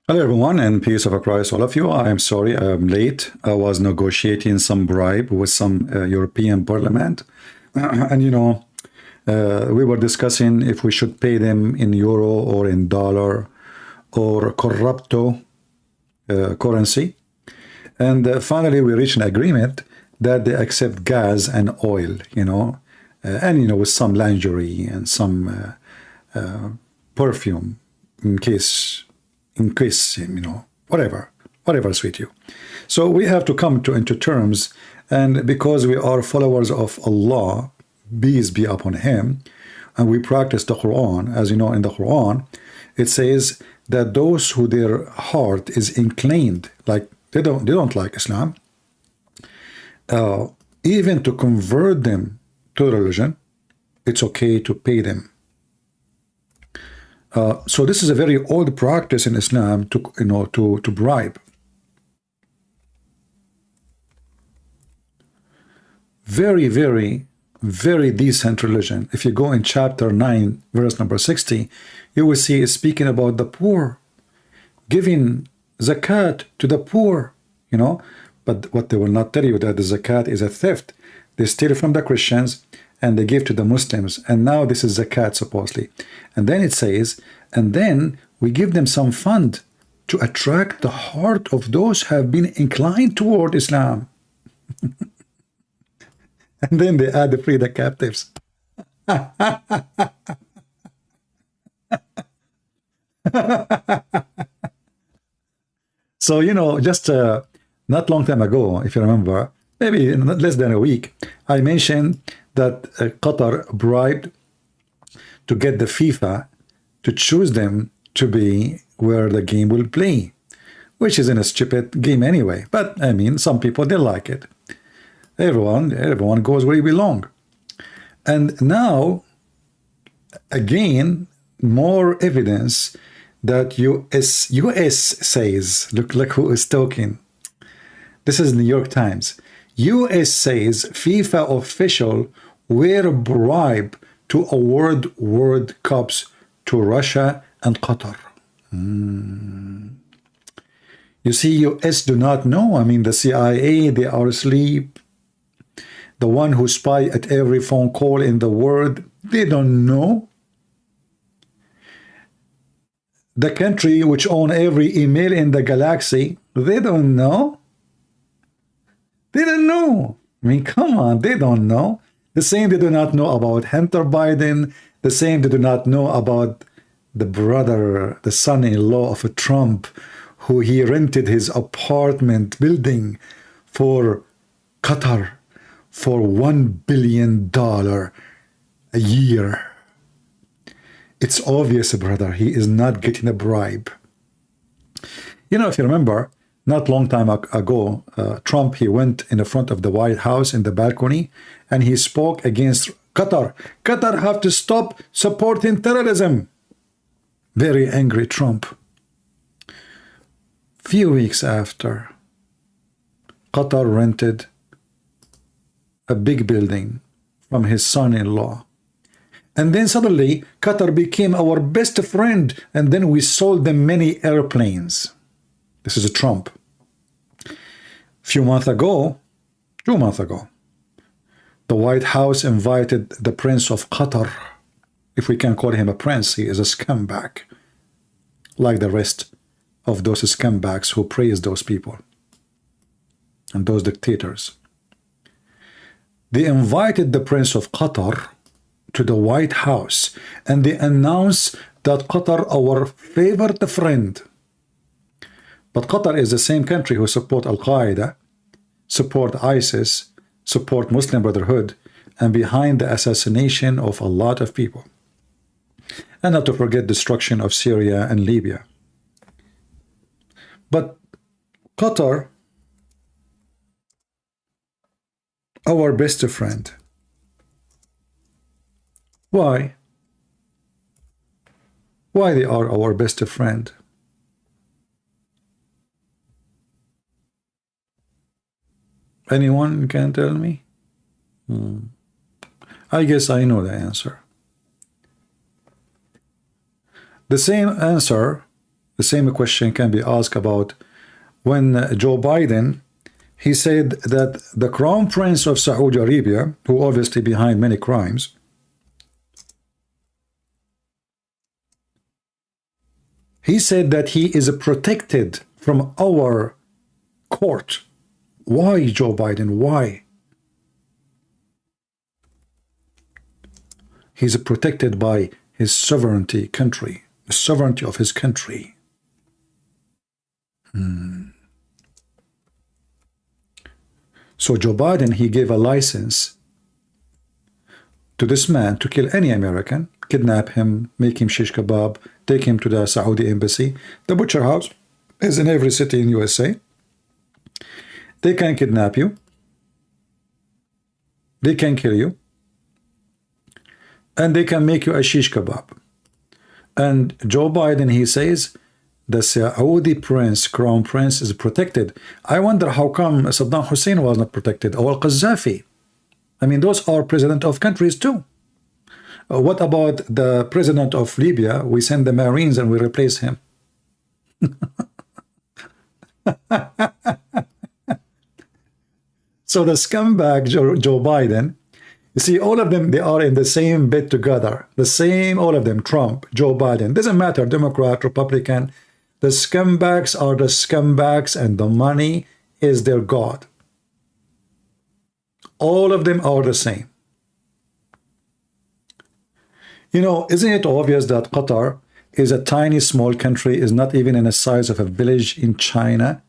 Hello, everyone, and peace of Christ, all of you. I am sorry I am late. I was negotiating some bribe with some European Parliament, and we were discussing if we should pay them in euro or in dollar or corrupto currency. And finally, we reached an agreement that they accept gas and oil, and with some lingerie and some perfume in case, whatever suit you. So we have to come into terms, and because we are followers of Allah, peace be upon him, and we practice the Quran, as you know, in the Quran, it says that those who their heart is inclined, like they don't like Islam, even to convert them to religion, it's okay to pay them. So this is a very old practice in Islam to bribe. Very, very, very decent religion. If you go in chapter 9, verse number 60, you will see it's speaking about the poor, giving zakat to the poor, But what they will not tell you that the zakat is a theft. They steal from the Christians and they give to the Muslims. And now this is zakat, supposedly. And then it says, and then we give them some fund to attract the heart of those who have been inclined toward Islam. And then they add to free the captives. So, just not long time ago, if you remember, maybe less than a week, I mentioned that Qatar bribed to get the FIFA to choose them to be where the game will play, which isn't a stupid game anyway. But I mean, some people, they like it. Everyone goes where he belongs. And now, again, more evidence that US says, look who is talking. This is New York Times. US says FIFA official were bribed to award World Cups to Russia and Qatar. You see, US do not know. I mean, the CIA, they are asleep. The one who spy at every phone call in the world, they don't know. The country which own every email in the galaxy, they don't know. They don't know. I mean, come on, they don't know. The same they do not know about Hunter Biden. The same they do not know about the brother, the son-in-law of Trump, who he rented his apartment building for Qatar for $1 billion a year. It's obvious, brother, he is not getting a bribe. If you remember, not long time ago, Trump, he went in the front of the White House in the balcony, and he spoke against Qatar. Qatar have to stop supporting terrorism. Very angry Trump. Few weeks after, Qatar rented a big building from his son-in-law. And then suddenly, Qatar became our best friend, and then we sold them many airplanes. This is a Trump. Few months ago, 2 months ago, the White House invited the Prince of Qatar. If we can call him a prince, he is a scumbag, like the rest of those scumbags who praise those people and those dictators. They invited the Prince of Qatar to the White House, and they announced that Qatar, our favorite friend. But Qatar is the same country who support Al-Qaeda, support ISIS, support Muslim Brotherhood, and behind the assassination of a lot of people. And not to forget destruction of Syria and Libya. But Qatar, our best friend. Why? Why they are our best friend? Anyone can tell me? I guess I know the answer. The same answer The same question can be asked about when Joe Biden, he said that the Crown Prince of Saudi Arabia, who obviously behind many crimes, he said that he is protected from our court. Why, Joe Biden? Why? He's protected by his sovereignty country, the sovereignty of his country. So Joe Biden, he gave a license to this man to kill any American, kidnap him, make him shish kebab, take him to the Saudi embassy. The butcher house is in every city in USA. They can kidnap you. They can kill you. And they can make you a shish kebab. And Joe Biden, he says, the Saudi prince, crown prince, is protected. I wonder how come Saddam Hussein was not protected, or Al-Qaddafi. I mean, those are president of countries too. What about the president of Libya? We send the Marines and we replace him. So the scumbag Joe Biden, you see, all of them, they are in the same bed together. The same, all of them, Trump, Joe Biden. Doesn't matter, Democrat, Republican. The scumbags are the scumbags, and the money is their God. All of them are the same. You know, isn't it obvious that Qatar is a tiny, small country, is not even in the size of a village in China?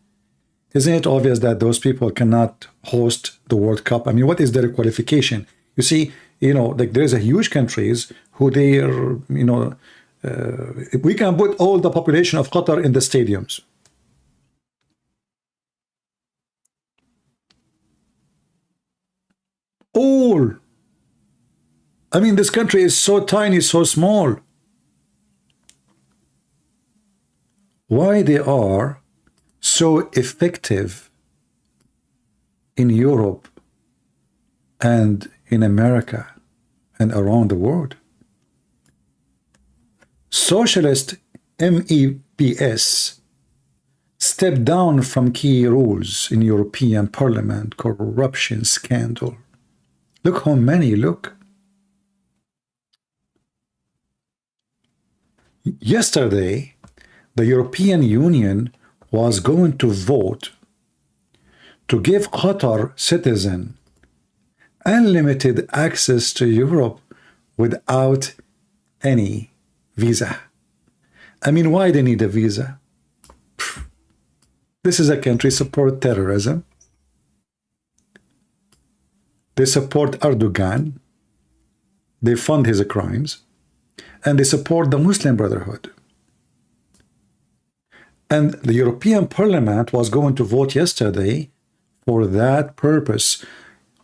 Isn't it obvious that those people cannot host the World Cup? I mean, what is their qualification? You see, you know, like there's a huge countries who they are, you know, we can put all the population of Qatar in the stadiums. All. I mean, this country is so tiny, so small. Why they are so effective in Europe and in America and around the world? Socialist MEPs stepped down from key roles in European Parliament, corruption scandal. Look how many, look. Yesterday, the European Union was going to vote to give Qatar citizen unlimited access to Europe without any visa. I mean, why they need a visa? This is a country support terrorism. They support Erdogan. They fund his crimes. And they support the Muslim Brotherhood. And the European Parliament was going to vote yesterday for that purpose.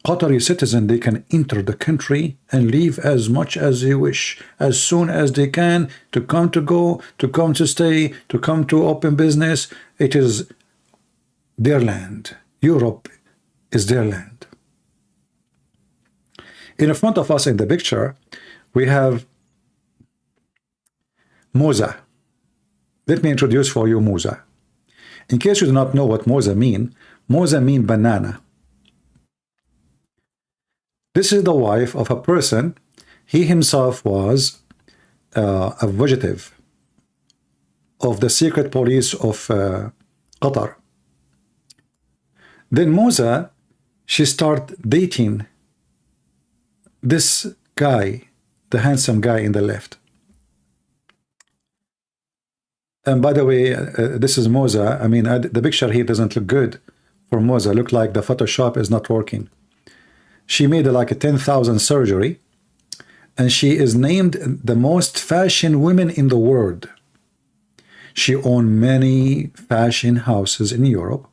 Qatari citizens, they can enter the country and leave as much as they wish, as soon as they can, to come to go, to come to stay, to come to open business. It is their land. Europe is their land. In front of us in the picture, we have Moza. Let me introduce for you Moza. In case you do not know what Moza mean banana. This is the wife of a person. He himself was a fugitive of the secret police of Qatar. Then Moza, she started dating this guy, the handsome guy in the left. And by the way, this is Moza. I mean, the picture here doesn't look good for Moza. Look like the Photoshop is not working. She made like a 10,000 surgery, and she is named the most fashion women in the world. She owned many fashion houses in Europe,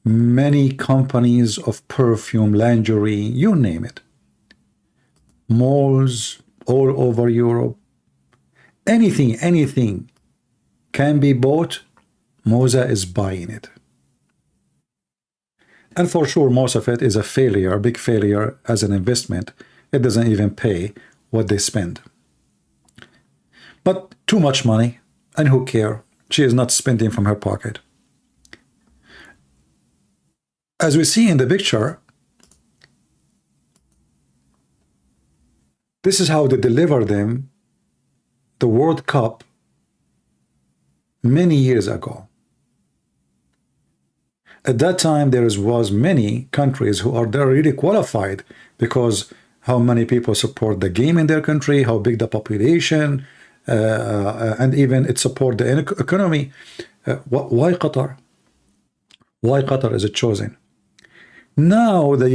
many companies of perfume, lingerie, you name it. Malls all over Europe. Anything can be bought, Moza is buying it. And for sure, most of it is a failure, a big failure as an investment. It doesn't even pay what they spend. But too much money, And who care? She is not spending from her pocket. As we see in the picture, this is how they deliver them the World Cup many years ago. At that time, there was many countries who are really qualified because how many people support the game in their country, how big the population, and even it support the economy. Why Qatar? Why Qatar is it chosen? Now the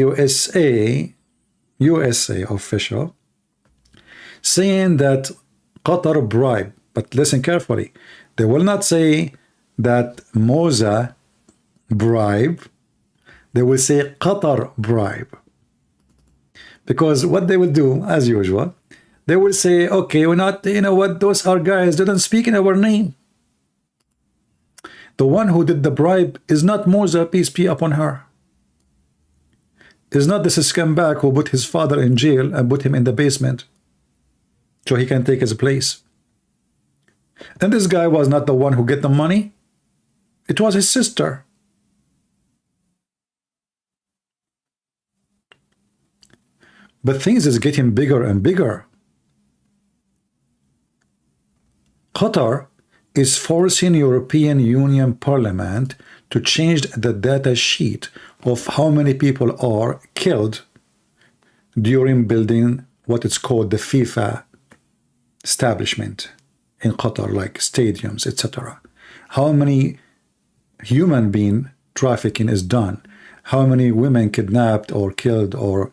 USA official saying that Qatar bribe, but listen carefully. They will not say that Moza bribe. They will say Qatar bribe. Because what they will do, as usual, they will say, okay, we're not, you know what, those are guys didn't speak in our name. The one who did the bribe is not Moza, peace be upon her. Is not this scumbag who put his father in jail and put him in the basement so he can take his place. And this guy was not the one who get the money. It was his sister. But things is getting bigger and bigger. Qatar is forcing European Union Parliament to change the data sheet of how many people are killed during building what is called the FIFA establishment in Qatar, like stadiums, etc. How many human being trafficking is done, how many women kidnapped or killed or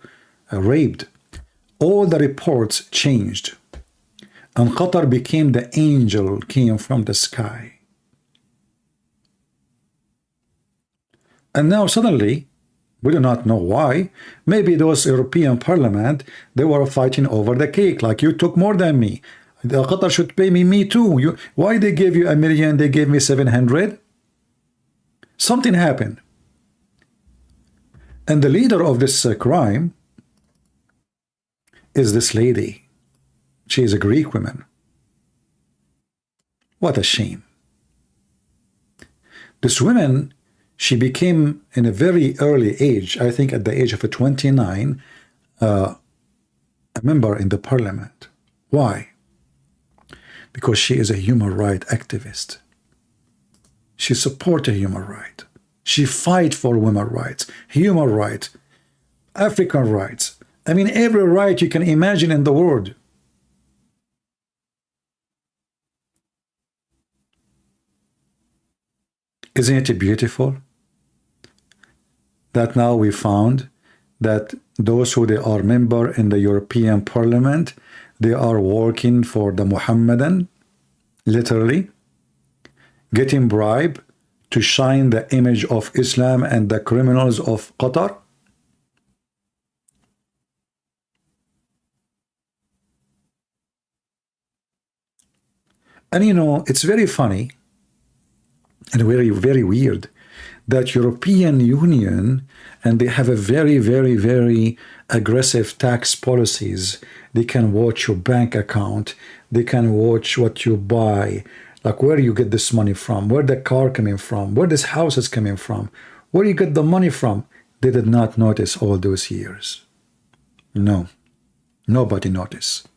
raped. All the reports changed, and Qatar became the angel came from the sky. And now suddenly, we do not know why, maybe those European Parliament, they were fighting over the cake, like you took more than me. The Qatar should pay me too. Why they gave you $1 million, they gave me 700? Something happened. And the leader of this crime is this lady. She is a Greek woman. What a shame. This woman, she became in a very early age, I think at the age of 29, a member in the parliament. Why? Because she is a human rights activist. She supports human rights. She fights for women's rights, human rights, African rights. I mean, every right you can imagine in the world. Isn't it beautiful that now we found that those who they are member in the European Parliament, they are working for the Mohammedan, literally, getting bribe to shine the image of Islam and the criminals of Qatar? And you know, it's very funny and very, very weird that European Union, and they have a very, very, very aggressive tax policies. They can watch your bank account. They can watch what you buy, like where you get this money from, where the car coming from, where this house is coming from, where you get the money from. They did not notice all those years. No, nobody noticed.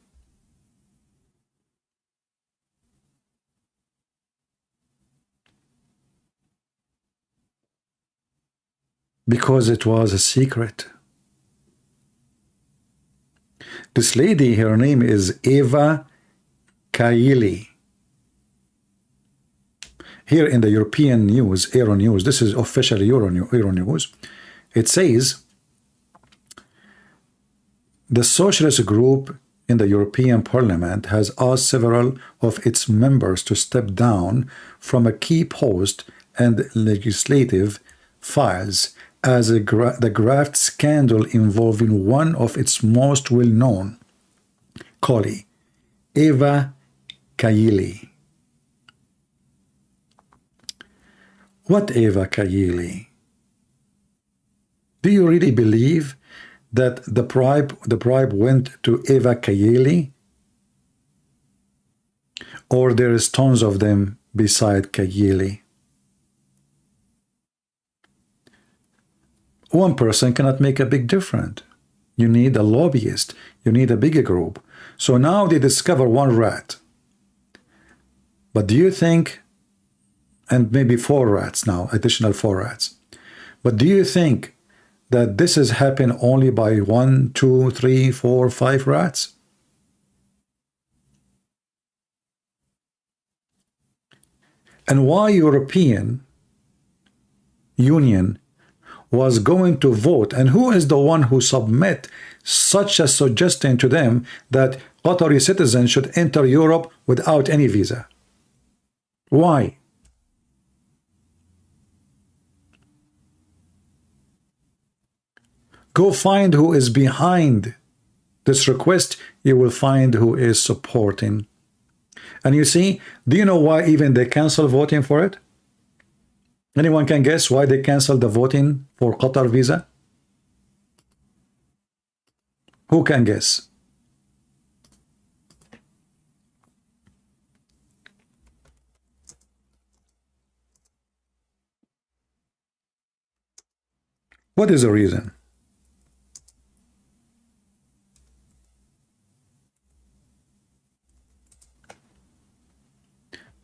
Because it was a secret. This lady, her name is Eva Kaili. Here in the European news, Euronews, this is official Euronews, it says the socialist group in the European Parliament has asked several of its members to step down from a key post and legislative files as the graft scandal involving one of its most well-known colleague, Eva Kaili. What Eva Kaili? Do you really believe that the bribe went to Eva Kaili? or there is tons of them beside Kayili? One person cannot make a big difference. You need a lobbyist. You need a bigger group. So now they discover one rat. But do you think, and maybe 4 rats now, additional 4 rats. But do you think that this has happened only by 1, 2, 3, 4, 5 rats? And why European Union was going to vote, and who is the one who submit such a suggestion to them that Qatari citizens should enter Europe without any visa? Why? Go find who is behind this request. You will find who is supporting. And you see, do you know why even they cancel voting for it? Anyone can guess why they canceled the voting for Qatar visa? Who can guess? What is the reason?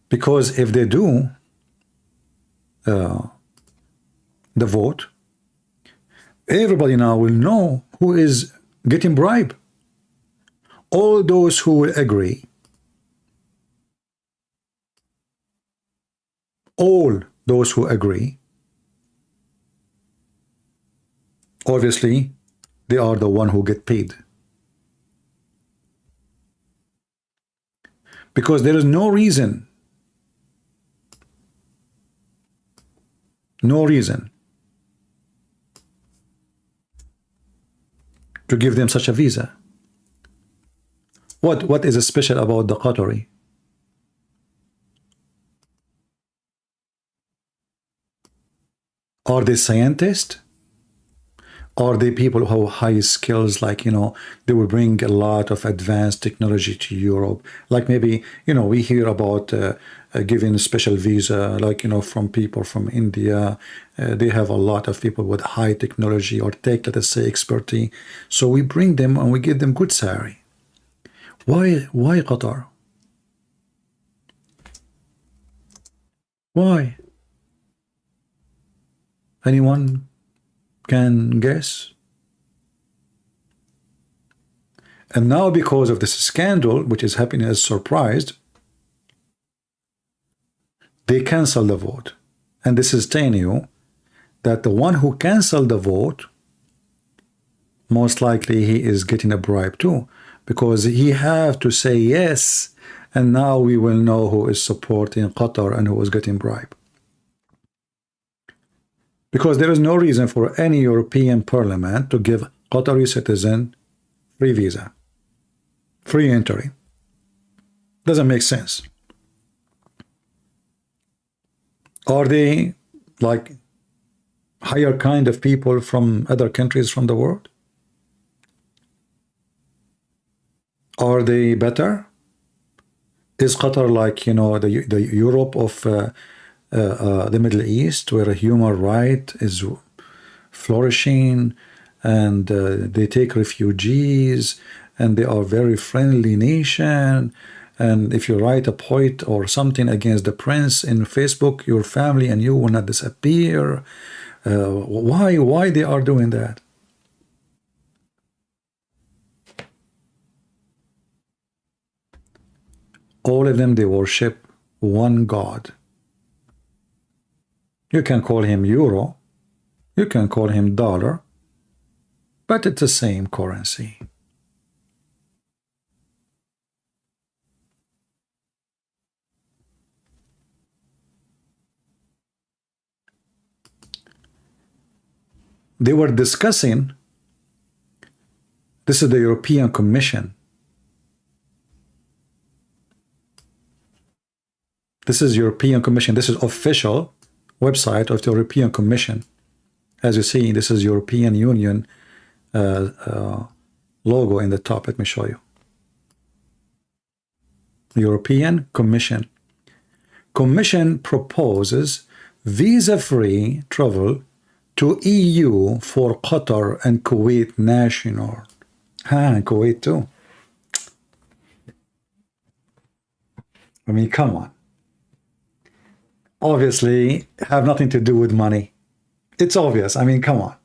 Because if they do the vote, everybody now will know who is getting bribe. All those who will agree, all those who agree, obviously they are the one who get paid. Because there is no reason to give them such a visa. What is special about the Qatari? Are they scientists? Are they people who have high skills, like, you know, they will bring a lot of advanced technology to Europe? Like maybe, you know, we hear about giving a special visa, like, you know, from people from India. They have a lot of people with high technology or tech, let us say, expertise. So we bring them and we give them good salary. Why Qatar? Why? Anyone can guess? And now, because of this scandal, which is happening as surprised, they cancel the vote. And this is telling you that the one who canceled the vote, most likely he is getting a bribe too, because he have to say yes, and now we will know who is supporting Qatar and who is getting bribe. Because there is no reason for any European Parliament to give Qatari citizen free visa, free entry. Doesn't make sense. Are they like higher kind of people from other countries from the world? Are they better? Is Qatar like, you know, the Europe of the Middle East, where a human right is flourishing, and they take refugees, and they are very friendly nation, and if you write a poet or something against the prince in Facebook, your family and you will not disappear? Why they are doing that? All of them, they worship one God. You can call him euro, you can call him dollar, but it's the same currency. They were discussing, this is the European Commission. This is European Commission. This is official website of the European Commission. As you see, this is European Union logo in the top. Let me show you. European Commission. Commission proposes visa-free travel to EU for Qatar and Kuwait national. And Kuwait too. I mean, come on. Obviously, have nothing to do with money. It's obvious. I mean, come on.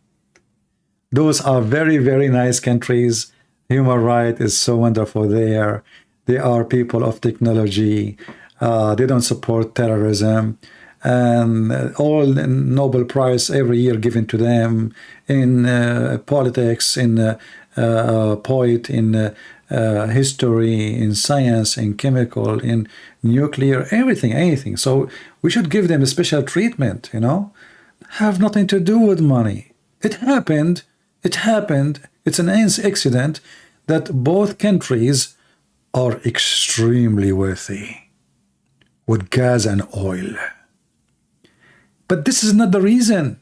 Those are very, very nice countries. Human rights is so wonderful there. They are people of technology. They don't support terrorism. And all Nobel Prize every year given to them in politics, in poet, in history, in science, in chemical, in nuclear, everything, anything. So we should give them a special treatment, you know. Have nothing to do with money. It happened. It happened. It's an accident that both countries are extremely wealthy with gas and oil. But this is not the reason.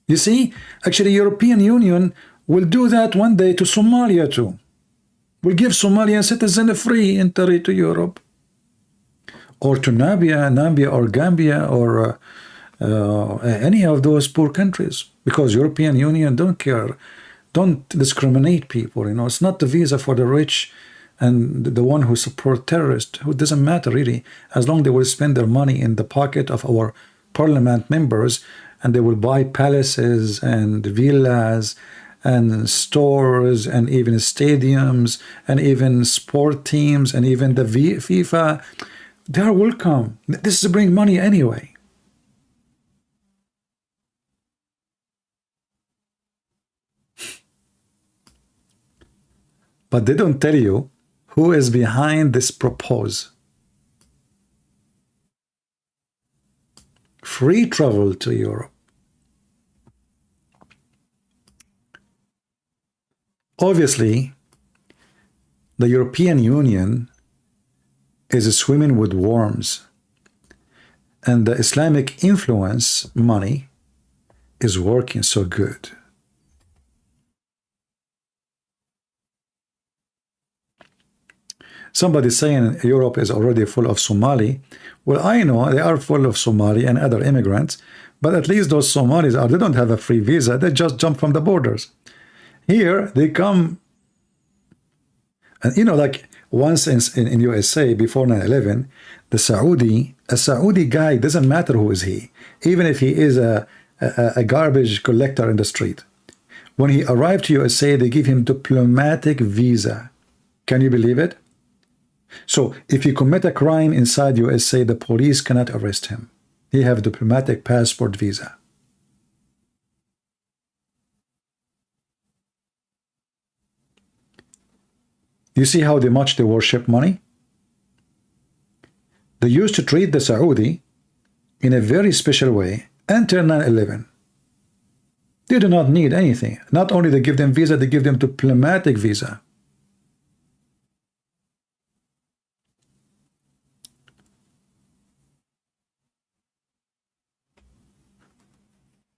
You see, actually, European Union will do that one day to Somalia too. Will give Somalian citizens a free entry to Europe, or to Namibia or Gambia or any of those poor countries, because European Union don't care, don't discriminate people. You know, it's not the visa for the rich and the one who support terrorists. Who doesn't matter really, as long as they will spend their money in the pocket of our parliament members, and they will buy palaces and villas and stores and even stadiums and even sport teams and even the FIFA. They are welcome. This is bring money anyway. But they don't tell you who is behind this proposal. Free travel to Europe. Obviously, the European Union is swimming with worms, and the Islamic influence money is working so good. Somebody saying Europe is already full of Somali. Well, I know they are full of Somali and other immigrants, but at least those Somalis they don't have a free visa. They just jump from the borders. Here they come, and you know, like once in USA before 9/11, a Saudi guy, doesn't matter who is he, even if he is a garbage collector in the street. When he arrived to USA, they give him diplomatic visa. Can you believe it? So if you commit a crime inside USA, the police cannot arrest him. He have a diplomatic passport visa. You see how much they worship money? They used to treat the Saudi in a very special way until 9/11. They do not need anything. Not only they give them visa, they give them diplomatic visa.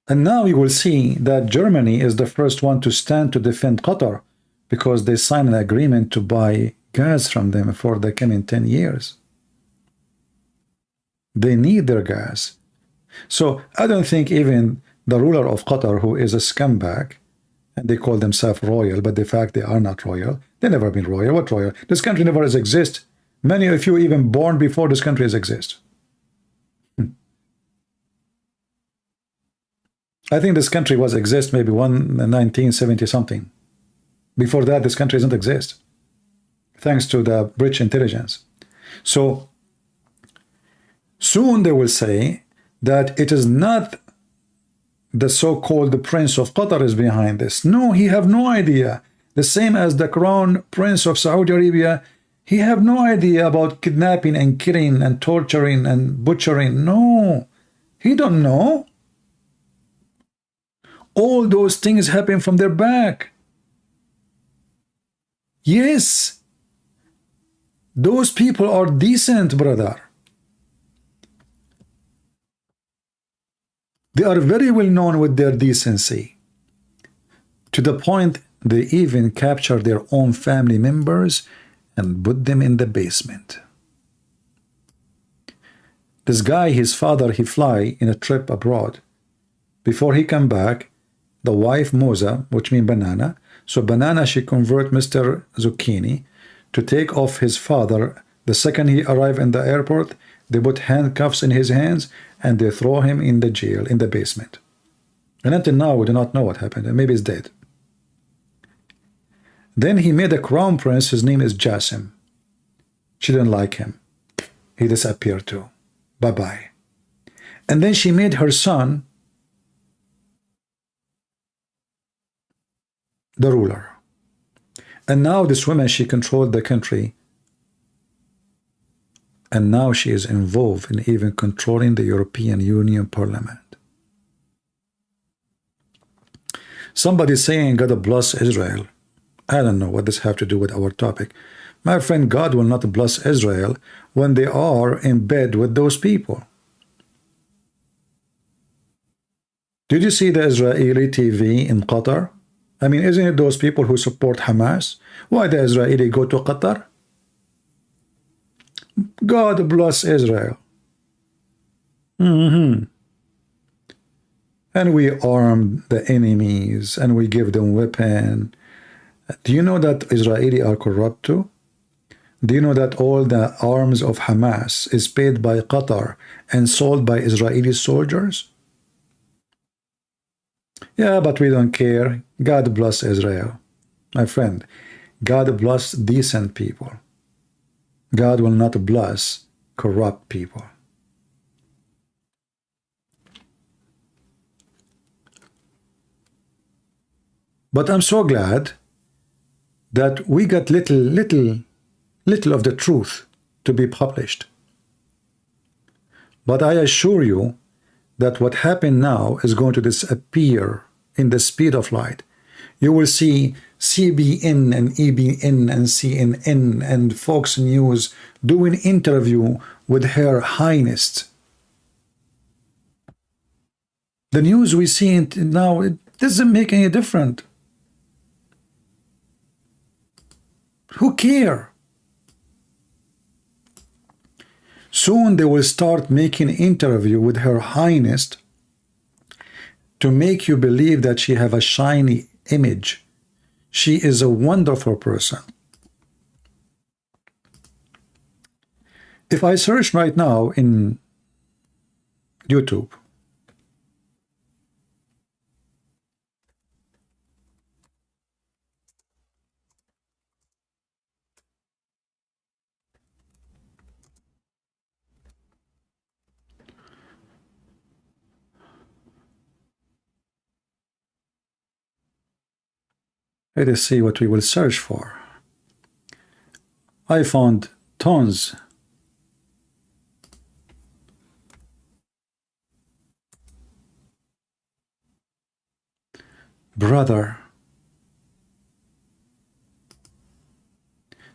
And now you will see that Germany is the first one to stand to defend Qatar, because they signed an agreement to buy gas from them for the coming 10 years. They need their gas. So I don't think even the ruler of Qatar, who is a scumbag, and they call themselves royal, but in fact they are not royal. They've never been royal. What royal? This country never has existed. Many of you even born before this country has existed. I think this country was exist maybe 1970 something. Before that, this country doesn't exist, thanks to the British intelligence. So soon they will say that it is not the so-called Prince of Qatar is behind this. No, he have no idea. The same as the Crown Prince of Saudi Arabia, he have no idea about kidnapping and killing and torturing and butchering. No, he don't know. All those things happen from their back. Yes, those people are decent, brother. They are very well known with their decency, to the point they even capture their own family members and put them in the basement. This guy, his father, he fly in a trip abroad. Before he come back, the wife Moza, which mean banana, so banana, she convert Mr. Zucchini to take off his father. The second he arrive in the airport, they put handcuffs in his hands and they throw him in the jail, in the basement. And until now, we do not know what happened. And maybe he's dead. Then he made a crown prince. His name is Jassim. She didn't like him. He disappeared too. Bye-bye. And then she made her son the ruler. And now this woman, she controlled the country. And now she is involved in even controlling the European Union Parliament. Somebody saying God bless Israel. I don't know what this have to do with our topic. My friend, God will not bless Israel when they are in bed with those people. Did you see the Israeli TV in Qatar? I mean, isn't it those people who support Hamas? Why the Israeli go to Qatar? God bless Israel. And we arm the enemies and we give them weapon. Do you know that Israeli are corrupt too? Do you know that all the arms of Hamas is paid by Qatar and sold by Israeli soldiers? Yeah, but we don't care. God bless Israel. My friend, God bless decent people. God will not bless corrupt people. But I'm so glad that we got little of the truth to be published. But I assure you that what happened now is going to disappear in the speed of light. You will see CBN and EBN and CNN and Fox News doing interview with Her Highness. The news we see now, it doesn't make any difference. Who care? Soon they will start making interview with Her Highness to make you believe that she have a shiny image. She is a wonderful person. If I search right now in YouTube, let us see what we will search for. I found tons. Brother.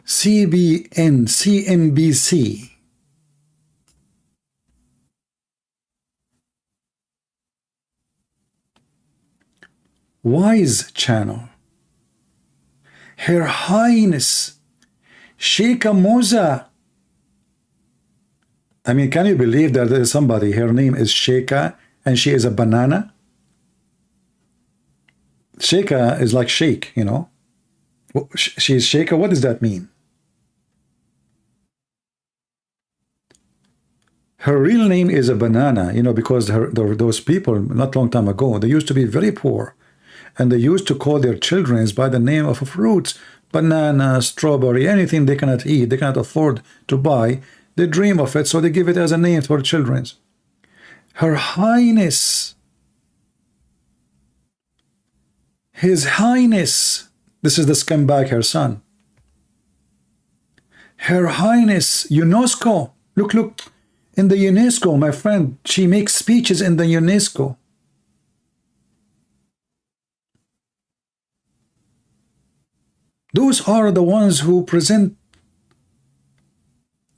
CBN, CNBC. Wise Channel. Her Highness Sheikha Moza. I mean, can you believe that there is somebody, her name is Sheikha, and she is a banana? Sheikha is like sheikh, you know. She's Sheikha. What does that mean? Her real name is a banana, you know, because those people, not long time ago, they used to be very poor. And they used to call their children by the name of fruits, banana, strawberry, anything they cannot eat, they cannot afford to buy. They dream of it, so they give it as a name for children. Her Highness, His Highness, this is the scumbag, her son. Her Highness, UNESCO, look, in the UNESCO, my friend, she makes speeches in the UNESCO. Those are the ones who present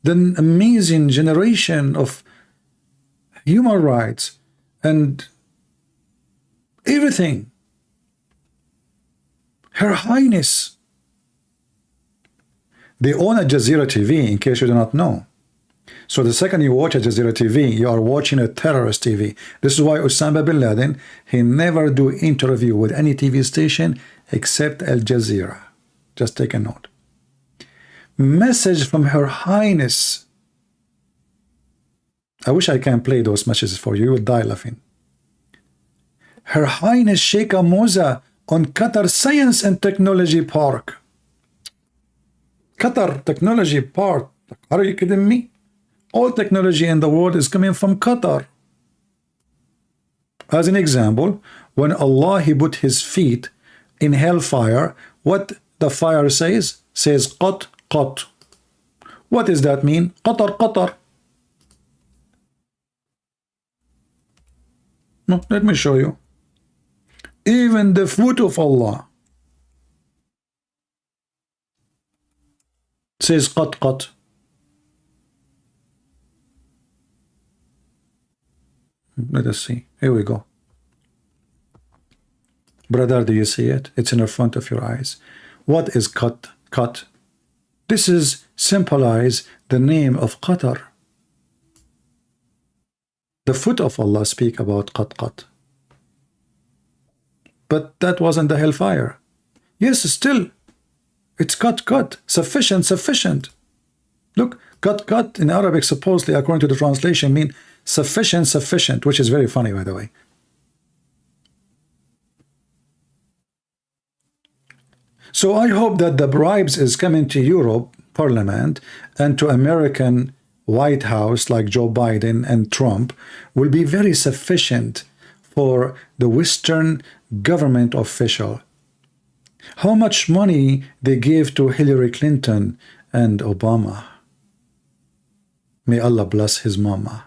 the amazing generation of human rights and everything. Her Highness. They own Al Jazeera TV, in case you do not know. So the second you watch Al Jazeera TV, you are watching a terrorist TV. This is why Osama bin Laden, he never do interview with any TV station except Al Jazeera. Just take a note. Message from Her Highness. I wish I can play those messages for you. You will die laughing. Her Highness Sheikha Moza on Qatar Science and Technology Park. Qatar Technology Park. Are you kidding me? All technology in the world is coming from Qatar. As an example, when Allah he put his feet in hellfire, what the fire says? Says Qat, Qat. What does that mean? Qatar, Qatar. No, let me show you. Even the foot of Allah says Qat, Qat. Let us see. Here we go. Brother, do you see it? It's in the front of your eyes. What is Qat? Qat. This is symbolize the name of Qatar. The foot of Allah speak about Qat, Qat. But that wasn't the hellfire. Yes, still. It's Qat, Qat. Sufficient, sufficient. Look, Qat, Qat in Arabic supposedly, according to the translation, mean sufficient, sufficient, which is very funny, by the way. So I hope that the bribes is coming to Europe Parliament and to American White House like Joe Biden and Trump will be very sufficient for the Western government official. How much money they gave to Hillary Clinton and Obama. May Allah bless his mama.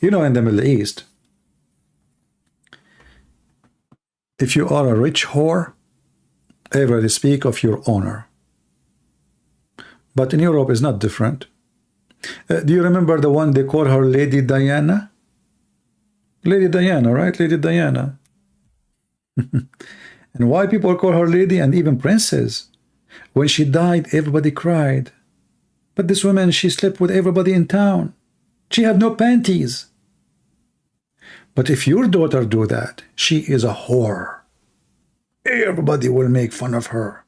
You know, in the Middle East, if you are a rich whore, everybody speak of your owner. But in Europe, it's not different. Do you remember the one they call her Lady Diana? Lady Diana, right? Lady Diana. And why people call her lady and even princess? When she died, everybody cried. But this woman, she slept with everybody in town. She had no panties. But if your daughter do that, she is a whore. Everybody will make fun of her.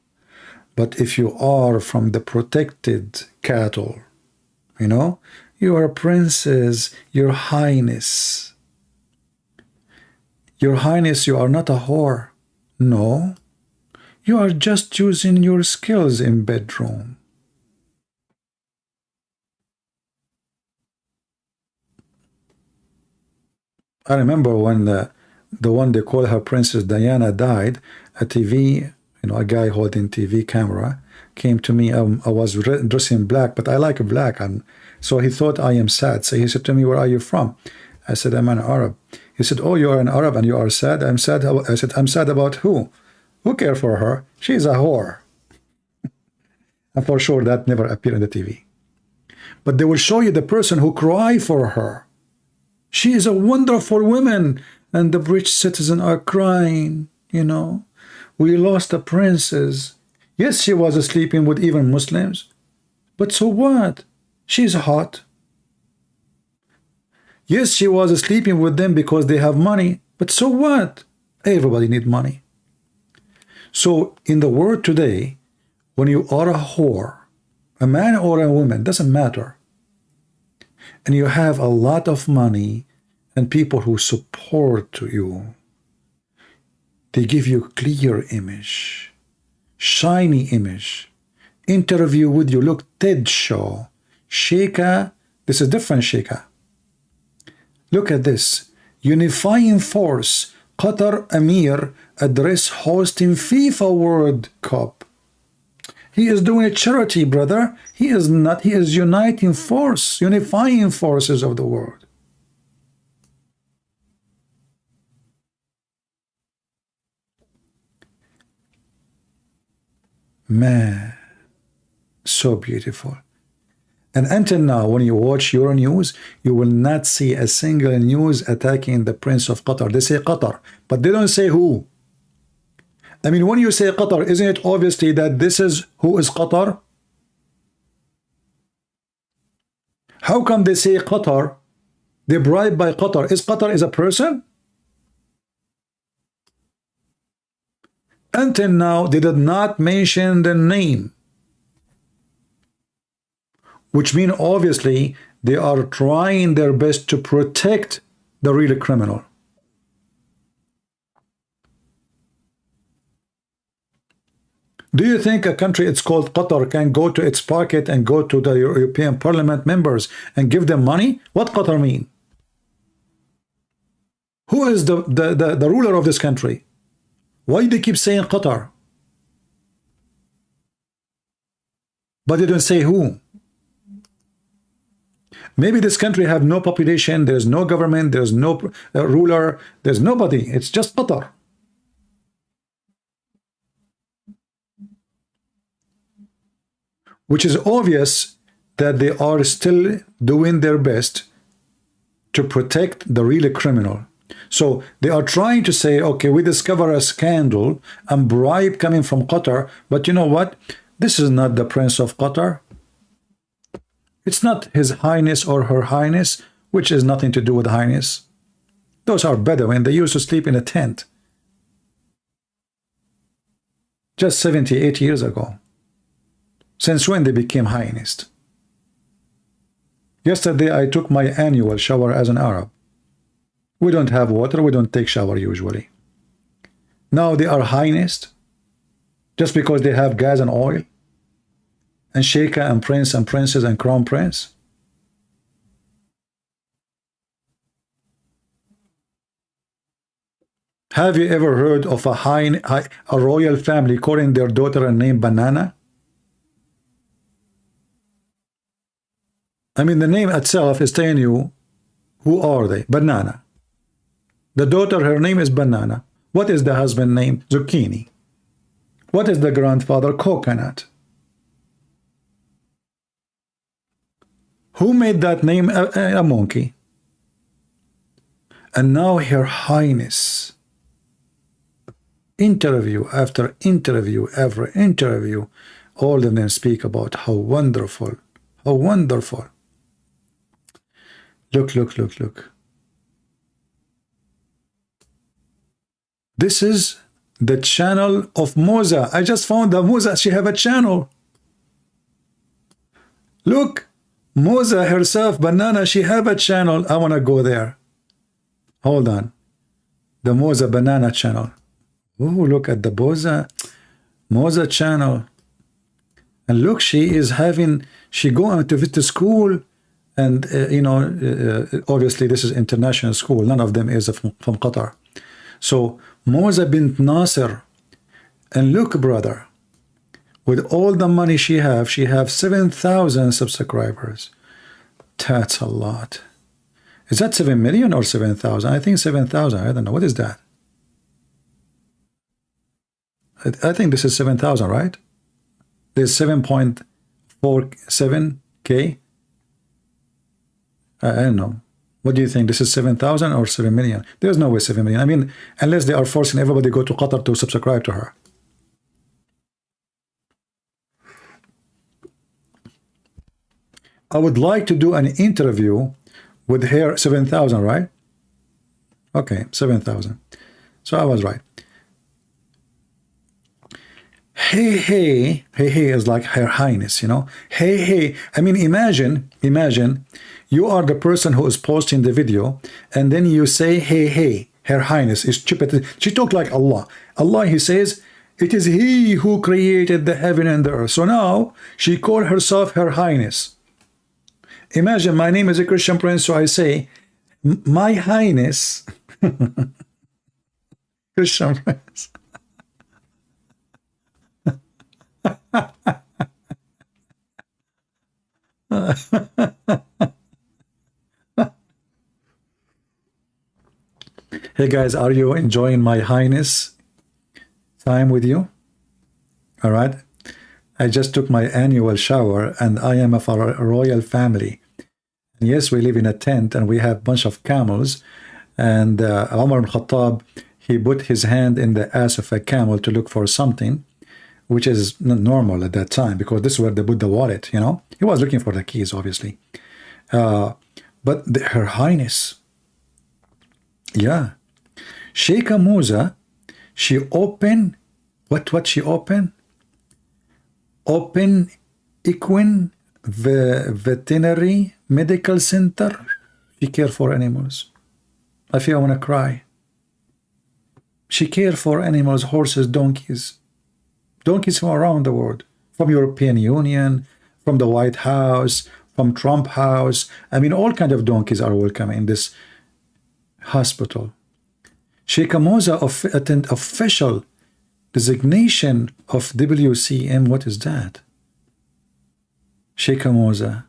But if you are from the protected cattle, you know, you are a princess, your highness. Your highness, you are not a whore. No, you are just using your skills in bedroom. I remember when the one they call her Princess Diana died, a TV, you know, a guy holding TV camera came to me. I was dressed in black, but I like black, and so he thought I am sad. So he said to me, "Where are you from?" I said, "I'm an Arab." He said, "Oh, you are an Arab and you are sad?" I'm sad. I said, "I'm sad about who? Who cares for her? She's a whore." And for sure that never appeared on the TV. But they will show you the person who cry for her. She is a wonderful woman, and the British citizens are crying, you know. We lost a princess. Yes, she was sleeping with even Muslims. But so what? She's hot. Yes, she was sleeping with them because they have money. But so what? Everybody needs money. So in the world today, when you are a whore, a man or a woman, doesn't matter, and you have a lot of money and people who support you, they give you clear image, shiny image, interview with you. Look, TED show, Sheikha, this is different Sheikha. Look at this, unifying force, Qatar Amir address hosting FIFA World Cup. He is doing a charity, brother. He is not. He is uniting force, unifying forces of the world. Man, so beautiful. And until now, when you watch your news, you will not see a single news attacking the Prince of Qatar. They say Qatar, but they don't say who. I mean, when you say Qatar, isn't it obviously that this is who is Qatar? How come they say Qatar? They bribe by Qatar. Is Qatar is a person? Until now, they did not mention the name, which means obviously they are trying their best to protect the real criminal. Do you think a country it's called Qatar can go to its pocket and go to the European Parliament members and give them money? What Qatar mean? Who is the ruler of this country? Why do they keep saying Qatar? But they don't say who. Maybe this country have no population, there's no government, there's no ruler, there's nobody. It's just Qatar. Which is obvious that they are still doing their best to protect the real criminal. So they are trying to say, okay, we discover a scandal and bribe coming from Qatar, but you know what? This is not the Prince of Qatar. It's not His Highness or Her Highness, which has nothing to do with Highness. Those are Bedouin. They used to sleep in a tent. Just 78 years ago. Since when they became Highness? Yesterday I took my annual shower as an Arab. We don't have water, we don't take shower usually. Now they are Highness just because they have gas and oil? And Sheikha and Prince and Princess and Crown Prince? Have you ever heard of a royal family calling their daughter a name Banana? I mean, the name itself is telling you who are they? Banana. The daughter, her name is Banana. What is the husband name? Zucchini. What is the grandfather? Coconut. Who made that name? A monkey. And now Her Highness, interview after interview after interview, all of them speak about how wonderful, how wonderful. Look, look, look, look. This is the channel of Moza. I just found that Moza, she have a channel. Look, Moza herself, Banana, she have a channel. I want to go there. Hold on. The Moza Banana channel. Oh, look at the Moza channel. And look, she is having, she going to visit school. And, you know, obviously this is international school. None of them is from Qatar. So, Moza bint Nasser. And look, brother, with all the money she have 7,000 subscribers. That's a lot. Is that 7 million or 7,000? I think 7,000. I don't know. What is that? I think this is 7,000, right? There's 7.47K. I don't know. What do you think? This is 7,000 or 7 million? There's no way 7 million. I mean, unless they are forcing everybody to go to Qatar to subscribe to her. I would like to do an interview with her. 7,000, right? Okay, 7,000. So I was right. Hey, hey, hey, hey is like Her Highness, you know. Hey, hey. I mean, imagine you are the person who is posting the video, and then you say, hey, hey, Her Highness is stupid. She talk like Allah. Allah, He says, it is He who created the heaven and the earth. So now she called herself Her Highness. Imagine my name is a Christian Prince, so I say, My Highness, Christian Prince. Hey guys, are you enjoying my Highness time with you? All right. I just took my annual shower, and I am of a royal family. And yes, we live in a tent, and we have a bunch of camels. And Umar ibn Khattab, he put his hand in the ass of a camel to look for something, which is not normal at that time, because this is where they put the wallet, you know. He was looking for the keys, obviously. But Her Highness, yeah, Sheikha Musa, she opened, what she opened? Open Equine Veterinary Medical Center. She care for animals. I feel I want to cry. She cared for animals, horses, donkeys. Donkeys from around the world, from European Union, from the White House, from Trump House. I mean, all kinds of donkeys are welcome in this hospital. Sheikh Musa attend official designation of WCM. What is that? Sheikh Musa.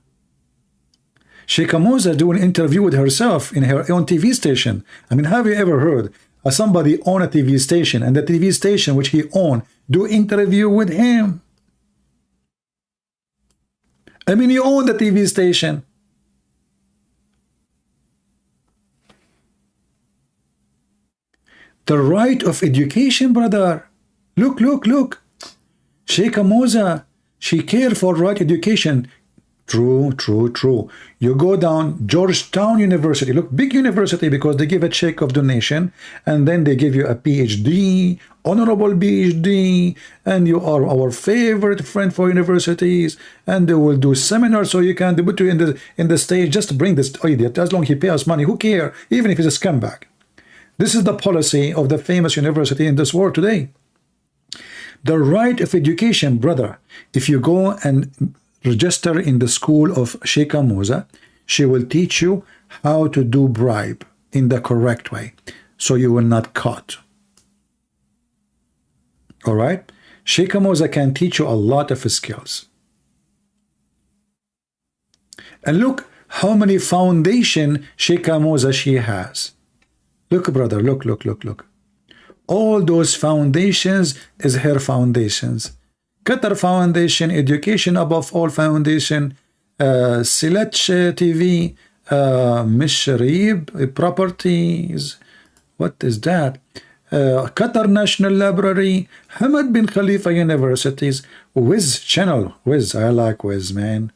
Sheikh Musa do an interview with herself in her own TV station. I mean, have you ever heard somebody own a TV station, and the TV station which he owned do interview with him? I mean, you own the TV station. The right of education, brother. Look, look, look. Sheikh Musa, she cared for right education. True, true, true. You go down Georgetown University. Look, big university, because they give a check of donation, and then they give you a PhD, honorable PhD, and you are our favorite friend for universities, and they will do seminars so you can put you in the stage. Just bring this idiot. As long as he pays us money, who care? Even if he's a scumbag. This is the policy of the famous university in this world today. The right of education, brother. If you go and register in the school of Sheikh Musa, she will teach you how to do bribe in the correct way, so you will not caught. All right? Sheikh Musa can teach you a lot of skills. And look how many foundation Sheikh Musa she has. Look, brother, look, look, look, look. All those foundations is her foundations. Qatar Foundation, Education Above All Foundation, Silat TV, Mishrib Properties, what is that? Qatar National Library, Hamad bin Khalifa Universities, Wiz Channel, Wiz, I like Wiz, man.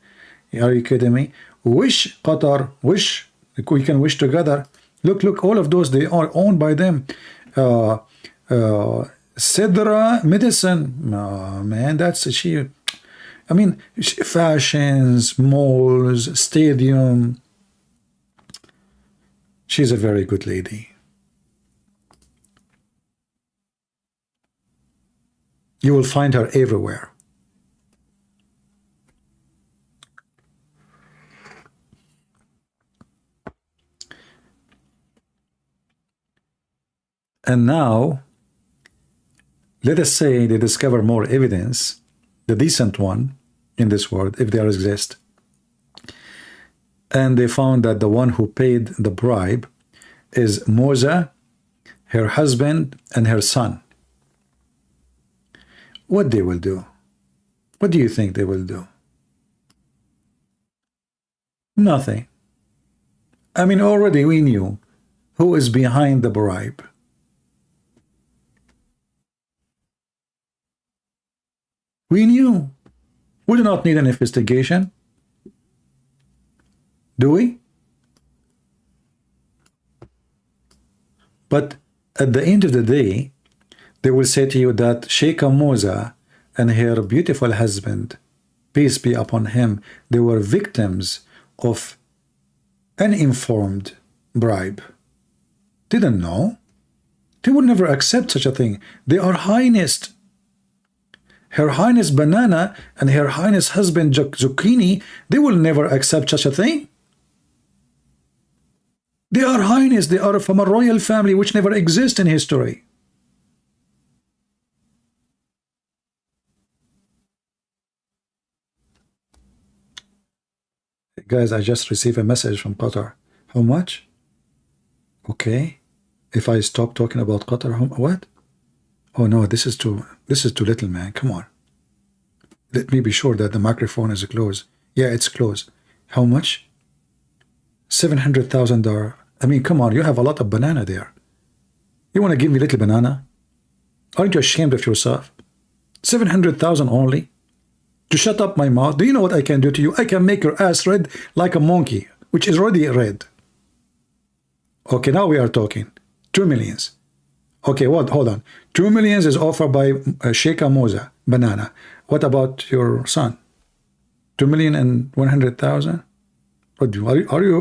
Are you kidding me? Wish Qatar, Wish, we can wish together. Look, look, all of those, they are owned by them. Sidra Medicine, oh, man, that's she. I mean, fashions, malls, stadium. She's a very good lady. You will find her everywhere. And now, let us say they discover more evidence, the decent one in this world, if there exists. And they found that the one who paid the bribe is Musa, her husband, and her son. What they will do? What do you think they will do? Nothing. I mean, already we knew who is behind the bribe. We knew. We do not need an investigation. Do we? But at the end of the day, they will say to you that Sheikh Musa and her beautiful husband, peace be upon him, they were victims of uninformed bribe. Didn't know. They would never accept such a thing. They are highness. Her Highness Banana and Her Highness husband Zucchini, they will never accept such a thing. They are highness, they are from a royal family which never exists in history. Guys, I just received a message from Qatar. How much? Okay. If I stop talking about Qatar, what? Oh no, this is too little, man. Come on. Let me be sure that the microphone is closed. Yeah, it's closed. How much? $700,000. I mean, come on, you have a lot of banana there. You want to give me a little banana? Aren't you ashamed of yourself? 700,000 only? To shut up my mouth? Do you know what I can do to you? I can make your ass red like a monkey, which is already red. Okay, now we are talking. 2 millions. Okay, what? Hold on. 2 millions is offered by Sheikh Moza, banana. What about your son? 2,100,000?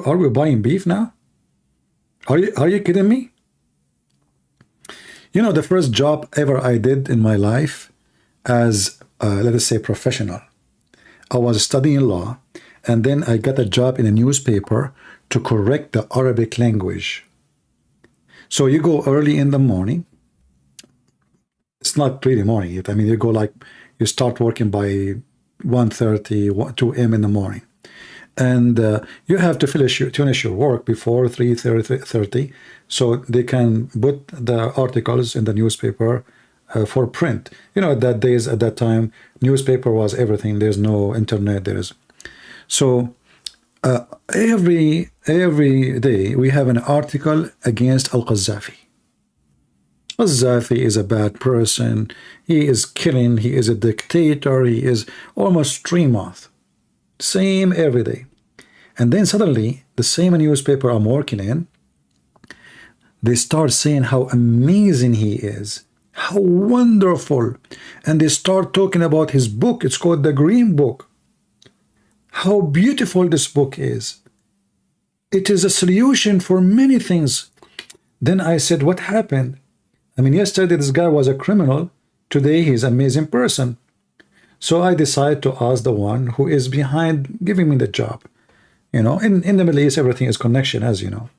Are we buying beef now? Are you kidding me? You know, the first job ever I did in my life as, let us say, professional. I was studying law, and then I got a job in a newspaper to correct the Arabic language. So you go early in the morning. It's not really morning yet. I mean, you go like, you start working by 1:30, 2 a.m. in the morning. And you have to finish your work before 3:30, so they can put the articles in the newspaper for print. You know, at that time, newspaper was everything. There's no internet. So every day we have an article against Al-Qaddafi. Qaddafi is a bad person. He is killing. He is a dictator. He is almost stream moth. Same every day. And then suddenly, the same newspaper I'm working in, they start saying how amazing he is, how wonderful. And they start talking about his book. It's called The Green Book. How beautiful this book is. It is a solution for many things. Then I said, what happened? I mean, yesterday this guy was a criminal. Today he's an amazing person. So I decided to ask the one who is behind giving me the job. You know, in the Middle East, everything is connection, as you know.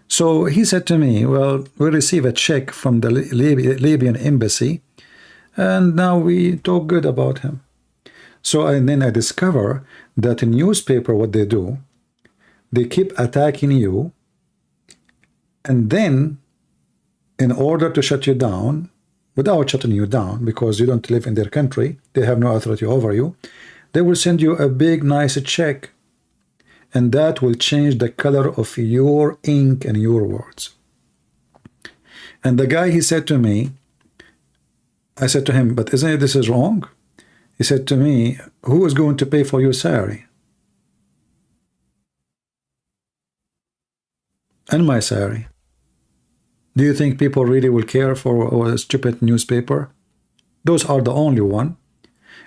So he said to me, well, we receive a check from the Libyan embassy, and now we talk good about him. So and then I discover that in newspaper, what they do, they keep attacking you, and then in order to shut you down, without shutting you down, because you don't live in their country, they have no authority over you, they will send you a big, nice check, and that will change the color of your ink and your words. And the guy, he said to me, I said to him, but isn't it this is wrong? He said to me, who is going to pay for your salary? And my salary. Do you think people really will care for a stupid newspaper? Those are the only one.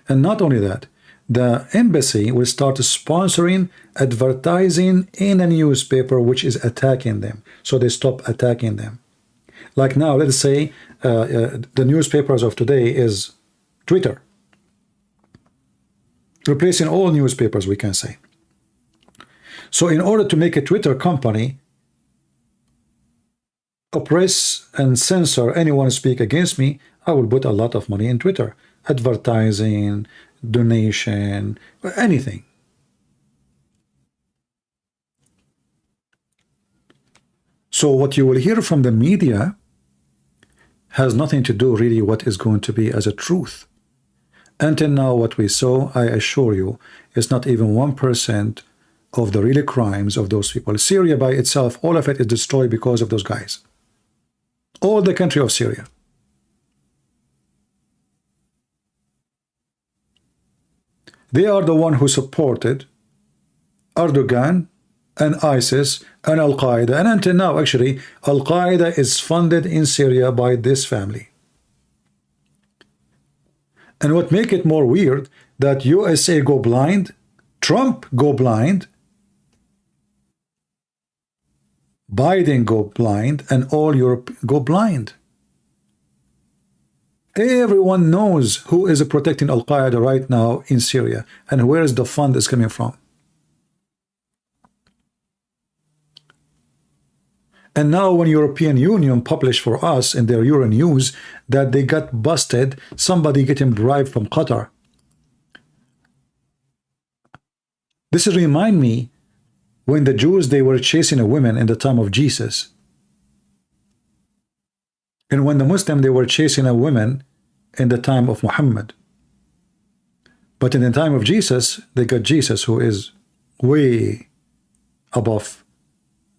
And not only that, the embassy will start sponsoring advertising in a newspaper which is attacking them. So they stop attacking them. Like now, let's say the newspapers of today is Twitter. Replacing all newspapers, we can say. So in order to make a Twitter company oppress and censor anyone speak against me, I will put a lot of money in Twitter. Advertising, donation, anything. So what you will hear from the media has nothing to do really what is going to be as a truth. Until now, what we saw, I assure you, is not even 1% of the real crimes of those people. Syria by itself, all of it is destroyed because of those guys. All the country of Syria. They are the one who supported Erdogan and ISIS and Al-Qaeda. And until now, actually, Al-Qaeda is funded in Syria by this family. And what make it more weird, that USA go blind, Trump go blind, Biden go blind, and all Europe go blind. Everyone knows who is protecting Al-Qaeda right now in Syria and where is the fund is coming from. And now when European Union published for us in their Euro News that they got busted, somebody getting bribed from Qatar. This remind me when the Jews, they were chasing a woman in the time of Jesus. And when the Muslim, they were chasing a woman in the time of Muhammad. But in the time of Jesus, they got Jesus, who is way above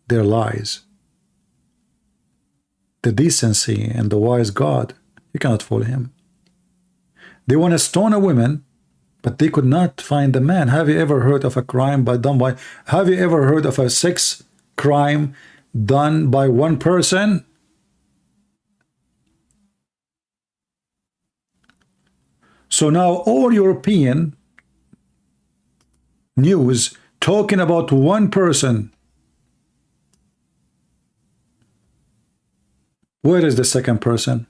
their lies. the decency and the wise God. You cannot fool him. They want to stone a woman, but they could not find the man. Have you ever heard of a crime done by? Have you ever heard of a sex crime done by one person? So now all European news talking about one person. Where is the second person?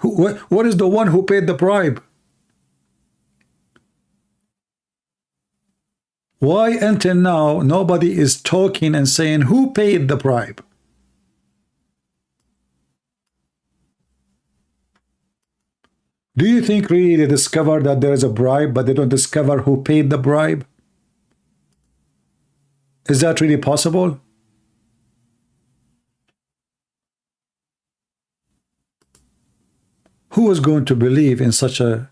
What is the one who paid the bribe? Why until now nobody is talking and saying who paid the bribe? Do you think really they discover that there is a bribe, but they don't discover who paid the bribe? Is that really possible? Who is going to believe in such a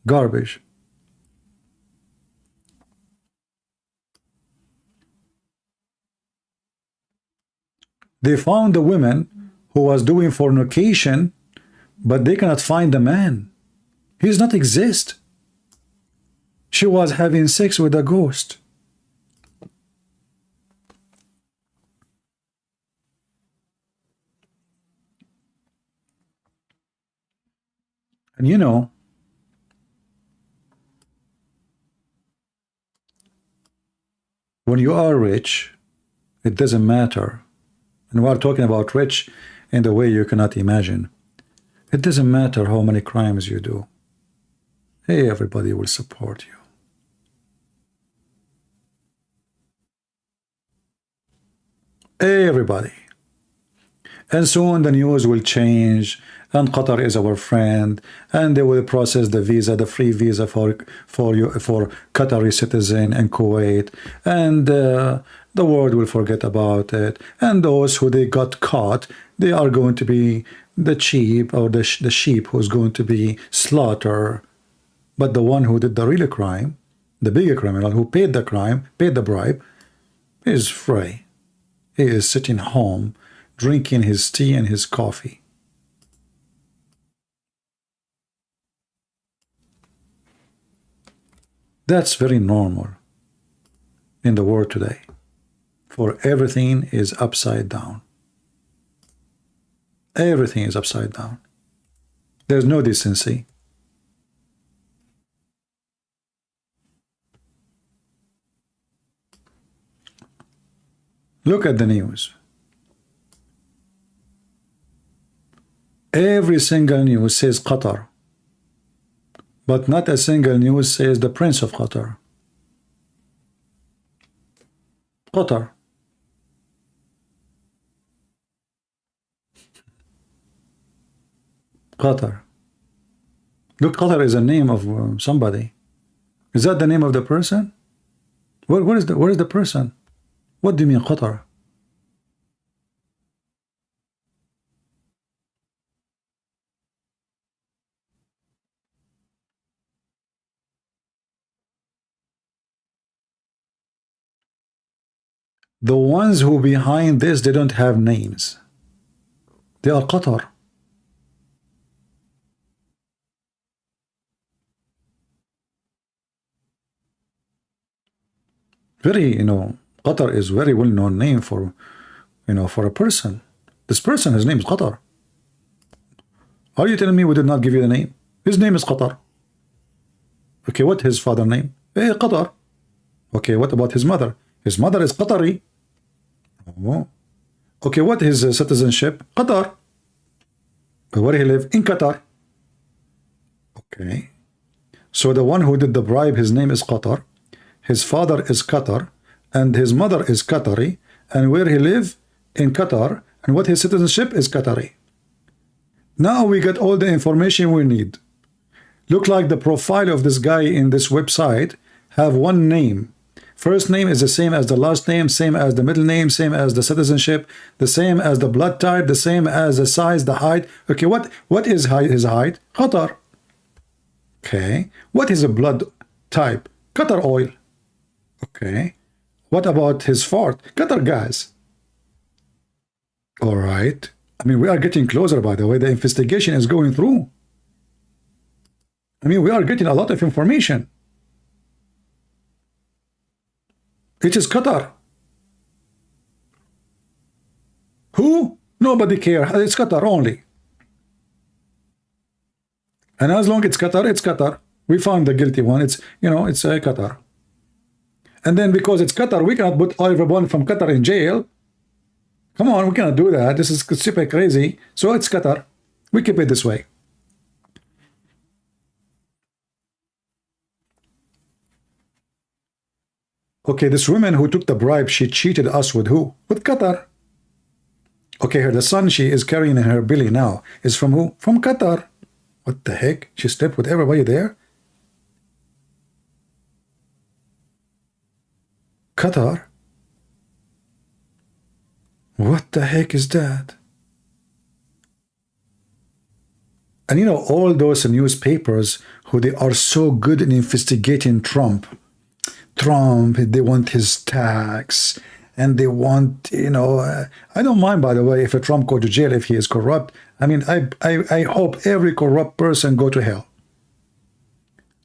garbage? They found the woman who was doing fornication, but they cannot find the man. He does not exist. She was having sex with a ghost. And you know, when you are rich, it doesn't matter. And we are talking about rich in the way you cannot imagine. It doesn't matter how many crimes you do. Hey, everybody will support you. Hey, everybody. And soon the news will change, and Qatar is our friend, and they will process the visa, the free visa for Qatari citizen in Kuwait, and the world will forget about it. And those who they got caught, they are going to be the sheep, or the sheep who's going to be slaughtered. But the one who did the real crime, the bigger criminal who paid the crime, paid the bribe, is free. He is sitting home, drinking his tea and his coffee. That's very normal in the world today, for everything is upside down. Everything is upside down. There's no decency. Look at the news. Every single news says Qatar, but not a single news says the Prince of Qatar. Qatar. Qatar. Look, Qatar is a name of somebody. Is that the name of the person? Where is the person? What do you mean Qatar? The ones who behind this, they don't have names. They are Qatar. Very, Qatar is very well-known name for, for a person. This person, his name is Qatar. Are you telling me we did not give you the name? His name is Qatar. Okay, what his father name? Qatar. Okay, what about his mother? His mother is Qatari. Oh. Okay, what is his citizenship? Qatar. Where he live? In Qatar. Okay. So the one who did the bribe, his name is Qatar. His father is Qatar, and his mother is Qatari, and where he live? In Qatar, and what his citizenship is Qatari. Now we get all the information we need. Look like the profile of this guy in this website have one name. First name is the same as the last name, same as the middle name, same as the citizenship, the same as the blood type, the same as the size, the height. Okay, what is his height? Qatar. Okay. What is a blood type? Qatar oil. Okay. What about his fart? Qatar gas. All right. I mean, we are getting closer, by the way. The investigation is going through. I mean, we are getting a lot of information. It is Qatar. Who? Nobody cares. It's Qatar only. And as long as it's Qatar, it's Qatar. We found the guilty one. It's, you know, it's Qatar. And then because it's Qatar, we cannot put everyone from Qatar in jail. Come on, we cannot do that. This is super crazy. So it's Qatar. We keep it this way. Okay, this woman who took the bribe, she cheated us with who? With Qatar. Okay, her the son she is carrying in her belly now is from who? From Qatar. What the heck? She slept with everybody there? Qatar? What the heck is that? And you know, all those newspapers who they are so good in investigating Trump, they want his tax, and they want, you know, I don't mind, by the way, if a Trump go to jail if he is corrupt. I mean, I hope every corrupt person go to hell.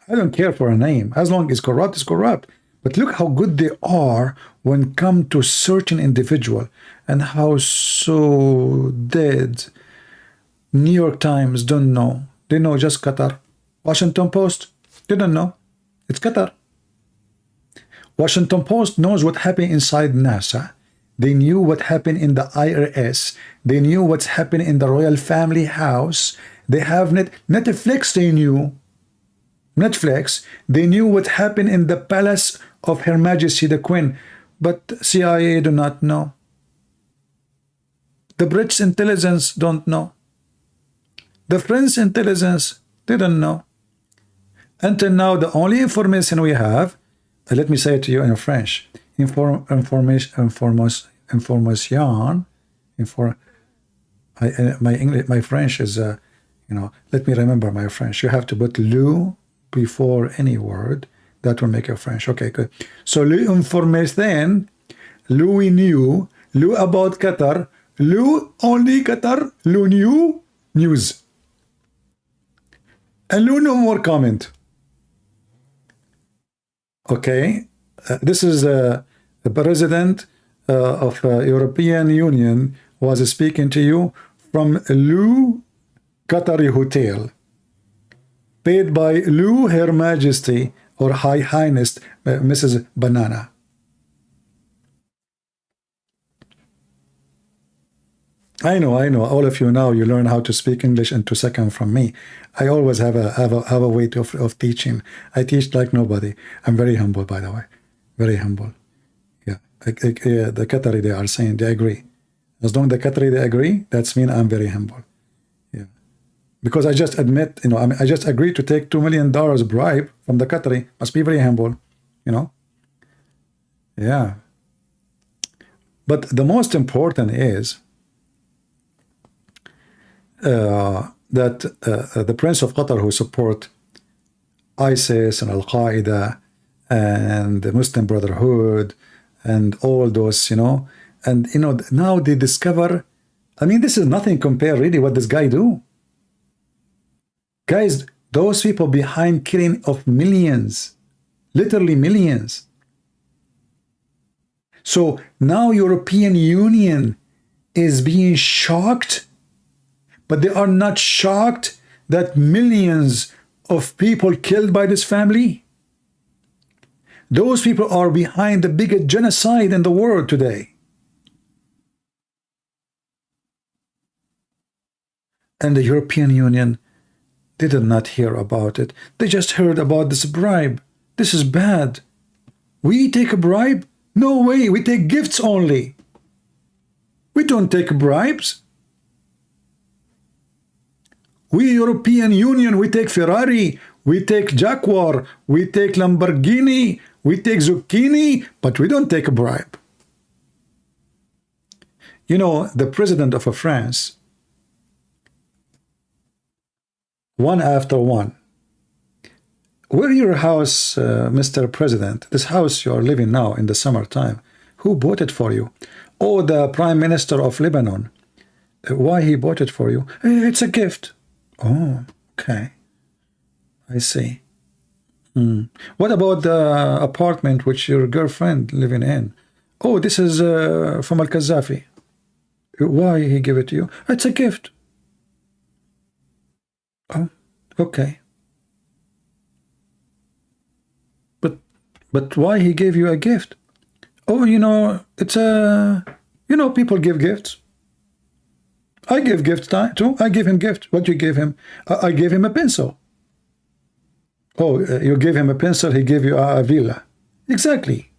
I don't care for a name. As long as corrupt is corrupt. But look how good they are when come to certain individual, and how so dead. New York Times don't know. They know just Qatar. Washington Post, they don't know. It's Qatar. Washington Post knows what happened inside NASA. They knew what happened in the IRS. They knew what's happened in the royal family house. They have Netflix, they knew. Netflix, they knew what happened in the palace of Her Majesty the Queen. But CIA do not know. The British intelligence don't know. The French intelligence, they don't know. Until now, the only information we have, let me say it to you in French. My French is, you know, let me remember my French. You have to put le before any word. That will make your French. Okay, good. So, l'information, we knew, about Qatar, only Qatar, new news. And no more comment. Okay, this is the president of European Union was speaking to you from Qatari Hotel, paid by Her Majesty or High Highness Mrs. Banana. I know. All of you now, you learn how to speak English in 2 seconds from me. I always have a way of teaching. I teach like nobody. I'm very humble, by the way. Very humble. Yeah. The Qatari, they are saying, they agree. As long as the Qatari, they agree, that's mean I'm very humble. Yeah. Because I just admit, you know, I just agreed to take $2 million bribe from the Qatari. Must be very humble, you know. Yeah. But the most important is that the Prince of Qatar, who support ISIS and Al-Qaeda and the Muslim Brotherhood and all those, you know, and, you know, now they discover, I mean, this is nothing compared really what this guy do. Guys, those people behind killing of millions, literally millions. So now European Union is being shocked, but they are not shocked that millions of people killed by this family. Those people are behind the biggest genocide in the world today. And the European Union, they did not hear about it. They just heard about this bribe. This is bad. We take a bribe? No way, we take gifts only. We don't take bribes. We European Union, we take Ferrari, we take Jaguar, we take Lamborghini, we take zucchini, but we don't take a bribe. You know, the president of France, one after one. Where your house, Mr. President? This house you are living now in the summertime. Who bought it for you? Oh, the Prime Minister of Lebanon. Why he bought it for you? It's a gift. Oh, okay. I see. What about the apartment which your girlfriend living in? Oh, this is from Al-Qazafi. Why he give it to you? It's a gift. Oh, okay. But why he gave you a gift? Oh, you know, it's a, you know, people give gifts. I give gifts too. I give him gift. What you gave him? I gave him a pencil. Oh, you gave him a pencil, he gave you a villa. Exactly.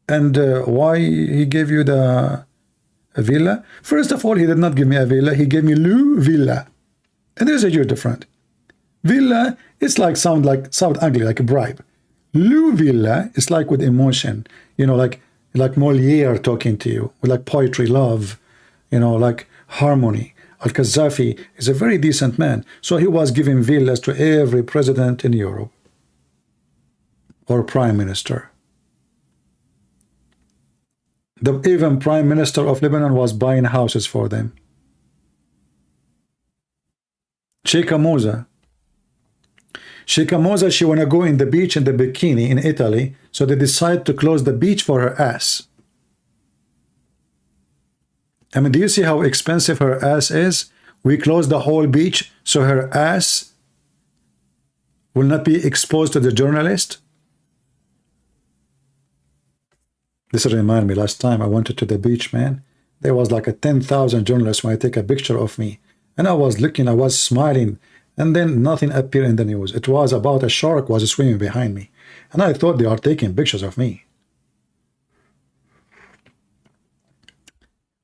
And why he gave you a villa? First of all, he did not give me a villa. He gave me Lou Villa. And there's a huge difference. Villa, it's like sound ugly, like a bribe. Lou Villa is like with emotion, you know, like Moliere talking to you, with like poetry, love, you know, like harmony. Al-Qazafi is a very decent man, so he was giving villas to every president in Europe or prime minister. Even prime minister of Lebanon was buying houses for them. Sheikha Moza, she wanna go in the beach in the bikini in Italy, so they decide to close the beach for her ass. I mean, do you see how expensive her ass is? We close the whole beach so her ass will not be exposed to the journalist. This reminds me, last time I went to the beach, man, there was like a 10,000 journalists when I take a picture of me. And I was looking, I was smiling, and then nothing appeared in the news. It was about a shark was swimming behind me. And I thought they are taking pictures of me.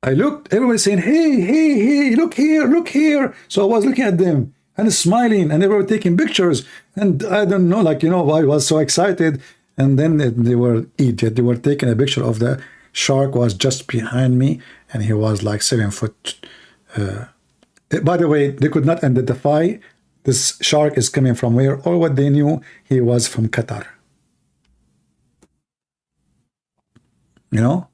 I looked, everybody saying, hey, hey, hey, look here, look here. So I was looking at them and smiling, and they were taking pictures. And I don't know, like, you know, I was so excited. And then they were idiot. They were taking a picture of the shark was just behind me, and he was like 7 foot. By the way, they could not identify this shark is coming from where, or what they knew, he was from Qatar. You know?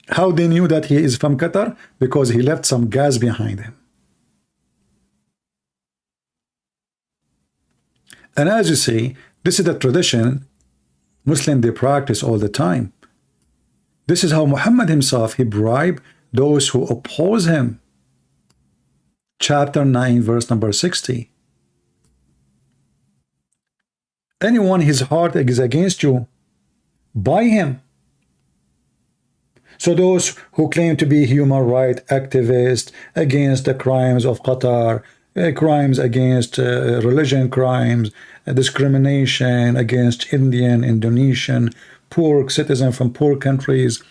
How they knew that he is from Qatar? Because he left some gas behind him. And as you see, this is the tradition Muslims, they practice all the time. This is how Muhammad himself, he bribed those who oppose him. Chapter 9, verse number 60. Anyone his heart is against you, buy him. So those who claim to be human rights activists against the crimes of Qatar, crimes against religion crimes, discrimination against Indian, Indonesian, poor citizens from poor countries,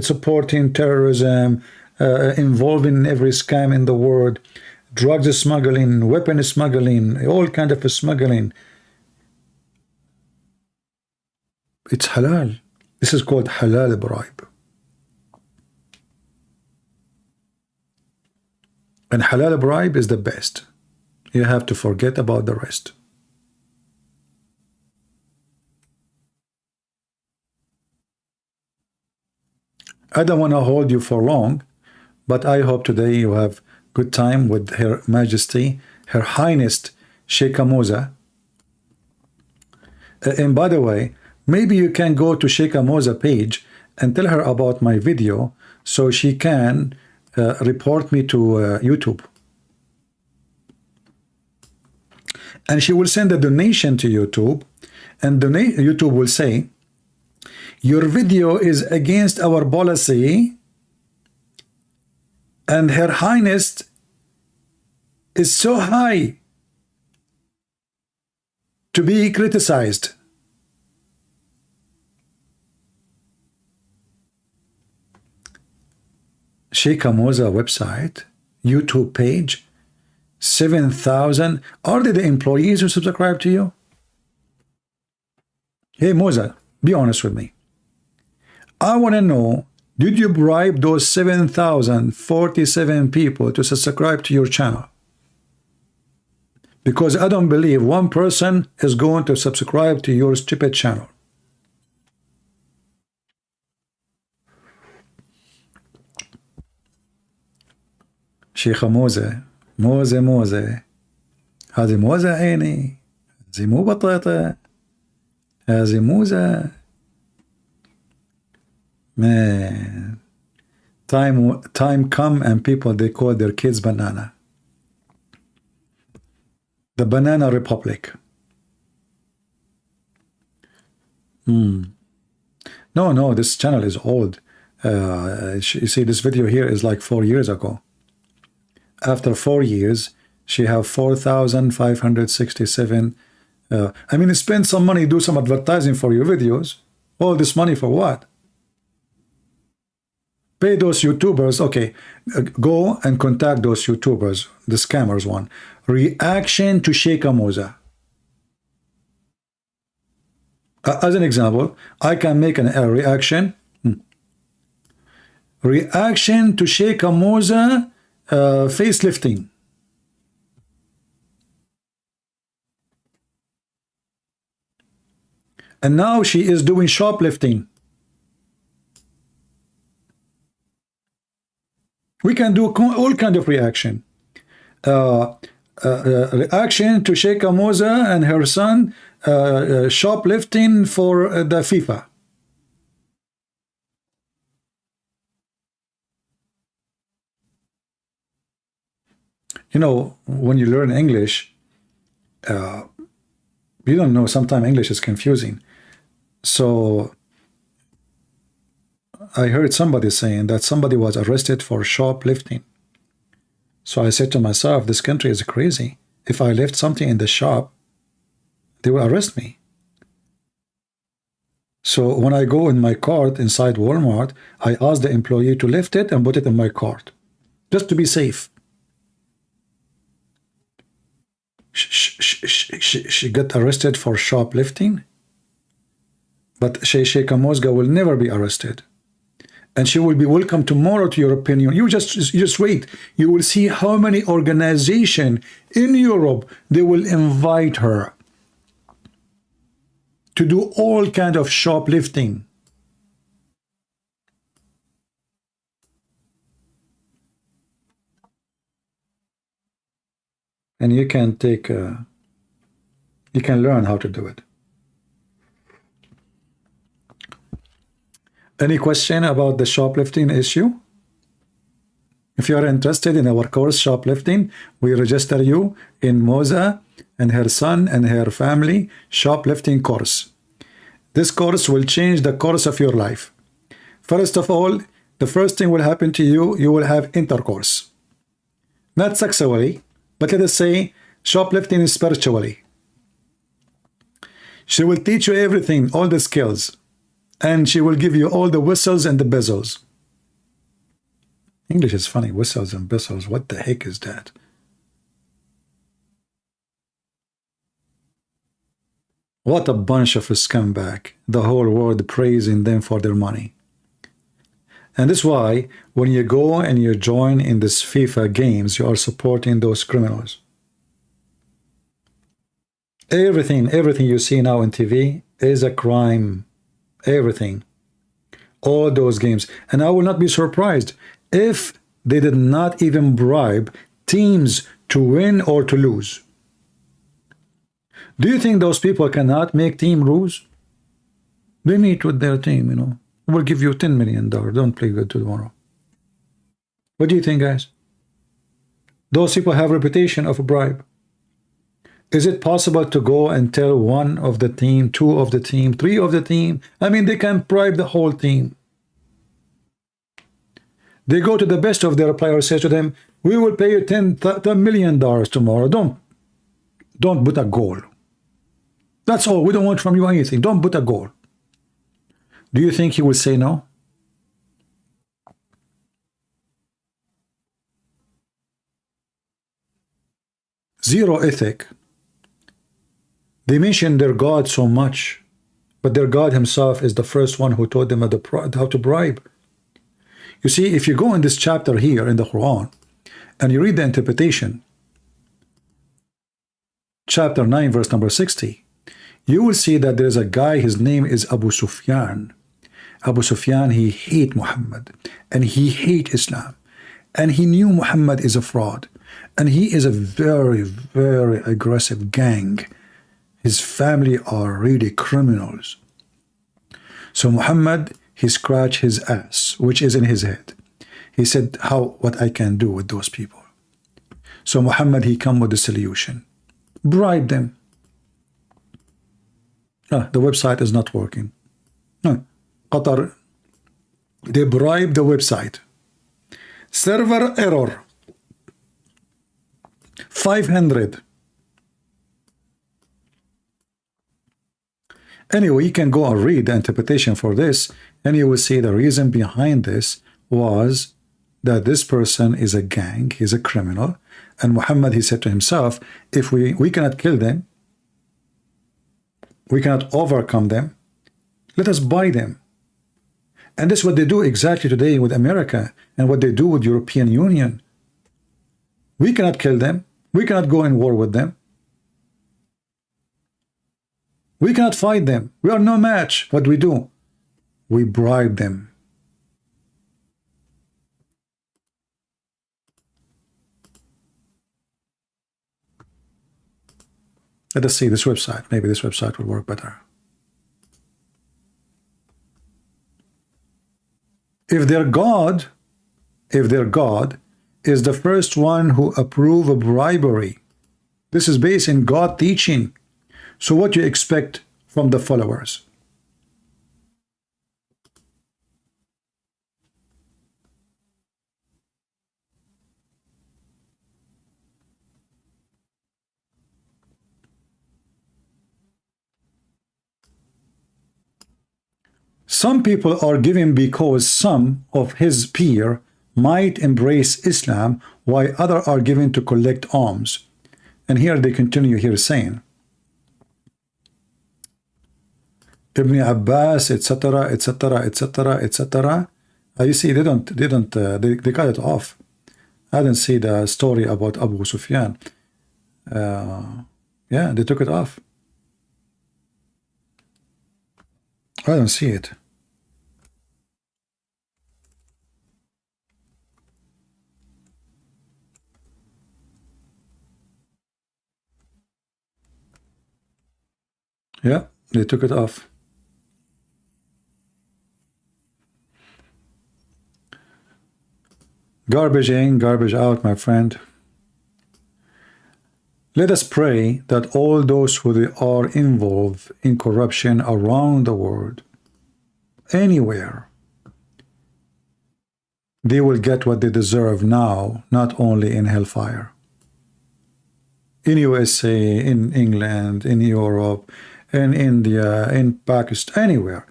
supporting terrorism, involving in every scam in the world, drugs smuggling, weapon smuggling, all kind of smuggling. It's halal. This is called halal bribe. And halal bribe is the best. You have to forget about the rest. I don't want to hold you for long, but I hope today you have good time with Her Majesty, Her Highness Sheikha Moza. And by the way, maybe you can go to Sheikha Moza page and tell her about my video so she can report me to YouTube. And she will send a donation to YouTube, and YouTube will say, your video is against our policy, and Her Highness is so high to be criticized. Sheikha Moza website, YouTube page, 7,000. Are they the employees who subscribe to you? Hey Moza, be honest with me. I want to know, did you bribe those 7,047 people to subscribe to your channel? Because I don't believe one person is going to subscribe to your stupid channel. شيخة موزة موزة هذه موزة عيني، هذه مو بطاطا، هذه موزة. Man, time come and people they call their kids banana. The Banana Republic. No, this channel is old. You see, this video here is like 4 years ago. After 4 years, she have 4,567. I mean, spend some money, do some advertising for your videos. All this money for what? Pay those YouTubers. Okay, go and contact those YouTubers, the scammers one. Reaction to Sheikh Moza. As an example, I can make a reaction. Reaction to Sheikh Moza facelifting. And now she is doing shoplifting. We can do all kind of reaction. Reaction to Sheikh Moza and her son shoplifting for the FIFA. You know, when you learn English, you don't know, sometimes English is confusing. So I heard somebody saying that somebody was arrested for shoplifting. So I said to myself, this country is crazy. If I left something in the shop, they will arrest me. So when I go in my cart inside Walmart, I ask the employee to lift it and put it in my cart, just to be safe. She got arrested for shoplifting, but Sheikh Moza will never be arrested. And she will be welcome tomorrow to your opinion. You just wait. You will see how many organizations in Europe, they will invite her to do all kind of shoplifting. And you can take, you can learn how to do it. Any question about the shoplifting issue? If you are interested in our course, Shoplifting, we register you in Moza and her son and her family shoplifting course. This course will change the course of your life. First of all, the first thing will happen to you, you will have intercourse. Not sexually, but let us say shoplifting spiritually. She will teach you everything, all the skills. And she will give you all the whistles and the bezels. English is funny, whistles and bezels. What the heck is that? What a bunch of a scumbag. The whole world praising them for their money. And that's why when you go and you join in this FIFA games, you are supporting those criminals. Everything you see now on TV is a crime. Everything, all those games. And I will not be surprised if they did not even bribe teams to win or to lose. Do you think those people cannot make team rules? They meet with their team, you know. We'll give you $10 million. Don't play good tomorrow. What do you think, guys? Those people have a reputation of a bribe. Is it possible to go and tell one of the team, two of the team, three of the team? I mean, they can bribe the whole team. They go to the best of their players, say to them, we will pay you $10 million tomorrow. Don't put a goal. That's all. We don't want from you anything. Don't put a goal. Do you think he will say no? Zero ethic. They mention their God so much, but their God himself is the first one who taught them how to bribe. You see, if you go in this chapter here in the Quran, and you read the interpretation, chapter 9, verse number 60, you will see that there is a guy, his name is Abu Sufyan. Abu Sufyan, he hate Muhammad, and he hate Islam. And he knew Muhammad is a fraud. And he is a very, very aggressive gang. His family are really criminals. So Muhammad, he scratched his ass, which is in his head. He said, what I can do with those people. So Muhammad, he come with a solution. Bribe them. The website is not working. Qatar, they bribe the website. Server error. 500. Anyway, you can go and read the interpretation for this, and you will see the reason behind this was that this person is a gang, he's a criminal, and Muhammad, he said to himself, if we cannot kill them, we cannot overcome them, let us buy them. And this is what they do exactly today with America and what they do with European Union. We cannot kill them. We cannot go in war with them. We cannot fight them. We are no match. What do? We bribe them. Let us see this website. Maybe this website will work better. If their God is the first one who approve of bribery, this is based in God teaching. So what do you expect from the followers? Some people are given because some of his peer might embrace Islam, while others are given to collect alms. And here they continue here saying, Ibn Abbas, etc., etc., etc., etc. You see, they cut it off. I didn't see the story about Abu Sufyan. Yeah, they took it off. I don't see it. Yeah, they took it off. Garbage in, garbage out, my friend. Let us pray that all those who are involved in corruption around the world, anywhere, they will get what they deserve now, not only in hellfire. In USA, in England, in Europe, in India, in Pakistan, anywhere.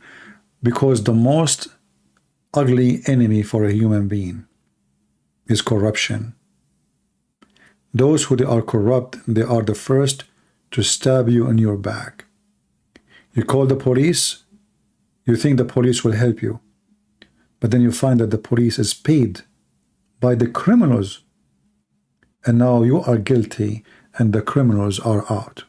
Because the most ugly enemy for a human being is corruption. Those who are corrupt, they are the first to stab you in your back. You call the police, you think the police will help you. But then you find that the police is paid by the criminals. And now you are guilty and the criminals are out.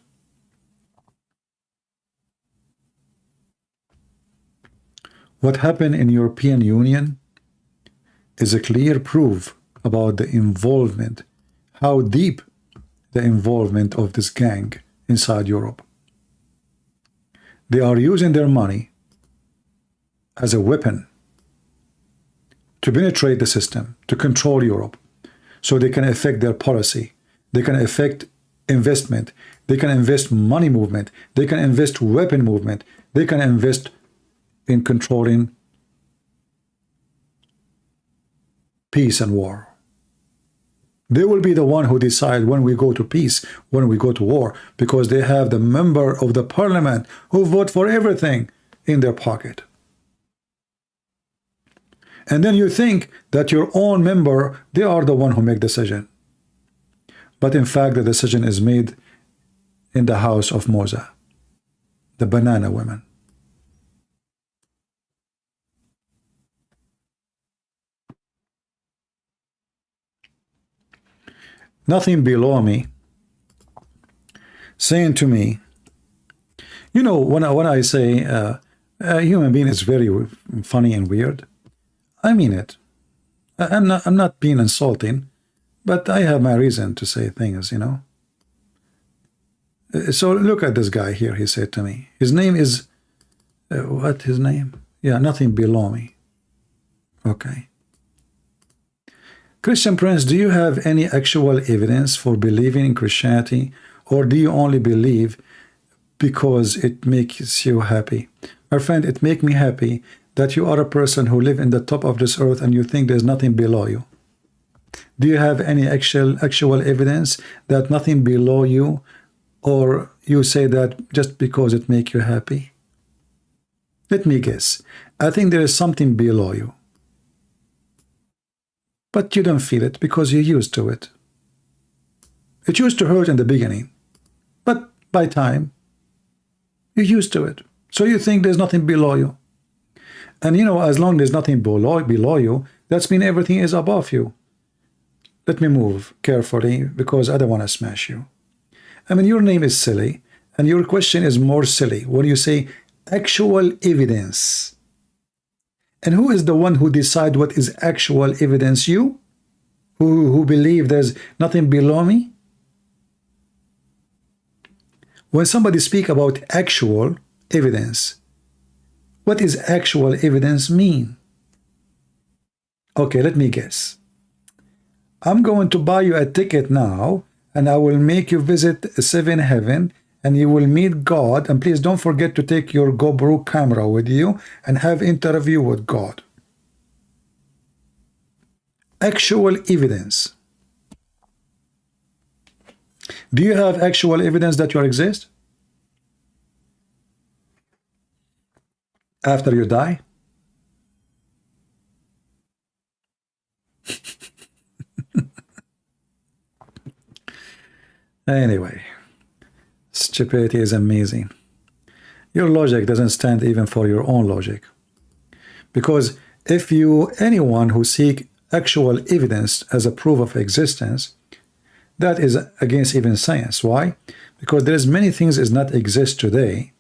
What happened in European Union is a clear proof about the involvement, how deep the involvement of this gang inside Europe. They are using their money as a weapon to penetrate the system, to control Europe, so they can affect their policy, they can affect investment, they can invest money movement, they can invest weapon movement, they can invest in controlling peace and war. They will be the one who decide when we go to peace, when we go to war, because they have the member of the parliament who vote for everything in their pocket. And then you think that your own member, they are the one who make decision. But in fact, the decision is made in the house of Moza, the banana women. Nothing below me saying to me, you know, when I say a human being is very funny and weird, I mean it. I'm not being insulting, but I have my reason to say things, you know. So look at this guy here. He said to me, his name is what? His name? Yeah, nothing below me. Okay. Christian Prince, do you have any actual evidence for believing in Christianity, or do you only believe because it makes you happy? My friend, it makes me happy that you are a person who live in the top of this earth and you think there's nothing below you. Do you have any actual evidence that nothing below you, or you say that just because it makes you happy? Let me guess. I think there is something below you, but you don't feel it because you're used to it. It used to hurt in the beginning, but by time, you're used to it. So you think there's nothing below you. And you know, as long as there's nothing below you, that's mean everything is above you. Let me move carefully because I don't want to smash you. I mean, your name is silly, and your question is more silly when you say actual evidence. And who is the one who decide what is actual evidence? You? Who believe there's nothing below me? When somebody speak about actual evidence, what is actual evidence mean? Okay, let me guess. I'm going to buy you a ticket now, and I will make you visit seven heaven, and you will meet God. And please don't forget to take your GoPro camera with you and have interview with God. Actual evidence. Do you have actual evidence that you exist? After you die? Anyway, stupidity is amazing. Your logic doesn't stand even for your own logic. Because if anyone who seek actual evidence as a proof of existence, that is against even science. Why? Because there's many things that not exist today,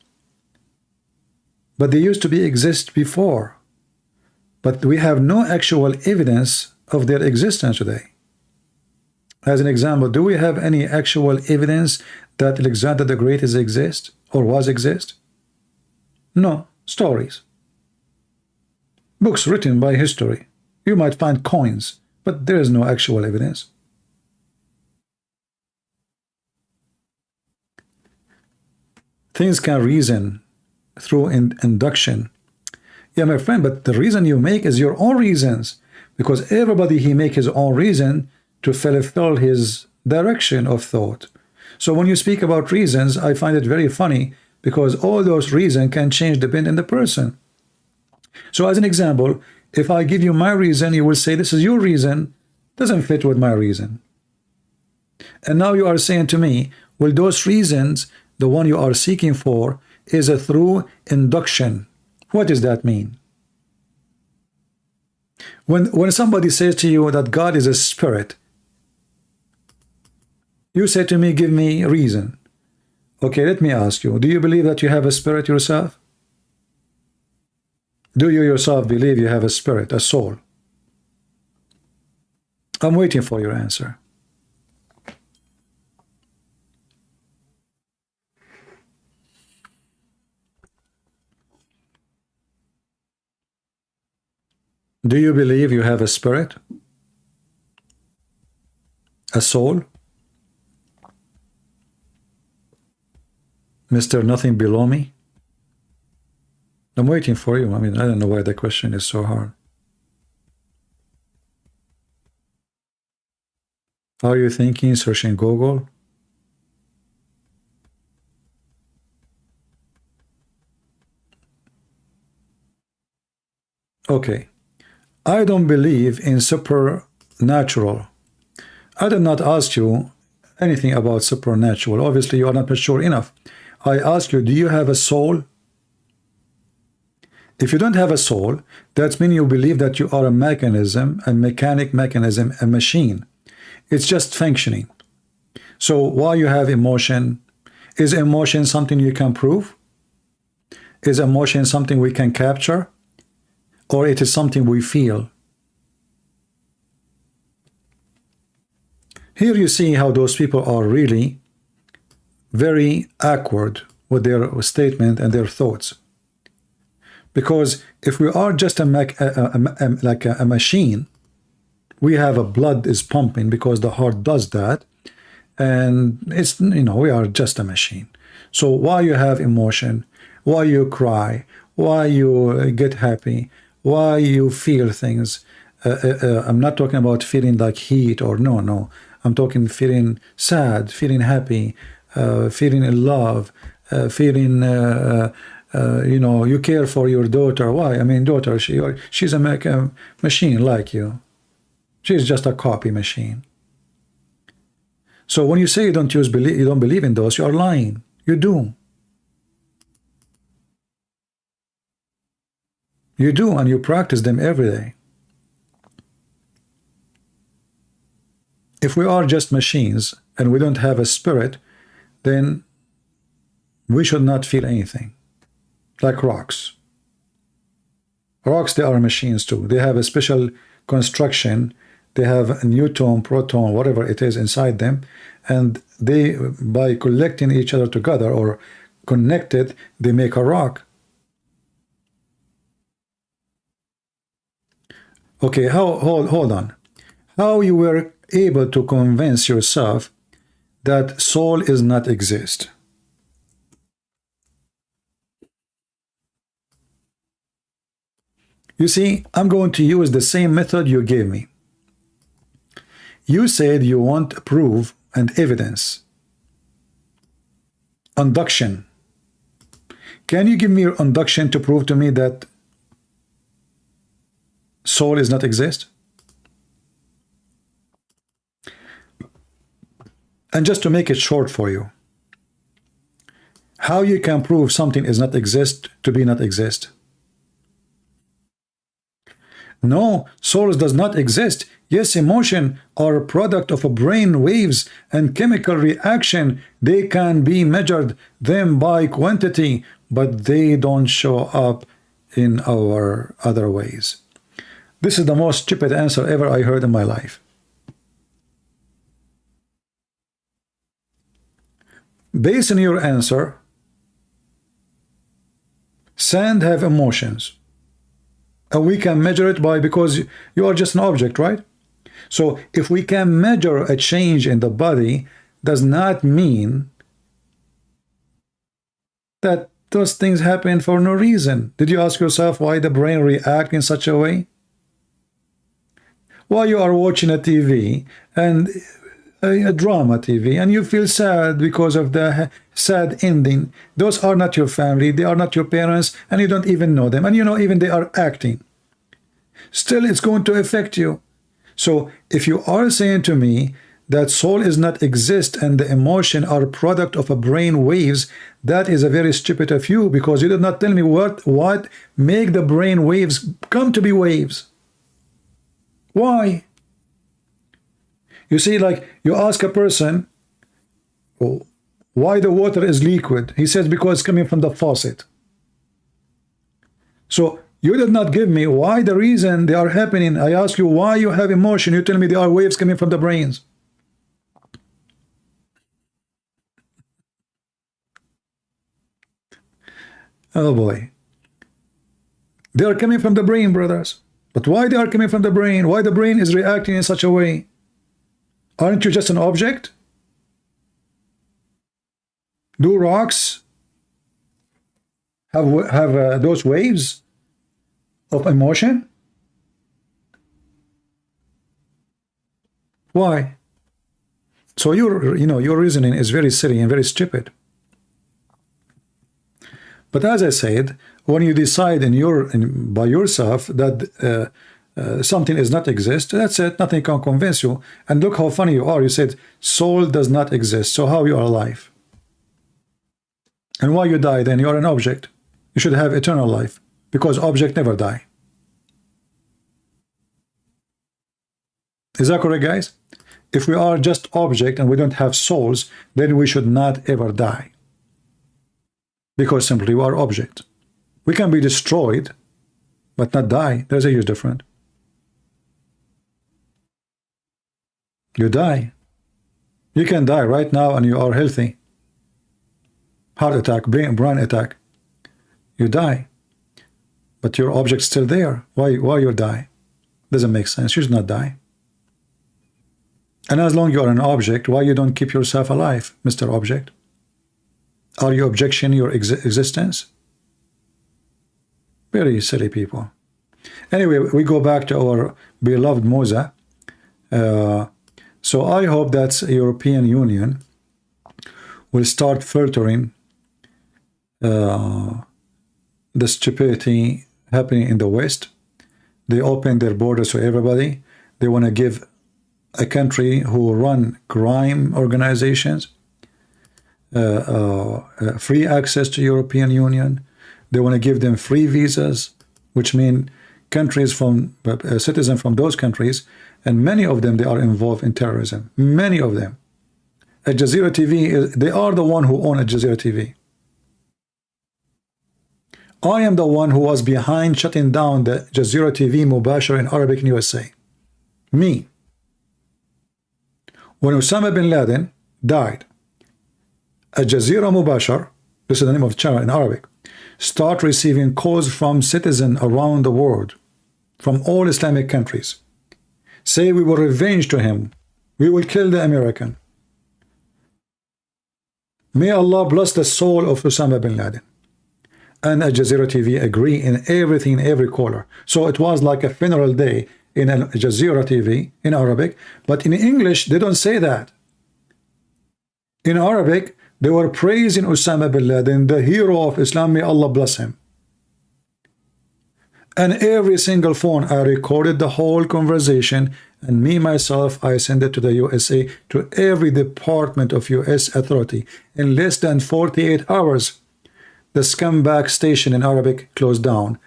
but they used to be exist before. But we have no actual evidence of their existence today. As an example, do we have any actual evidence that Alexander the Great exist or was exist? No. Stories. Books written by history. You might find coins, but there is no actual evidence. Things can reason through induction. Yeah, my friend, but the reason you make is your own reasons, because everybody he make his own reason to fulfill his direction of thought. So when you speak about reasons, I find it very funny because all those reasons can change depending on the person. So as an example, if I give you my reason, you will say this is your reason, doesn't fit with my reason. And now you are saying to me, well, those reasons, the one you are seeking for, is a through induction. What does that mean? When somebody says to you that God is a spirit, you say to me, give me a reason. Okay, let me ask you, do you believe that you have a spirit yourself? Do you yourself believe you have a spirit, a soul? I'm waiting for your answer. Do you believe you have a spirit? A soul? Mr. Nothing Below Me? I'm waiting for you. I mean, I don't know why the question is so hard. Are you thinking, searching Google? Okay. I don't believe in supernatural. I did not ask you anything about supernatural. Obviously, you are not mature enough. I ask you, do you have a soul? If you don't have a soul, that means you believe that you are a mechanism, a mechanic mechanism, a machine. It's just functioning. So why you have emotion? Is emotion something you can prove? Is emotion something we can capture? Or it is something we feel? Here you see how those people are really very awkward with their statement and their thoughts. Because if we are just like a machine, we have a blood is pumping because the heart does that, and it's, you know, we are just a machine. So why you have emotion, why you cry, why you get happy, why you feel things. I'm not talking about feeling like heat or no. I'm talking feeling sad, feeling happy, feeling in love, feeling you know, you care for your daughter. Why? I mean, daughter, she's a machine like you. She's just a copy machine. So when you say you don't believe in those, you are lying. You do. You do, and you practice them every day. If we are just machines and we don't have a spirit, then we should not feel anything. Like rocks. Rocks, they are machines too. They have a special construction. They have a neutron, proton, whatever it is inside them, and they, by collecting each other together or connected, they make a rock. Okay, hold on. How you were able to convince yourself that soul is not exist? You see, I'm going to use the same method you gave me. You said you want proof and evidence. Induction. Can you give me your induction to prove to me that soul is not exist? And just to make it short for you, how you can prove something is not exist to be not exist? No, souls does not exist. Yes, emotion are a product of a brain waves and chemical reaction. They can be measured them by quantity, but they don't show up in our other ways. This is the most stupid answer ever I heard in my life. Based on your answer, sand have emotions. And we can measure it by, because you are just an object, right? So if we can measure a change in the body, does not mean that those things happen for no reason. Did you ask yourself why the brain react in such a way? While you are watching a TV and a drama TV and you feel sad because of the sad ending, those are not your family, they are not your parents, and you don't even know them, and you know even they are acting. Still, it's going to affect you. So if you are saying to me that soul is not exist and the emotion are a product of a brain waves, that is a very stupid of you, because you did not tell me what make the brain waves come to be waves. Why? You see, like you ask a person, oh, why the water is liquid? He says because it's coming from the faucet. So you did not give me why the reason they are happening. I ask you why you have emotion. You tell me they are waves coming from the brains. Oh boy. They are coming from the brain, brothers. But why they are coming from the brain? Why the brain is reacting in such a way? Aren't you just an object? Do rocks have those waves of emotion? Why? So your reasoning is very silly and very stupid. But as I said, when you decide by yourself that something is not exist, that's it. Nothing can convince you. And look how funny you are. You said soul does not exist. So how you are alive? And why you die then? You are an object. You should have eternal life, because object never die. Is that correct, guys? If we are just object and we don't have souls, then we should not ever die, because simply we are object. We can be destroyed, but not die. There's a huge difference. You die. You can die right now and you are healthy. Heart attack, brain attack. You die. But your object's still there. Why you die? Doesn't make sense. You should not die. And as long as you are an object, why you don't keep yourself alive, Mr. Object? Are you objectioning your existence? Very silly people. Anyway, we go back to our beloved Mosa. So I hope that European Union will start filtering the stupidity happening in the West. They open their borders to everybody. They want to give a country who run crime organizations free access to European Union. They want to give them free visas, which mean countries from citizens from those countries, and many of them, they are involved in terrorism. Many of them. Al Jazeera TV, they are the one who own Al Jazeera TV. I am the one who was behind shutting down the Jazeera TV Mubashir in Arabic in USA. Me. When Osama bin Laden died, Al Jazeera Mubashir, this is the name of the channel in Arabic, start receiving calls from citizens around the world, from all Islamic countries. Say we will revenge to him. We will kill the American. May Allah bless the soul of Osama bin Laden. And Al Jazeera TV agree in everything, every caller. So it was like a funeral day in Al Jazeera TV in Arabic, but in English they don't say that. In Arabic they were praising Osama bin Laden, the hero of Islam, may Allah bless him. And every single phone, I recorded the whole conversation, and me myself, I sent it to the USA, to every department of US authority. In less than 48 hours, the scumbag station in Arabic closed down,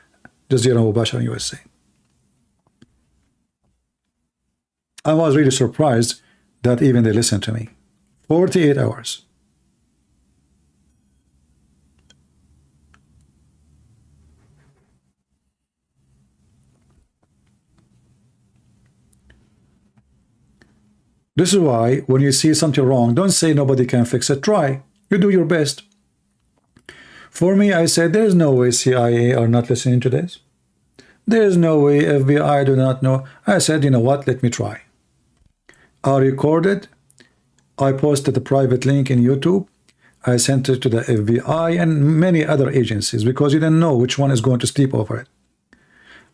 Jazeera Mubashir in USA. I was really surprised that even they listened to me. 48 hours. This is why when you see something wrong, don't say nobody can fix it. Try. You do your best. For me, I said there's no way CIA are not listening to this. There's no way FBI do not know. I said, you know what, let me try. I recorded. I posted a private link in YouTube. I sent it to the FBI and many other agencies because you didn't know which one is going to sleep over it.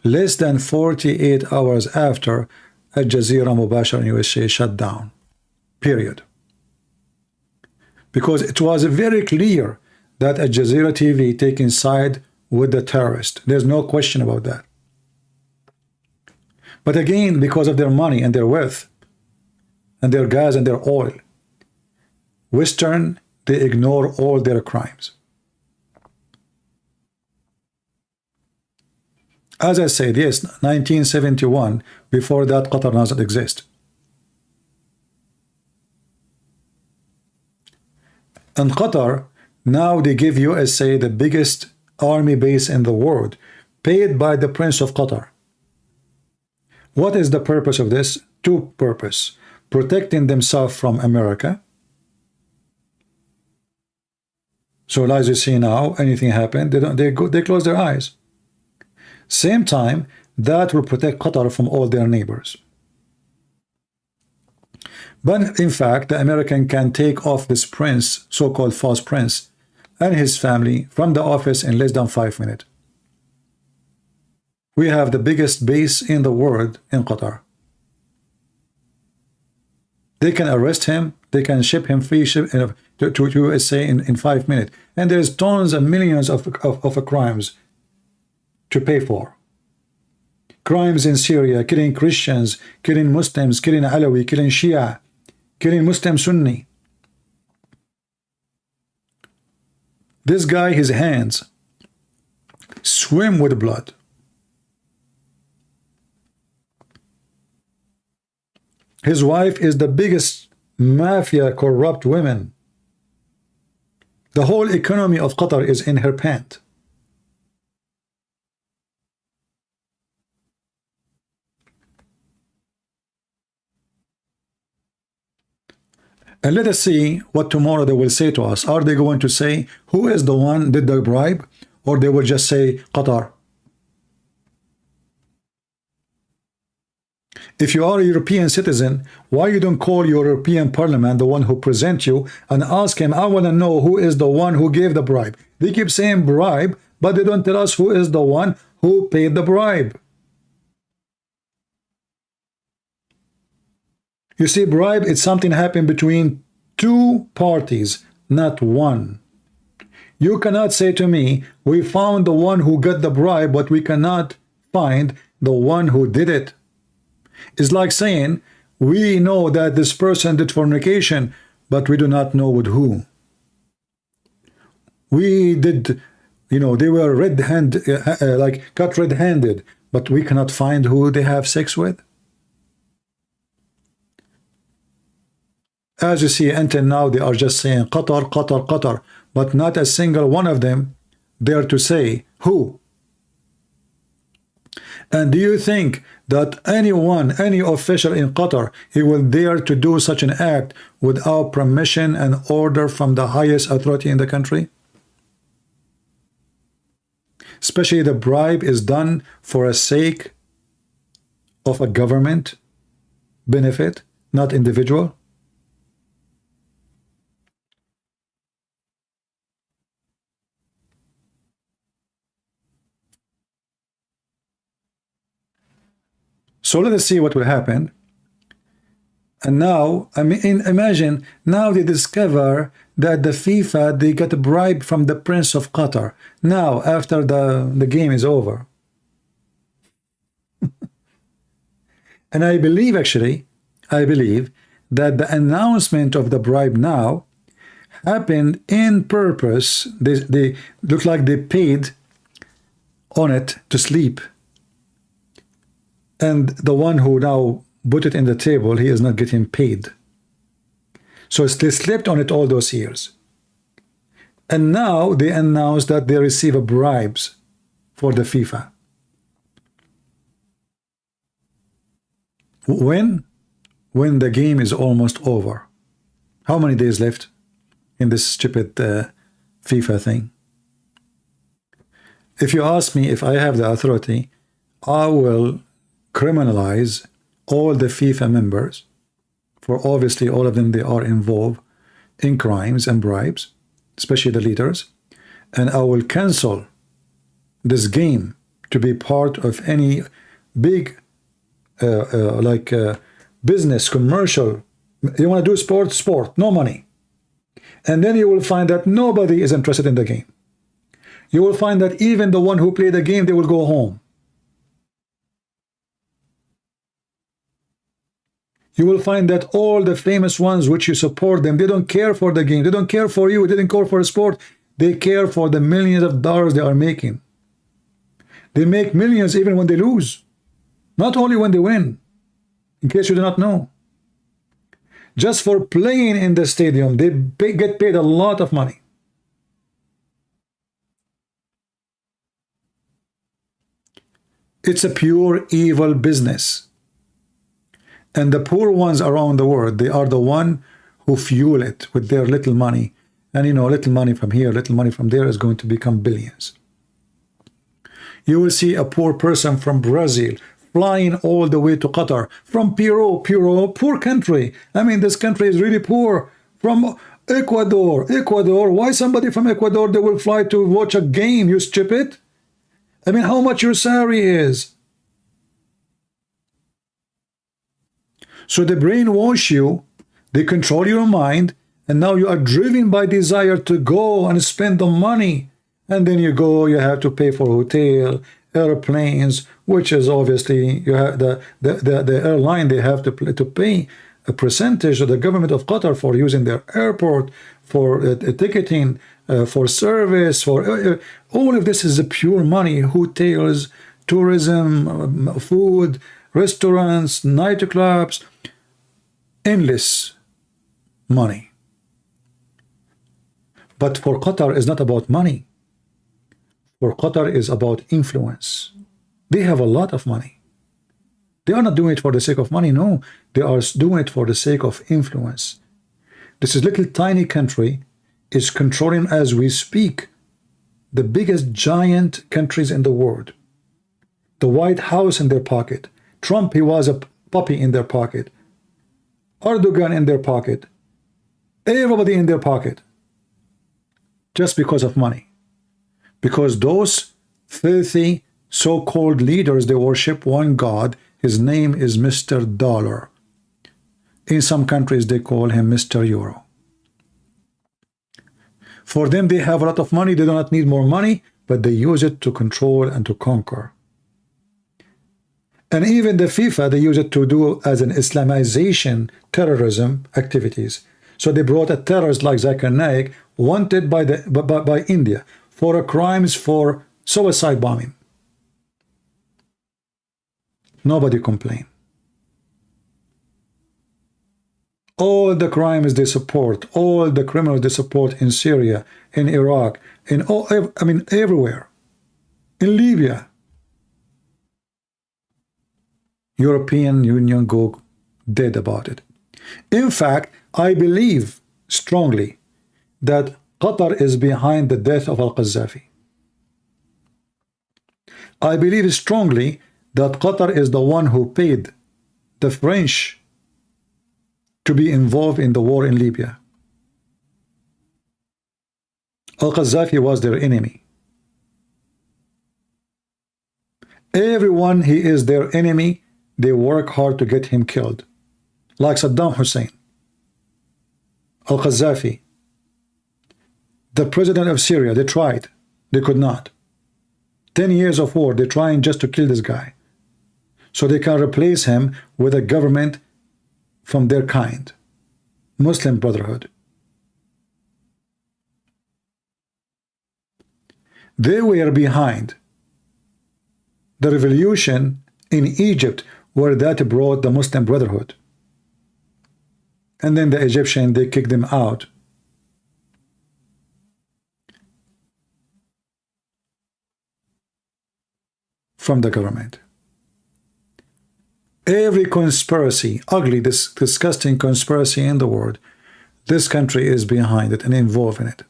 Less than 48 hours after, Al Jazeera Mubashir in USA shut down. Period. Because it was very clear that Al Jazeera TV taking side with the terrorist. There's no question about that. But again, because of their money and their wealth and their gas and their oil, Western, they ignore all their crimes. As I said, yes, 1971, before that Qatar doesn't exist. And Qatar, now they give USA the biggest army base in the world, paid by the Prince of Qatar. What is the purpose of this? Two purposes: protecting themselves from America. So as you see now, anything happened, they close their eyes. Same time, that will protect Qatar from all their neighbors. But in fact, the American can take off this prince, so-called false prince, and his family from the office in less than 5 minutes. We have the biggest base in the world in Qatar. They can arrest him, they can ship him free to USA in 5 minutes. And there's tons and millions of crimes to pay for. Crimes in Syria, killing Christians, killing Muslims, killing Alawi, killing Shia, killing Muslim Sunni. This guy, his hands swim with blood. His wife is the biggest mafia corrupt woman. The whole economy of Qatar is in her pant. And let us see what tomorrow they will say to us. Are they going to say who is the one did the bribe, or they will just say Qatar? If you are a European citizen, why you don't call your European Parliament, the one who present you, and ask him, I want to know who is the one who gave the bribe. They keep saying bribe, but they don't tell us who is the one who paid the bribe. You see, bribe, it's something happened between two parties, not one. You cannot say to me, we found the one who got the bribe, but we cannot find the one who did it. It's like saying, we know that this person did fornication, but we do not know with who. We did, you know, they were red-handed, like got red-handed, but we cannot find who they have sex with. As you see, until now, they are just saying Qatar, Qatar, Qatar, but not a single one of them dare to say who. And do you think that anyone, any official in Qatar, he will dare to do such an act without permission and order from the highest authority in the country? Especially the bribe is done for a sake of a government benefit, not individual. So let us see what will happen. And now, I mean, imagine, now they discover that the FIFA, they got a bribe from the Prince of Qatar. Now, after the game is over. And I believe, actually, I believe that the announcement of the bribe now happened in purpose. They look like they paid on it to sleep. And the one who now put it in the table, he is not getting paid. So they slept on it all those years. And now they announce that they receive bribes for the FIFA. When? When the game is almost over. How many days left in this stupid FIFA thing? If you ask me if I have the authority, I will criminalize all the FIFA members, for obviously all of them, they are involved in crimes and bribes, especially the leaders, and I will cancel this game to be part of any big business, commercial. You want to do sport, no money. And then you will find that nobody is interested in the game. You will find that even the one who played the game, they will go home. You will find that all the famous ones which you support them, they don't care for the game. They don't care for you. They didn't care for the sport. They care for the millions of dollars they are making. They make millions even when they lose. Not only when they win. In case you do not know. Just for playing in the stadium, they get paid a lot of money. It's a pure evil business. And the poor ones around the world, they are the one who fuel it with their little money. And you know, little money from here, little money from there is going to become billions. You will see a poor person from Brazil flying all the way to Qatar, from Peru, poor country. I mean, this country is really poor. From Ecuador, why somebody from Ecuador, they will fly to watch a game, you stupid? I mean, how much your salary is? So they brainwash you, they control your mind, and now you are driven by desire to go and spend the money. And then you go, you have to pay for hotel, airplanes, which is obviously you have the airline, they have to pay a percentage of the government of Qatar for using their airport, for ticketing, for service, for all of this is a pure money. Hotels, tourism, food, restaurants, nightclubs, endless money. But for Qatar, it's not about money. For Qatar, is about influence. They have a lot of money. They are not doing it for the sake of money, no. They are doing it for the sake of influence. This is little tiny country is controlling, as we speak, the biggest giant countries in the world. The White House in their pocket. Trump, he was a puppy in their pocket. Erdogan in their pocket. Everybody in their pocket. Just because of money. Because those filthy so-called leaders, they worship one God. His name is Mr. Dollar. In some countries, they call him Mr. Euro. For them, they have a lot of money. They do not need more money, but they use it to control and to conquer. And even the FIFA, they use it to do as an Islamization terrorism activities. So they brought a terrorist like Zakir Naik, wanted by India for crimes for suicide bombing. Nobody complained. All the crimes they support, all the criminals they support in Syria, in Iraq, in all, I mean, everywhere. In Libya. European Union go dead about it. In fact, I believe strongly that Qatar is behind the death of Al-Qaddafi. I believe strongly that Qatar is the one who paid the French to be involved in the war in Libya. Al-Qaddafi was their enemy. Everyone, he is their enemy. They work hard to get him killed. Like Saddam Hussein, Al-Qaddafi, the president of Syria, they tried. They could not. 10 years of war, they're trying just to kill this guy. So they can replace him with a government from their kind. Muslim Brotherhood. They were behind the revolution in Egypt, where that brought the Muslim Brotherhood. And then the Egyptian, they kicked them out. From the government. Every conspiracy, ugly, this disgusting conspiracy in the world, this country is behind it and involved in it.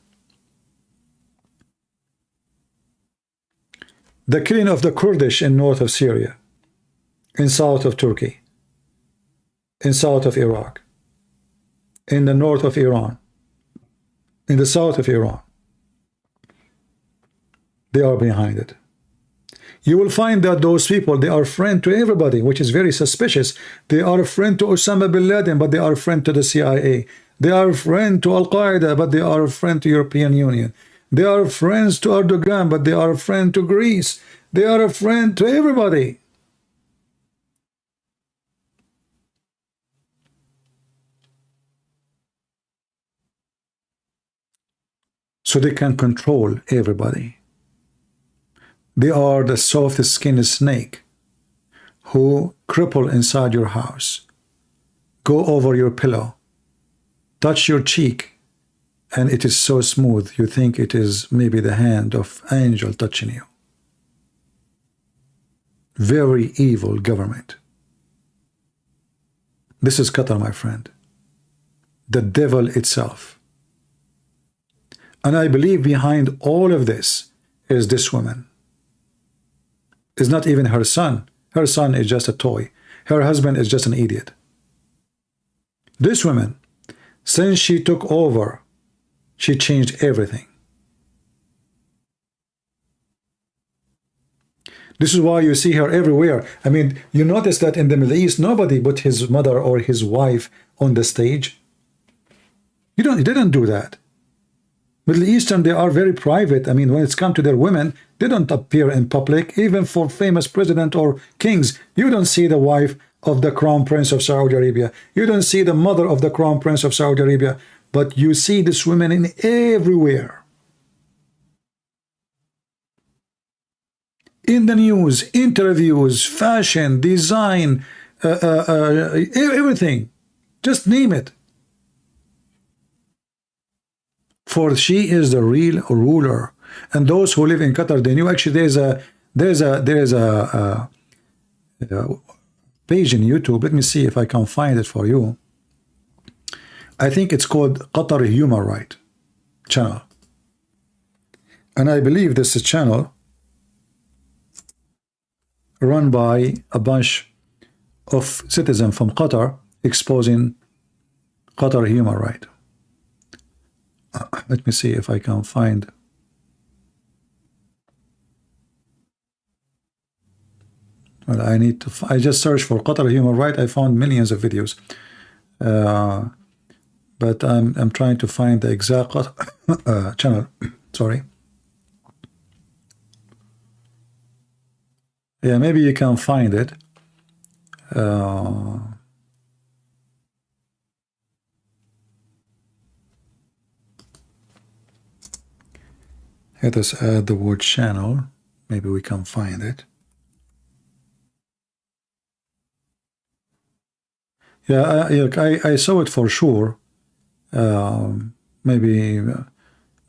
The killing of the Kurdish in north of Syria, in south of Turkey, in south of Iraq, in the north of Iran, in the south of Iran. They are behind it. You will find that those people, they are friend to everybody, which is very suspicious. They are a friend to Osama bin Laden, but they are a friend to the CIA. They are a friend to Al-Qaeda, but they are a friend to European Union. They are friends to Erdogan, but they are a friend to Greece. They are a friend to everybody. So they can control everybody. They are the soft-skinned snake who cripple inside your house, go over your pillow, touch your cheek, and it is so smooth you think it is maybe the hand of angel touching you. Very evil government. This is Qatar, my friend. The devil itself. And I believe behind all of this is this woman. Is not even her son. Her son is just a toy. Her husband is just an idiot. This woman, since she took over, she changed everything. This is why you see her everywhere. I mean, you notice that in the Middle East, nobody put his mother or his wife on the stage. He didn't do that. Middle Eastern, they are very private. I mean, when it's come to their women, they don't appear in public. Even for famous president or kings, you don't see the wife of the Crown Prince of Saudi Arabia. You don't see the mother of the Crown Prince of Saudi Arabia. But you see this women in everywhere. In the news, interviews, fashion, design, everything. Just name it. For she is the real ruler, and those who live in Qatar, they knew. Actually, there's a page in YouTube. Let me see if I can find it for you. I think it's called Qatar Human Right channel. And I believe this is a channel run by a bunch of citizens from Qatar exposing Qatar human right. Let me see if I can find. Well, I need to. I just searched for Qatar human right. I found millions of videos, but I'm trying to find the exact channel. Sorry. Yeah, maybe you can find it. Let us add the word channel. Maybe we can find it. Yeah, I saw it for sure, maybe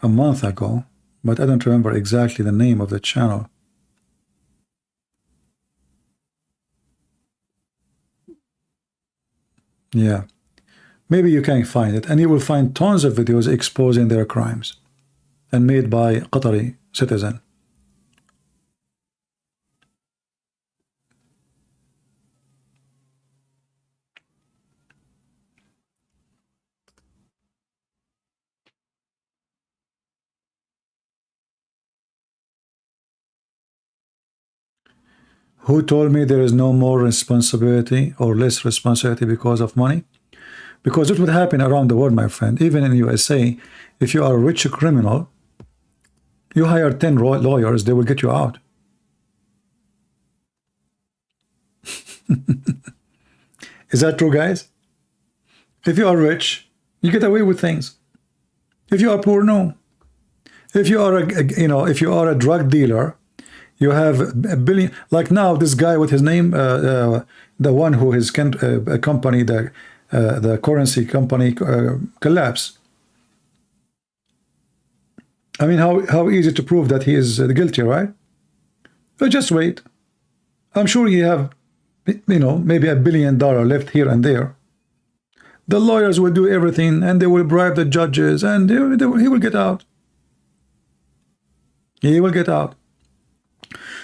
a month ago, but I don't remember exactly the name of the channel. Yeah, maybe you can find it, and you will find tons of videos exposing their crimes and made by Qatari citizen. Who told me there is no more responsibility or less responsibility because of money? Because it would happen around the world, my friend. Even in USA, if you are a rich criminal, you hire 10 lawyers, they will get you out. Is that true, guys? If you are rich, you get away with things. If you are poor, no. If you are if you are a drug dealer, you have a billion. Like now, this guy with his name, the one who his company, the currency company collapsed. I mean, how easy to prove that he is guilty, right? But just wait. I'm sure he have, maybe $1 billion left here and there. The lawyers will do everything, and they will bribe the judges, and he will get out. He will get out.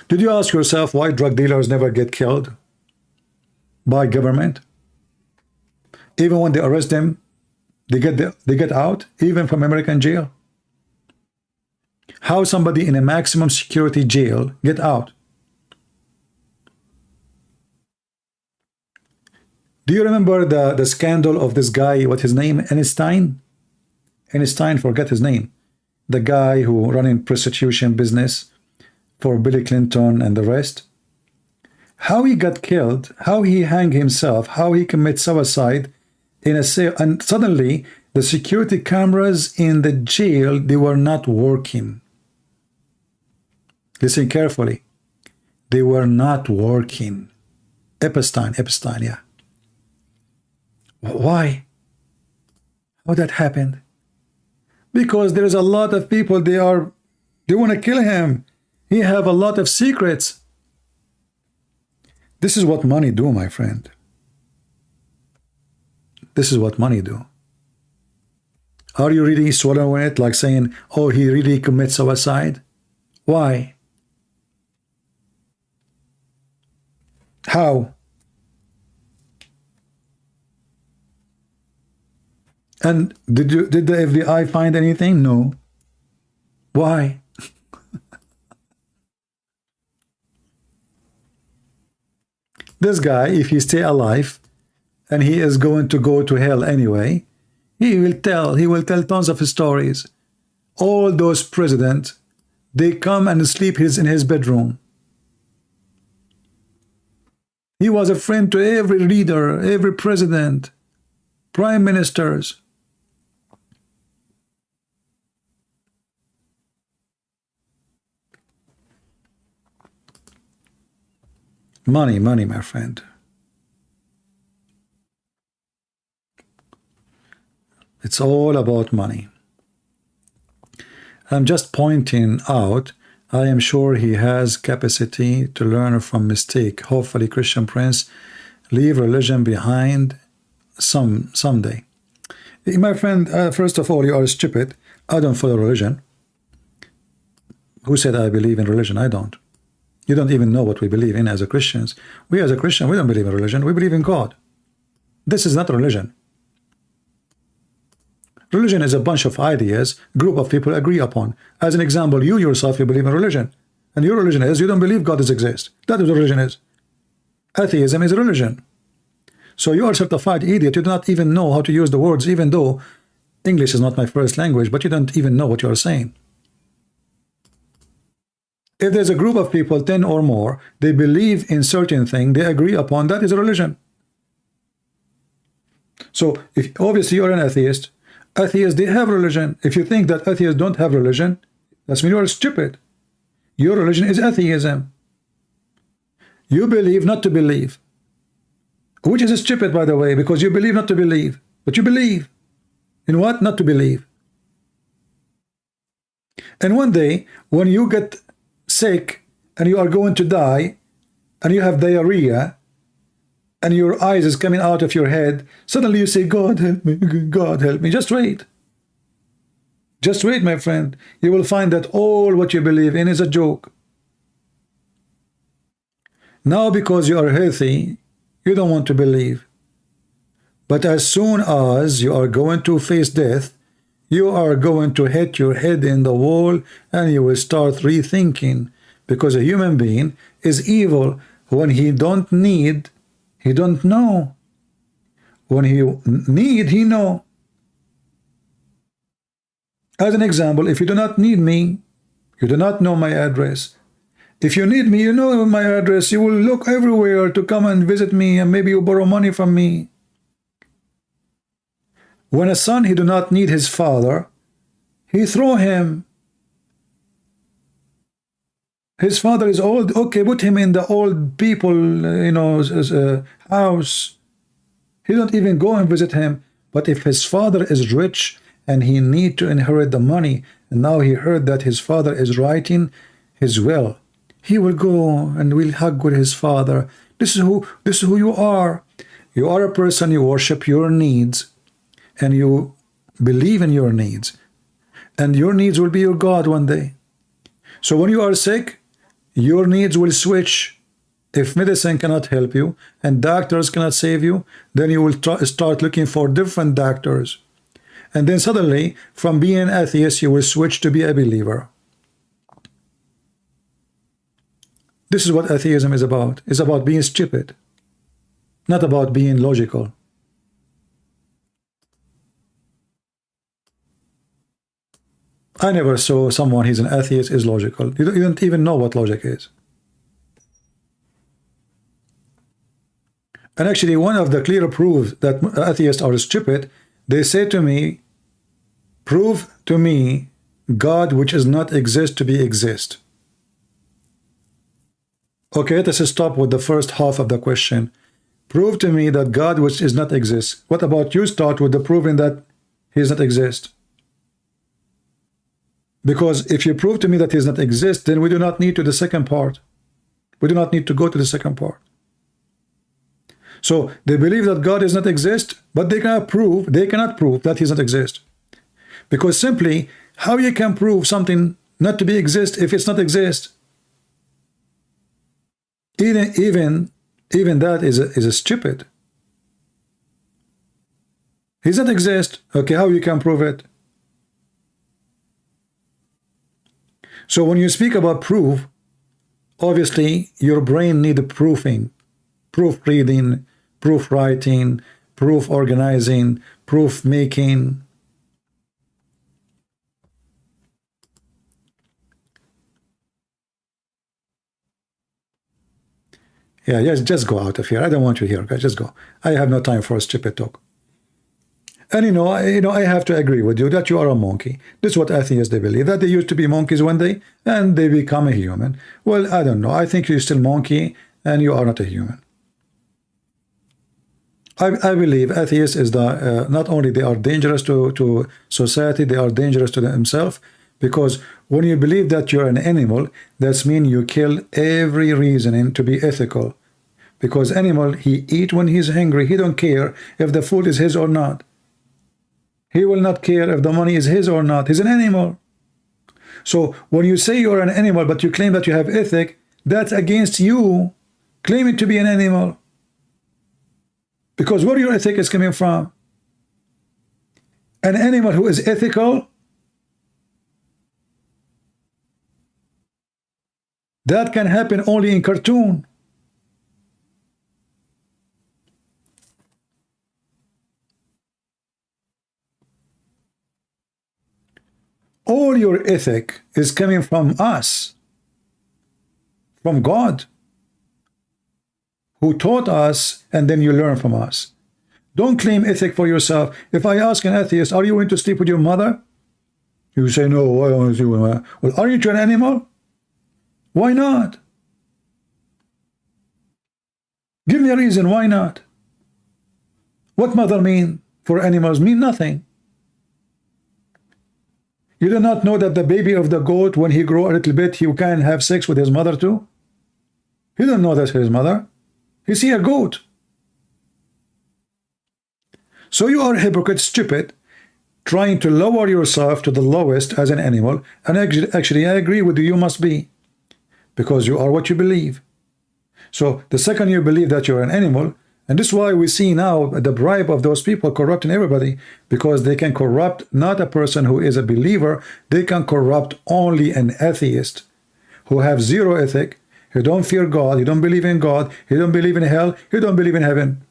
Did you ask yourself why drug dealers never get killed by government? Even when they arrest them, they get out, even from American jail. How somebody in a maximum security jail get out? Do you remember the scandal of this guy, what his name, Einstein? Einstein, forget his name. The guy who running prostitution business for Bill Clinton and the rest. How he got killed, how he hanged himself, how he committed suicide in a cell, and suddenly the security cameras in the jail, they were not working. Listen carefully. They were not working. Epstein, yeah. Why? How that happened? Because there is a lot of people, they want to kill him. He have a lot of secrets. This is what money do, my friend. This is what money do. Are you really swallowing it, like saying, oh, he really commits suicide? Why? How? And did the FBI find anything? No. Why? This guy, if he stay alive, and he is going to go to hell anyway, he will tell tons of stories. All those presidents, they come and sleep in his bedroom. He was a friend to every leader, every president, prime ministers. Money, my friend. It's all about money. I'm just pointing out, I am sure he has capacity to learn from mistake. Hopefully, Christian Prince leave religion behind someday. My friend, first of all, you are stupid. I don't follow religion. Who said I believe in religion? I don't. You don't even know what we believe in as a Christians. We as a Christian, we don't believe in religion. We believe in God. This is not religion. Religion is a bunch of ideas, group of people agree upon. As an example, you yourself, you believe in religion. And your religion is, you don't believe God does exist. That is what religion is. Atheism is religion. So you are a certified idiot. You do not even know how to use the words, even though English is not my first language, but you don't even know what you are saying. If there's a group of people, 10 or more, they believe in certain thing, they agree upon, that is a religion. So if obviously you're an atheist, atheists, they have religion. If you think that atheists don't have religion, that's mean you are stupid. Your religion is atheism. You believe not to believe, which is stupid, by the way, because you believe not to believe, but you believe in what? Not to believe. And one day when you get sick and you are going to die and you have diarrhea and your eyes is coming out of your head, suddenly you say, God help me, God help me. Just wait. Just wait, my friend. You will find that all what you believe in is a joke. Now because you are healthy, you don't want to believe. But as soon as you are going to face death, you are going to hit your head in the wall and you will start rethinking, because a human being is evil. When he don't need, he don't know. When he need, he know. As an example, if you do not need me, you do not know my address. If you need me, you know my address. You will look everywhere to come and visit me, and maybe you borrow money from me. When a son, he do not need his father, he throw him. His father is old. Okay, put him in the old people, house. He don't even go and visit him. But if his father is rich and he need to inherit the money, and now he heard that his father is writing his will, he will go and will hug with his father. This is who you are. You are a person, you worship your needs, and you believe in your needs, and your needs will be your God one day. So when you are sick, your needs will switch. If medicine cannot help you and doctors cannot save you, then you will start looking for different doctors, and then suddenly from being an atheist you will switch to be a believer. This is what atheism is about. It's about being stupid, not about being logical. I never saw someone he's an atheist is logical. You don't even know what logic is. And actually, one of the clear proofs that atheists are stupid, they say to me, prove to me God which is not exist to be exist. Okay, let us stop with the first half of the question. Prove to me that God which is not exist. What about you start with the proving that he does not exist? Because if you prove to me that he does not exist, then we do not need to the second part. We do not need to go to the second part. So they believe that God does not exist, but they cannot prove that he does not exist. Because simply, how you can prove something not to be exist if it's not exist? Even that is stupid. He does not exist. Okay, how you can prove it? So when you speak about proof, obviously your brain needs proofing, proof reading, proof writing, proof organizing, proof making. Yeah, just go out of here. I don't want you here, guys. Just go. I have no time for a stupid talk. And I have to agree with you that you are a monkey. This is what atheists they believe, that they used to be monkeys one day and they become a human. Well, I don't know. I think you're still monkey and you are not a human. I believe atheists is the not only they are dangerous to society, they are dangerous to themselves, because when you believe that you're an animal, that means you kill every reasoning to be ethical. Because animal, he eat when he's hungry. He don't care if the food is his or not. He will not care if the money is his or not. He's an animal. So when you say you're an animal, but you claim that you have ethic, that's against you claiming to be an animal. Because where your ethic is coming from? An animal who is ethical, that can happen only in cartoon. All your ethic is coming from us, from God, who taught us, and then you learn from us. Don't claim ethic for yourself. If I ask an atheist, are you going to sleep with your mother? You say, no, I don't want to sleep with my mother. Well, are you an animal? Why not? Give me a reason, why not? What mother mean for animals? Mean nothing. You do not know that the baby of the goat, when he grow a little bit, he can have sex with his mother too? He don't know that's his mother. He see a goat. So you are hypocrite, stupid, trying to lower yourself to the lowest as an animal. And actually, I agree with you, you must be. Because you are what you believe. So the second you believe that you're an animal, and this is why we see now the bribe of those people corrupting everybody, because they can corrupt not a person who is a believer, they can corrupt only an atheist who have zero ethic, who don't fear God, he don't believe in God, he don't believe in hell, he don't believe in heaven.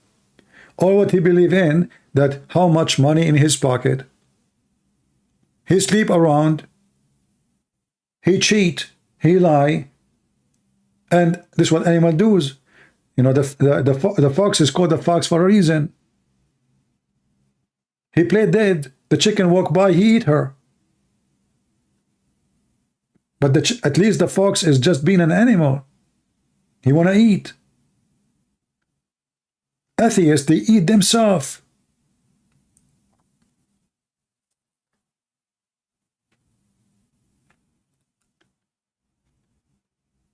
All what he believe in, that how much money in his pocket, he sleep around, he cheat, he lie, and this is what animal does. You know, the fox is called the fox for a reason. He played dead. The chicken walk by, he eat her. But at least the fox is just being an animal. He want to eat. Atheists, they eat themselves.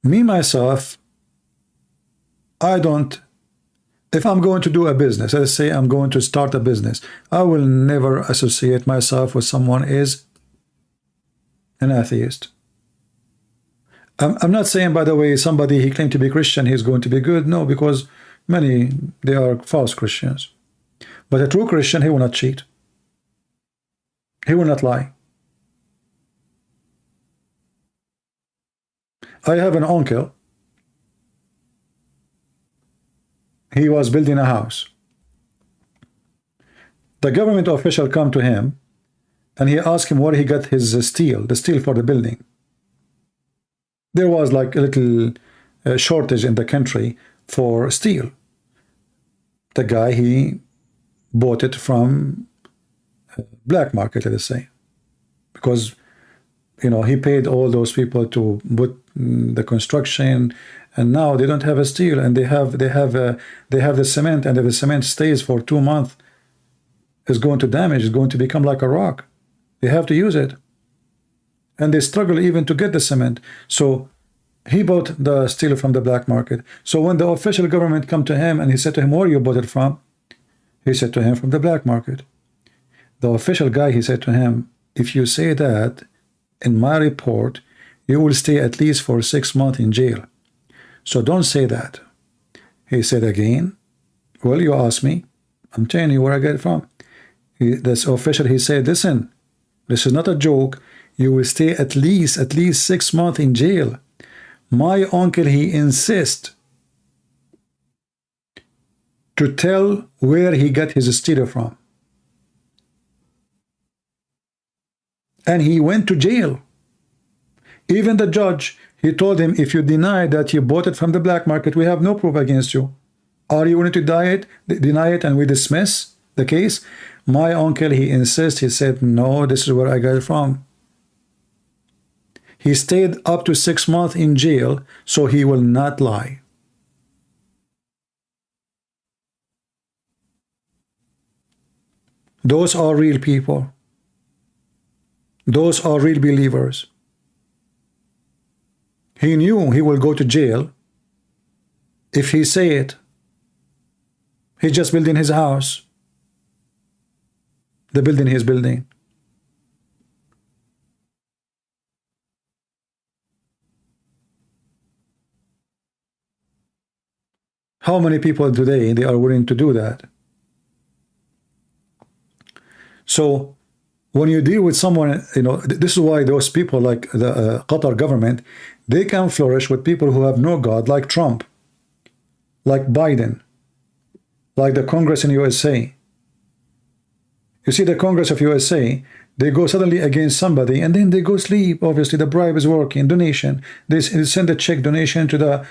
Me, myself, I don't, if I'm going to do a business, let's say I'm going to start a business, I will never associate myself with someone is an atheist. I'm not saying, by the way, somebody he claimed to be Christian, he's going to be good. No, because many, they are false Christians. But a true Christian, he will not cheat. He will not lie. I have an uncle. He was building a house. The government official come to him and he asked him where he got his steel, the steel for the building. There was like a little shortage in the country for steel. The guy, he bought it from black market, let's say, because, you know, he paid all those people to put the construction, and now they don't have a steel, and they have the cement, and if the cement stays for 2 months, it's going to damage, it's going to become like a rock. They have to use it, and they struggle even to get the cement. So he bought the steel from the black market. So when the official government come to him and he said to him, where you bought it from? He said to him, from the black market. The official guy, he said to him, if you say that in my report, you will stay at least for 6 months in jail. So don't say that. He said again, well, you asked me, I'm telling you where I get it from. This official, he said, listen, this is not a joke. You will stay at least 6 months in jail. My uncle, he insists to tell where he got his steel from. And he went to jail. Even the judge, he told him, if you deny that you bought it from the black market, we have no proof against you. Are you willing to deny it and we dismiss the case? My uncle, he insists, he said, no, this is where I got it from. He stayed up to 6 months in jail, so he will not lie. Those are real people. Those are real believers. He knew he will go to jail if he say it. He's just building his house. the building he's building? How many people today they are willing to do that? So when you deal with someone, you know, this is why those people like the Qatar government, they can flourish with people who have no God, like Trump, like Biden, like the Congress in USA. You see, the Congress of USA, they go suddenly against somebody and then they go sleep. Obviously, the bribe is working. Donation. They send a check donation to the,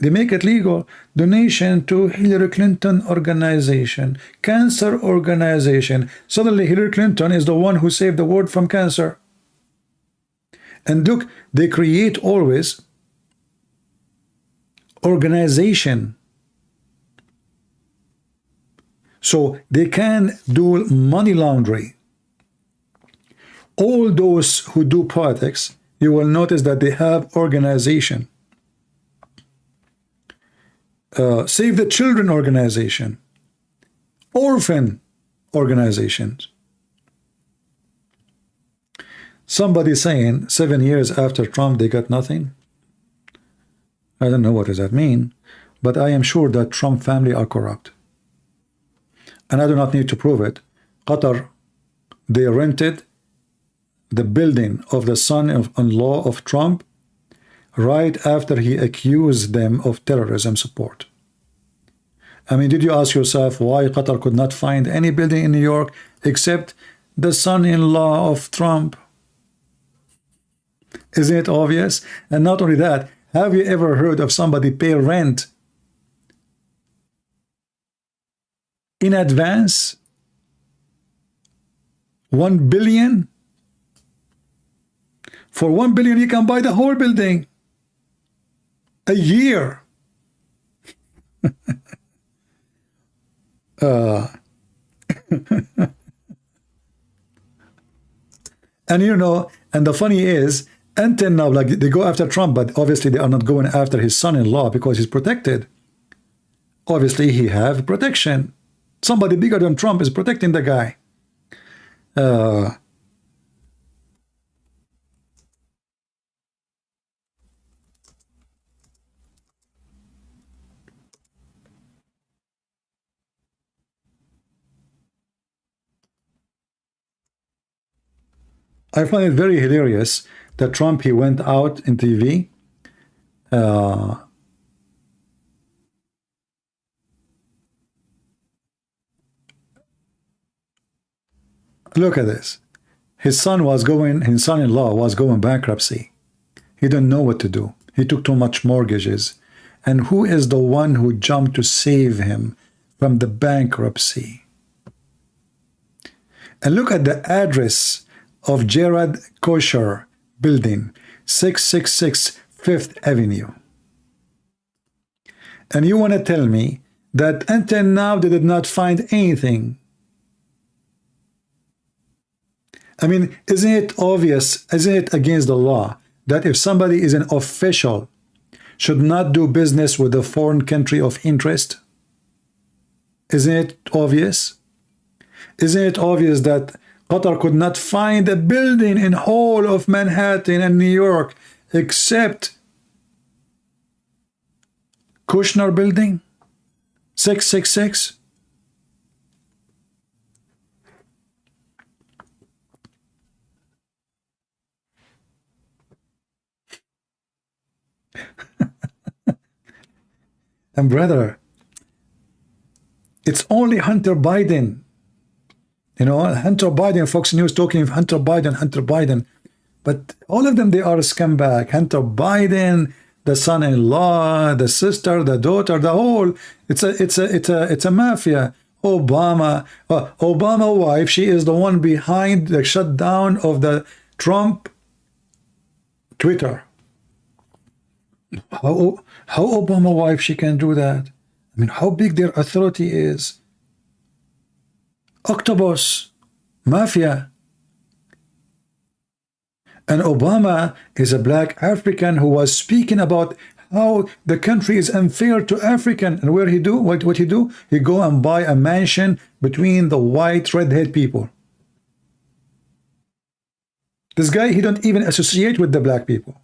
they make it legal. Donation to Hillary Clinton organization, cancer organization. Suddenly, Hillary Clinton is the one who saved the world from cancer. And look, they create always organization. So they can do money laundering. All those who do politics, you will notice that they have organization. Save the Children organization, orphan organizations. Somebody saying 7 years after Trump they got nothing. I don't know what does that mean, but I am sure that Trump family are corrupt. And I do not need to prove it. Qatar, they rented the building of the son-in-law of Trump right after he accused them of terrorism support. I mean, did you ask yourself why Qatar could not find any building in New York except the son-in-law of Trump? Isn't it obvious? And not only that, have you ever heard of somebody pay rent in advance? 1 billion? For 1 billion, you can buy the whole building. A year. And you know, and the funny is, until now, like they go after Trump, but obviously they are not going after his son-in-law because he's protected. Obviously, he have protection. Somebody bigger than Trump is protecting the guy. I find it very hilarious that Trump, he went out in TV. Look at this. His son-in-law was going bankruptcy. He didn't know what to do. He took too much mortgages. And who is the one who jumped to save him from the bankruptcy? And look at the address of Jared Kushner building, 666 Fifth Avenue. And you want to tell me that until now they did not find anything? I mean, isn't it obvious, isn't it against the law that if somebody is an official, should not do business with a foreign country of interest? Isn't it obvious? Isn't it obvious that Qatar could not find a building in whole of Manhattan and New York except Kushner building, 666? And brother, it's only Hunter Biden. You know, Hunter Biden, Fox News talking of Hunter Biden. But all of them, they are a scumbag. Hunter Biden, the son-in-law, the sister, the daughter, the whole. It's a mafia. Obama wife, she is the one behind the shutdown of the Trump Twitter. How Obama wife she can do that? I mean, how big their authority is. Octopus, mafia. And Obama is a black African who was speaking about how the country is unfair to African. And where he do? What he do? He go and buy a mansion between the white redhead people. This guy, he don't even associate with the black people.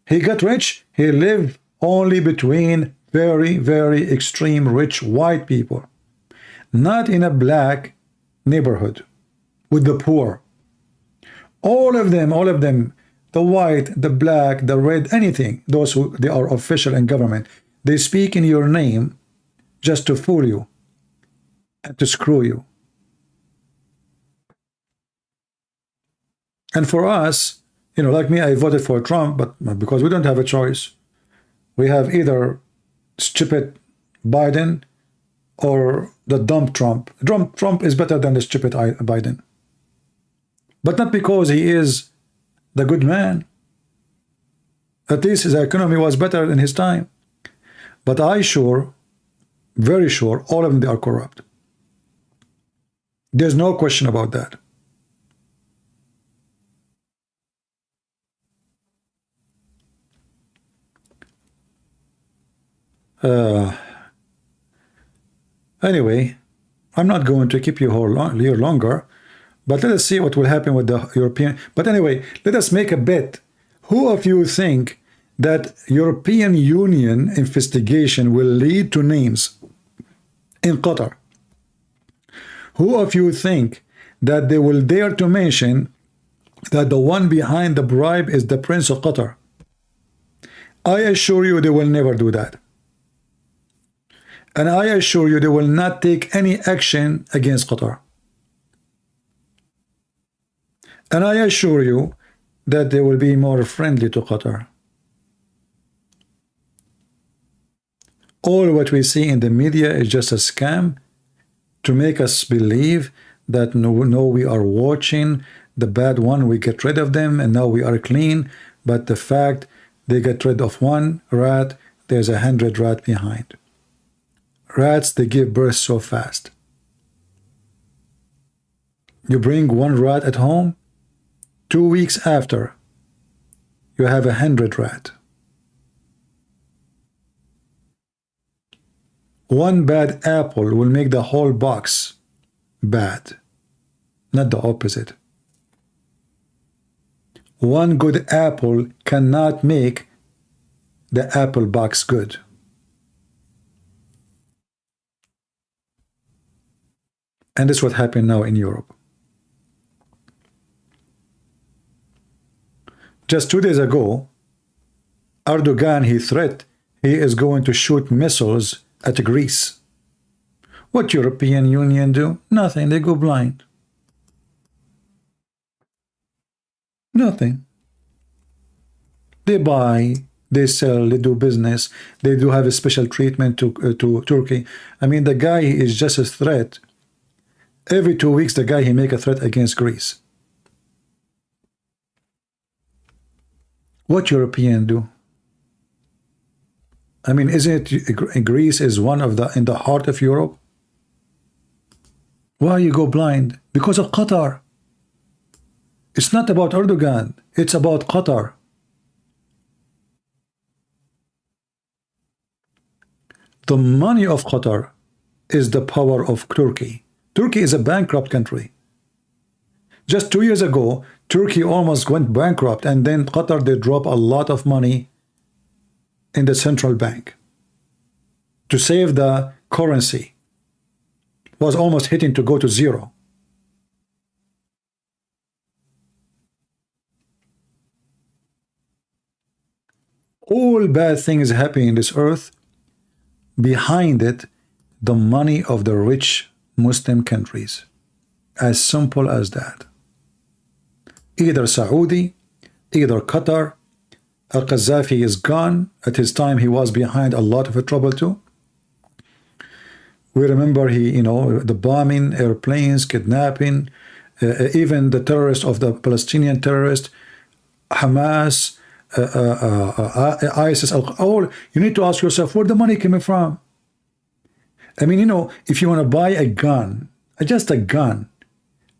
He got rich, he lived only between very, very extreme rich white people, not in a black neighborhood with the poor. All of them, the white, the black, the red, anything, those who they are official in government, they speak in your name just to fool you and to screw you. And for us, you know, like me, I voted for Trump, but because we don't have a choice. We have either stupid Biden or the dumb Trump. Trump is better than the stupid Biden. But not because he is the good man. At least his economy was better in his time. But I sure, very sure, all of them, they are corrupt. There's no question about that. Anyway, I'm not going to keep you here longer, but let us see what will happen with the European. But anyway, let us make a bet. Who of you think that European Union investigation will lead to names in Qatar? Who of you think that they will dare to mention that the one behind the bribe is the Prince of Qatar? I assure you they will never do that. And I assure you they will not take any action against Qatar. And I assure you that they will be more friendly to Qatar. All what we see in the media is just a scam to make us believe that no, we are watching the bad one, we get rid of them, and now we are clean. But the fact they get rid of one rat, there's 100 rats behind. Rats, they give birth so fast. You bring one rat at home, 2 weeks after, you have 100 rats. One bad apple will make the whole box bad, not the opposite. One good apple cannot make the apple box good. And this is what happened now in Europe. Just 2 days ago, Erdogan, he threatened he is going to shoot missiles at Greece. What European Union do? Nothing. They go blind. Nothing. They buy, they sell, they do business. They do have a special treatment to Turkey. I mean, the guy is just a threat. Every 2 weeks, the guy, he make a threat against Greece. What European do? I mean, isn't it Greece is one of the in the heart of Europe? Why you go blind? Because of Qatar. It's not about Erdogan. It's about Qatar. The money of Qatar is the power of Turkey. Turkey is a bankrupt country. Just 2 years ago, Turkey almost went bankrupt, and then Qatar, they drop a lot of money in the central bank to save the currency. Was almost hitting to go to zero. All bad things happening in this earth, behind it, the money of the rich Muslim countries. As simple as that. Either Saudi, either Qatar. Al-Qaddafi is gone. At his time, he was behind a lot of trouble too. We remember he, you know, the bombing, airplanes, kidnapping, even the terrorists of the Palestinian terrorists, Hamas, ISIS, all. You need to ask yourself where the money coming from. I mean, you know, if you want to buy a gun, just a gun,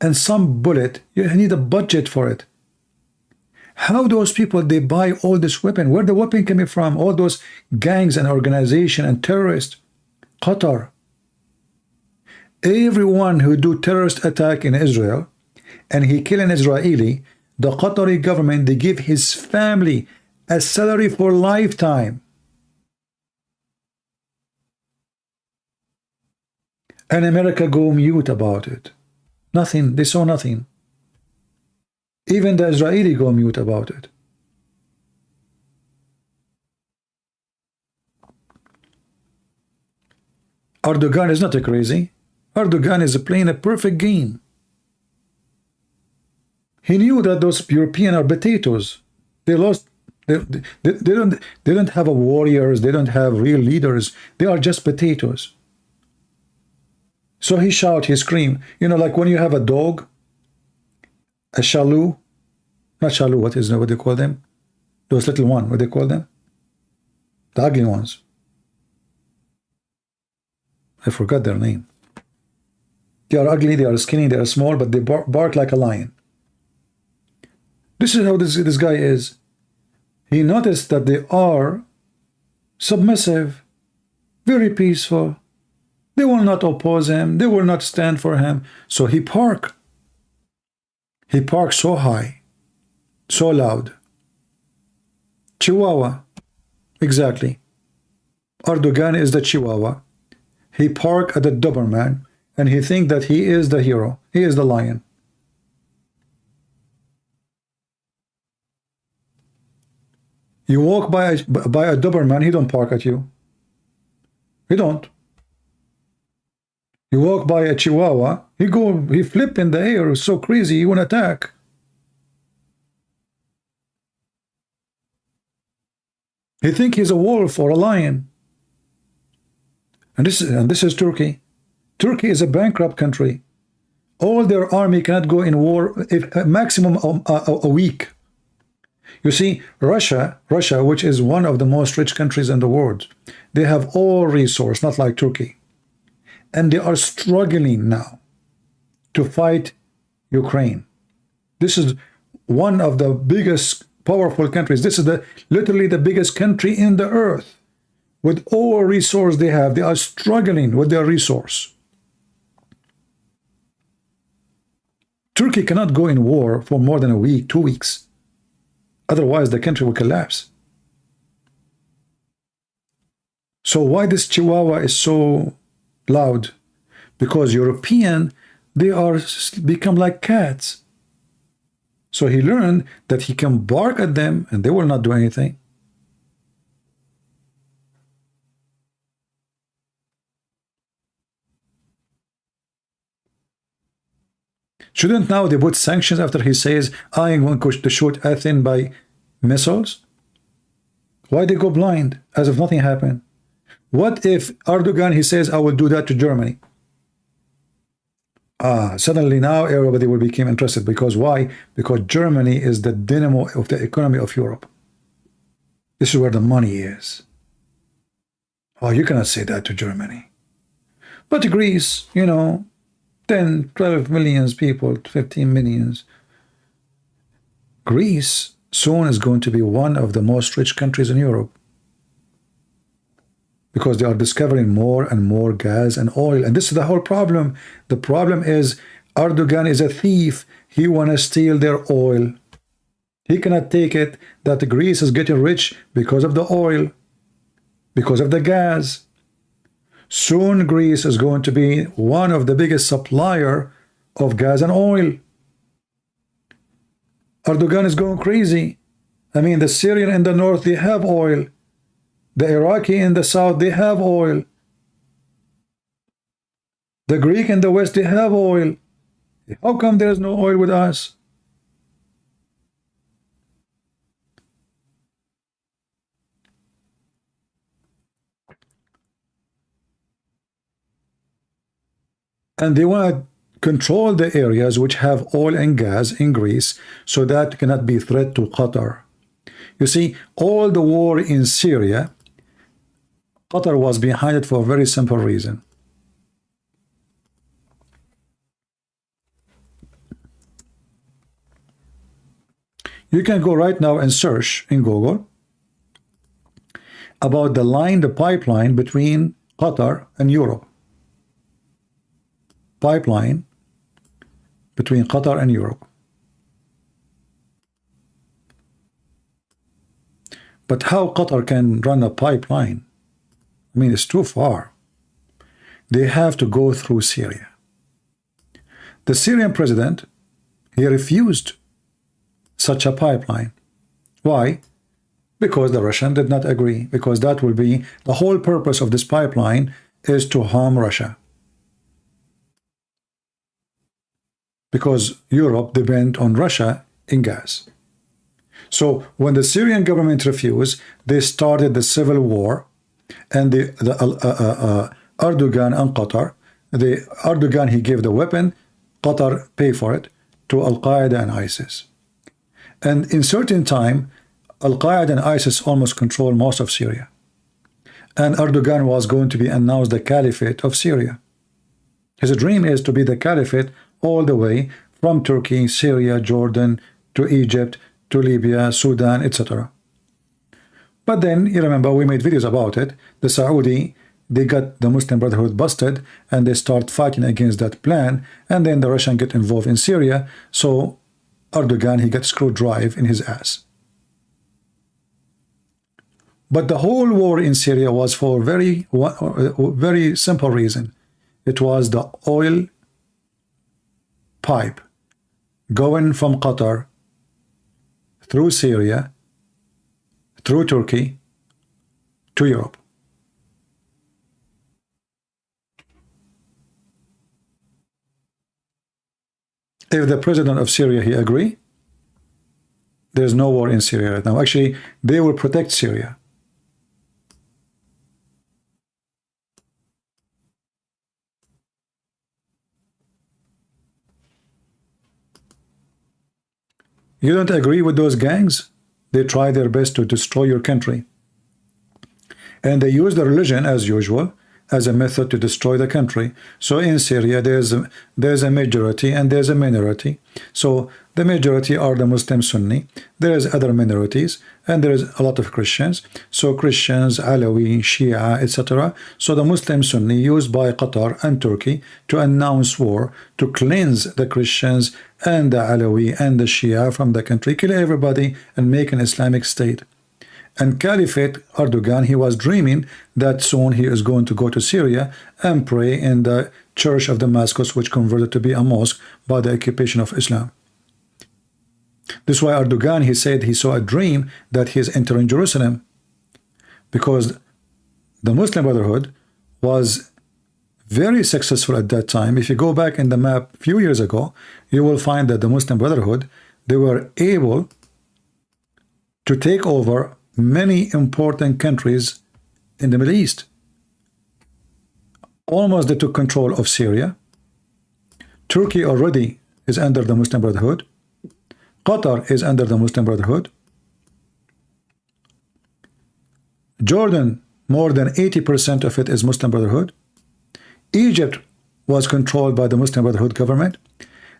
and some bullet, you need a budget for it. How those people, they buy all this weapon? Where the weapon coming from? All those gangs and organization and terrorists. Qatar. Everyone who do terrorist attack in Israel and he kill an Israeli, the Qatari government, they give his family a salary for lifetime. And America go mute about it. Nothing. They saw nothing. Even the Israeli go mute about it. Erdogan is not a crazy. Erdogan is playing a perfect game. He knew that those Europeans are potatoes. They lost. They don't have a warriors. They don't have real leaders. They are just potatoes. So he shout, he scream. You know, like when you have a dog, a shalou, not shalou. What they call them? Those little one. What they call them? The ugly ones. I forgot their name. They are ugly, they are skinny, they are small, but they bark like a lion. This is how this guy is. He noticed that they are submissive, very peaceful. They will not oppose him. They will not stand for him. So he parked. He parked so high, so loud. Chihuahua. Exactly. Erdogan is the Chihuahua. He parked at the Doberman, and he think that he is the hero. He is the lion. You walk by a Doberman, he don't park at you. He don't. You walk by a Chihuahua, he flip in the air, so crazy, he won't attack. He think he's a wolf or a lion. And this is Turkey. Turkey is a bankrupt country. All their army cannot go in war if maximum a week. You see, Russia, which is one of the most rich countries in the world, they have all resource, not like Turkey. And they are struggling now to fight Ukraine. This is one of the biggest powerful countries. This is literally the biggest country in the earth. With all resource they have, they are struggling with their resource. Turkey cannot go in war for more than a week, 2 weeks. Otherwise, the country will collapse. So why this Chihuahua is so loud? Because European, they are become like cats. So he learned that he can bark at them and they will not do anything. Shouldn't now they put sanctions after he says, I am going to shoot Athens by missiles? Why they go blind as if nothing happened? What if Erdogan, he says, I will do that to Germany? Suddenly now everybody will become interested. Because why? Because Germany is the dynamo of the economy of Europe. This is where the money is. Oh, you cannot say that to Germany. But Greece, you know, 10, 12 million people, 15 millions. Greece soon is going to be one of the most rich countries in Europe. Because they are discovering more and more gas and oil. And this is the whole problem. The problem is Erdogan is a thief. He want to steal their oil. He cannot take it that Greece is getting rich because of the oil, because of the gas. Soon Greece is going to be one of the biggest supplier of gas and oil. Erdogan is going crazy. I mean, the Syrian in the north, they have oil. The Iraqi in the south, they have oil. The Greek in the west, they have oil. How come there is no oil with us? And they want to control the areas which have oil and gas in Greece so that cannot be a threat to Qatar. You see, all the war in Syria, Qatar was behind it for a very simple reason. You can go right now and search in Google about the pipeline between Qatar and Europe. pipeline between Qatar and Europe. But how Qatar can run a pipeline? I mean, it's too far. They have to go through Syria. The Syrian president, he refused such a pipeline. Why? Because the Russian did not agree, because that will be the whole purpose of this pipeline is to harm Russia. Because Europe depends on Russia in gas. So when the Syrian government refused, they started the civil war, and Erdogan and Qatar, Erdogan, he gave the weapon, Qatar pay for it to Al-Qaeda and ISIS. And in certain time, Al-Qaeda and ISIS almost control most of Syria. And Erdogan was going to be announced the caliphate of Syria. His dream is to be the caliphate all the way from Turkey, Syria, Jordan, to Egypt, to Libya, Sudan, etc. But then, you remember, we made videos about it. The Saudi, they got the Muslim Brotherhood busted, and they start fighting against that plan, and then the Russian get involved in Syria, so Erdogan, he got screwed drive in his ass. But the whole war in Syria was for very simple reason. It was the oil pipe going from Qatar through Syria, through Turkey, to Europe. If the president of Syria, he agree, there's no war in Syria right now. Actually, they will protect Syria. You don't agree with those gangs? They try their best to destroy your country. And they use the religion, as usual, as a method to destroy the country. So in Syria, there's a majority and there's a minority. So the majority are the Muslim Sunni. There's other minorities, and there's a lot of Christians. So Christians, Alawi, Shia, etc. So the Muslim Sunni used by Qatar and Turkey to announce war, to cleanse the Christians and the Alawi and the Shia from the country, kill everybody and make an Islamic state. And Caliphate Erdogan, he was dreaming that soon he is going to go to Syria and pray in the church of Damascus, which converted to be a mosque by the occupation of Islam. This is why Erdogan, he said he saw a dream that he is entering Jerusalem, because the Muslim Brotherhood was very successful at that time. If you go back in the map a few years ago, you will find that the Muslim Brotherhood, they were able to take over many important countries in the Middle East. Almost they took control of Syria. Turkey already is under the Muslim Brotherhood. Qatar is under the Muslim Brotherhood. Jordan, more than 80% of it is Muslim Brotherhood. Egypt was controlled by the Muslim Brotherhood government.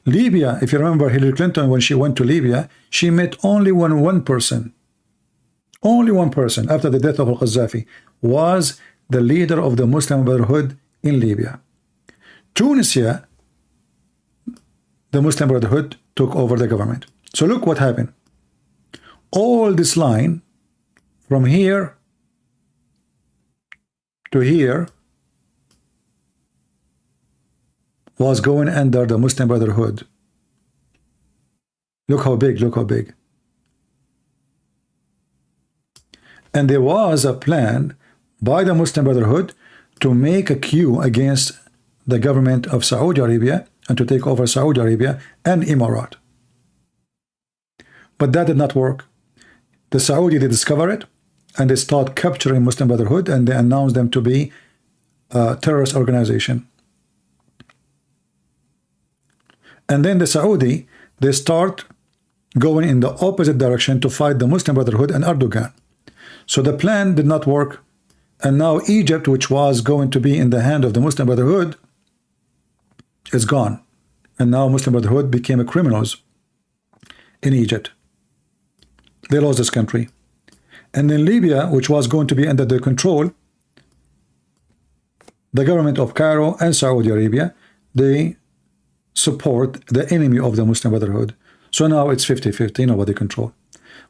Libya, if you remember Hillary Clinton, when she went to Libya, she met only one person. Only one person after the death of Al-Qaddafi was the leader of the Muslim Brotherhood in Libya. Tunisia, the Muslim Brotherhood took over the government. So look what happened. All this line from here to here was going under the Muslim Brotherhood. Look how big, look how big. And there was a plan by the Muslim Brotherhood to make a coup against the government of Saudi Arabia and to take over Saudi Arabia and Emirat. But that did not work. The Saudi, they discover it, and they start capturing Muslim Brotherhood, and they announce them to be a terrorist organization. And then the Saudi, they start going in the opposite direction to fight the Muslim Brotherhood and Erdogan. So the plan did not work, and now Egypt, which was going to be in the hand of the Muslim Brotherhood, is gone. And now Muslim Brotherhood became criminals in Egypt. They lost this country. And in Libya, which was going to be under their control, the government of Cairo and Saudi Arabia, they support the enemy of the Muslim Brotherhood. So now it's 50-50, nobody control.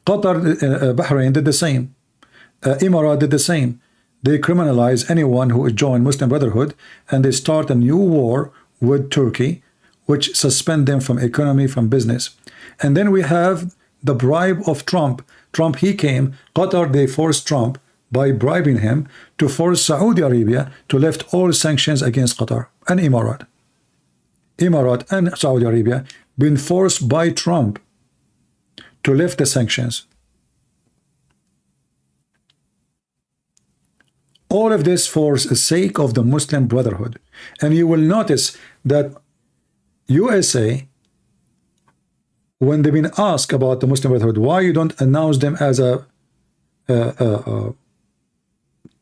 Qatar, Bahrain did the same. Emirates did the same. They criminalize anyone who joined Muslim Brotherhood, and they start a new war with Turkey, which suspend them from economy, from business. And then we have the bribe of Trump. Trump, he came, Qatar, they forced Trump by bribing him to force Saudi Arabia to lift all sanctions against Qatar and Emirates. Emirates and Saudi Arabia been forced by Trump to lift the sanctions. All of this for the sake of the Muslim Brotherhood. And you will notice that USA, when they've been asked about the Muslim Brotherhood, why you don't announce them as a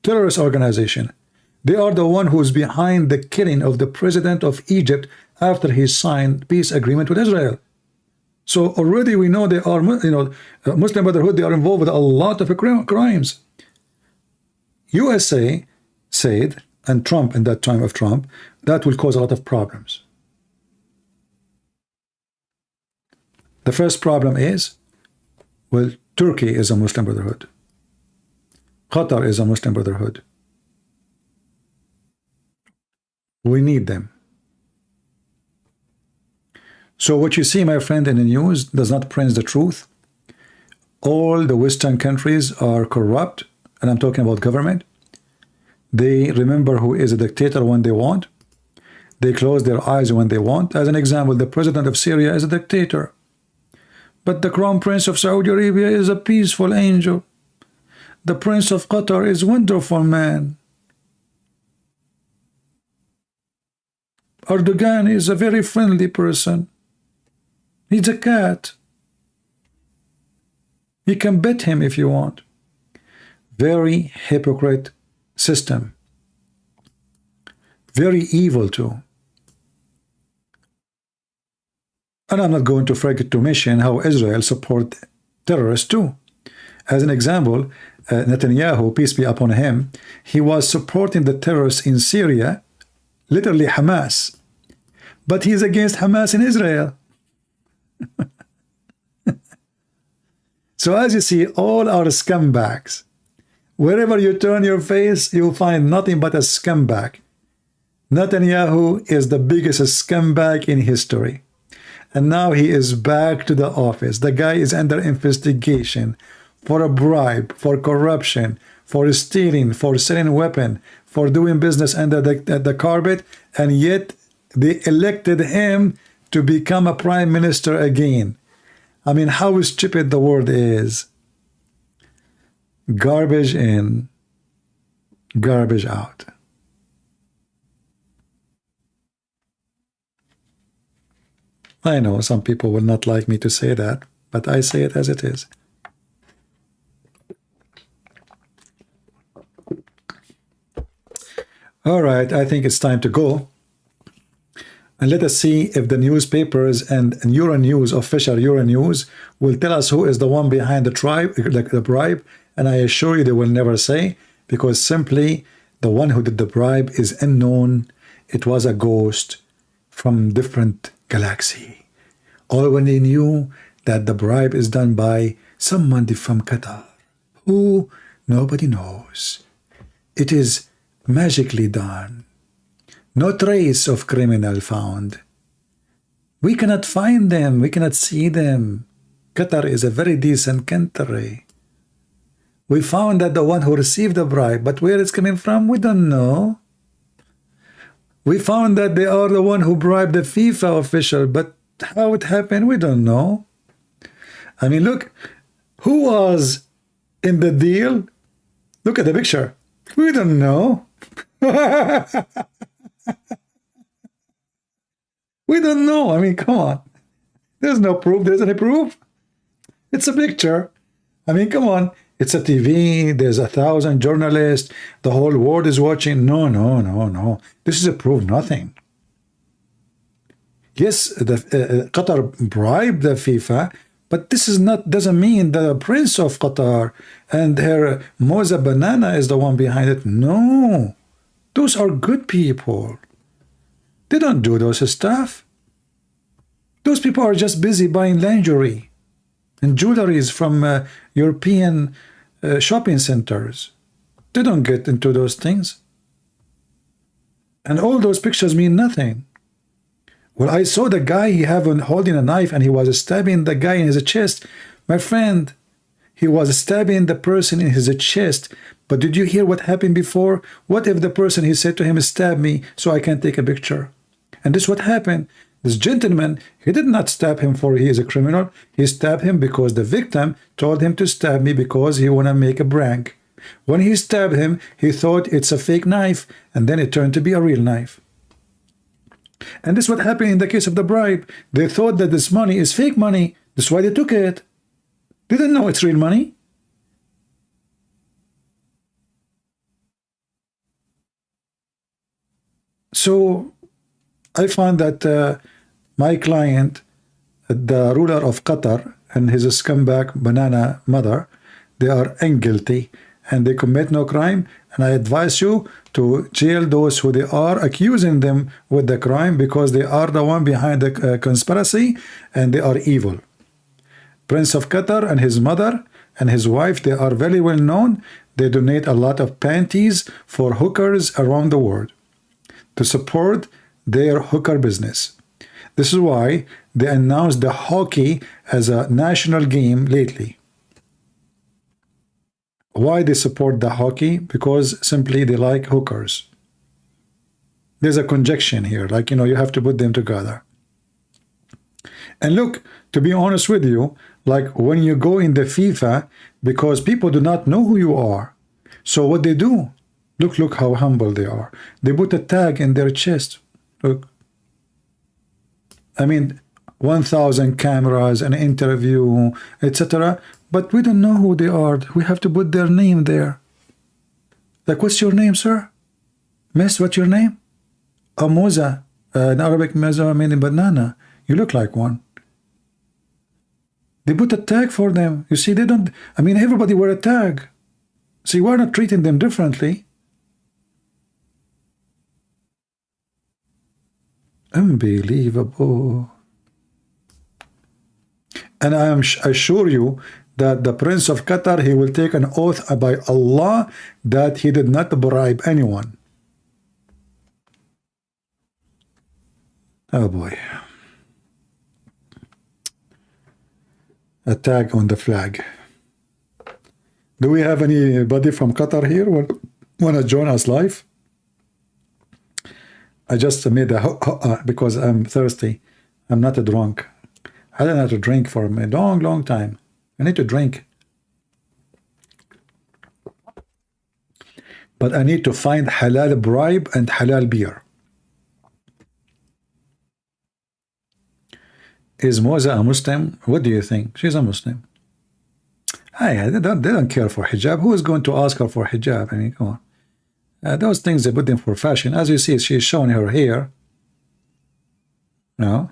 terrorist organization? They are the one who's behind the killing of the president of Egypt after he signed peace agreement with Israel. So already we know they are, Muslim Brotherhood, they are involved with a lot of crimes. USA said, and Trump in that time of Trump, that will cause a lot of problems. The first problem is, well, Turkey is a Muslim Brotherhood. Qatar is a Muslim Brotherhood. We need them. So what you see, my friend, in the news does not print the truth. All the Western countries are corrupt, and I'm talking about government. They remember who is a dictator when they want. They close their eyes when they want. As an example, the president of Syria is a dictator. But the crown prince of Saudi Arabia is a peaceful angel. The prince of Qatar is a wonderful man. Erdogan is a very friendly person. He's a cat. You can bet him if you want. Very hypocrite system. Very evil too. And I'm not going to forget to mention how Israel support terrorists too. As an example, Netanyahu, peace be upon him, he was supporting the terrorists in Syria, literally Hamas. But he's against Hamas in Israel. So as you see, all are scumbags. Wherever you turn your face, you'll find nothing but a scumbag. Netanyahu is the biggest scumbag in history. And now he is back to the office. The guy is under investigation for a bribe, for corruption, for stealing, for selling weapon, for doing business under the carpet, and yet they elected him to become a prime minister again. I mean, how stupid the world is. Garbage in, garbage out. I know some people will not like me to say that, but I say it as it is. All right, I think it's time to go. And let us see if the newspapers and Euronews, official Euronews, will tell us who is the one behind the bribe. And I assure you they will never say, because simply the one who did the bribe is unknown. It was a ghost from different galaxy. All when they knew that the bribe is done by someone from Qatar, who nobody knows. It is magically done. No trace of criminal found. We cannot find them. We cannot see them. Qatar is a very decent country. We found that the one who received the bribe, but where it's coming from, we don't know. We found that they are the one who bribed the FIFA official, but how it happened, we don't know. I mean, look, who was in the deal? Look at the picture. We don't know. We don't know. I mean, come on. There's no proof. There's any proof. It's a picture. I mean, come on. It's a TV. There's 1,000 journalists. The whole world is watching. No, no, no, no. This is a proof. Nothing. Yes, the Qatar bribed the FIFA, but this is not, doesn't mean the Prince of Qatar and her Moza Banana is the one behind it. No. Those are good people. They don't do those stuff. Those people are just busy buying lingerie and jewelries from European shopping centers. They don't get into those things. And all those pictures mean nothing. Well, I saw the guy holding a knife and he was stabbing the guy in his chest. My friend, he was stabbing the person in his chest. But did you hear what happened before? What if the person, he said to him, stab me so I can take a picture? And this is what happened. This gentleman, he did not stab him for he is a criminal. He stabbed him because the victim told him to stab me because he want to make a prank. When he stabbed him, he thought it's a fake knife, and then it turned to be a real knife. And this is what happened in the case of the bribe. They thought that this money is fake money. That's why they took it. They didn't know it's real money. So I found that my client, the ruler of Qatar, and his scumbag banana mother, they are guilty and they commit no crime. And I advise you to jail those who they are accusing them with the crime, because they are the one behind the conspiracy and they are evil. Prince of Qatar and his mother and his wife, they are very well known. They donate a lot of panties for hookers around the world to support their hooker business. This is why they announced the hockey as a national game lately. Why they support the hockey? Because simply they like hookers. There's a conjunction here, like, you have to put them together. And look, to be honest with you, like when you go in the FIFA, because people do not know who you are. So what they do, look how humble they are. They put a tag in their chest. Look. I mean, 1,000 cameras, an interview, etc. But we don't know who they are. We have to put their name there. Like, what's your name, sir? Miss, what's your name? Moza. In Arabic, Moza meaning banana. You look like one. They put a tag for them. You see, they don't, I mean, everybody wear a tag. See, we're not treating them differently. Unbelievable. And I assure you that the Prince of Qatar, he will take an oath by Allah that he did not bribe anyone. Oh boy. A tag on the flag. Do we have anybody from Qatar here want to join us live? I just made a because I'm thirsty. I'm not a drunk. I don't have to drink for a long time. I need to drink. But I need to find halal bribe and halal beer. Is Moza a Muslim? What do you think? She's a Muslim. Hey, they don't care for hijab. Who is going to ask her for hijab? I mean, come on. Those things, they put them for fashion. As you see, she's showing her hair. No.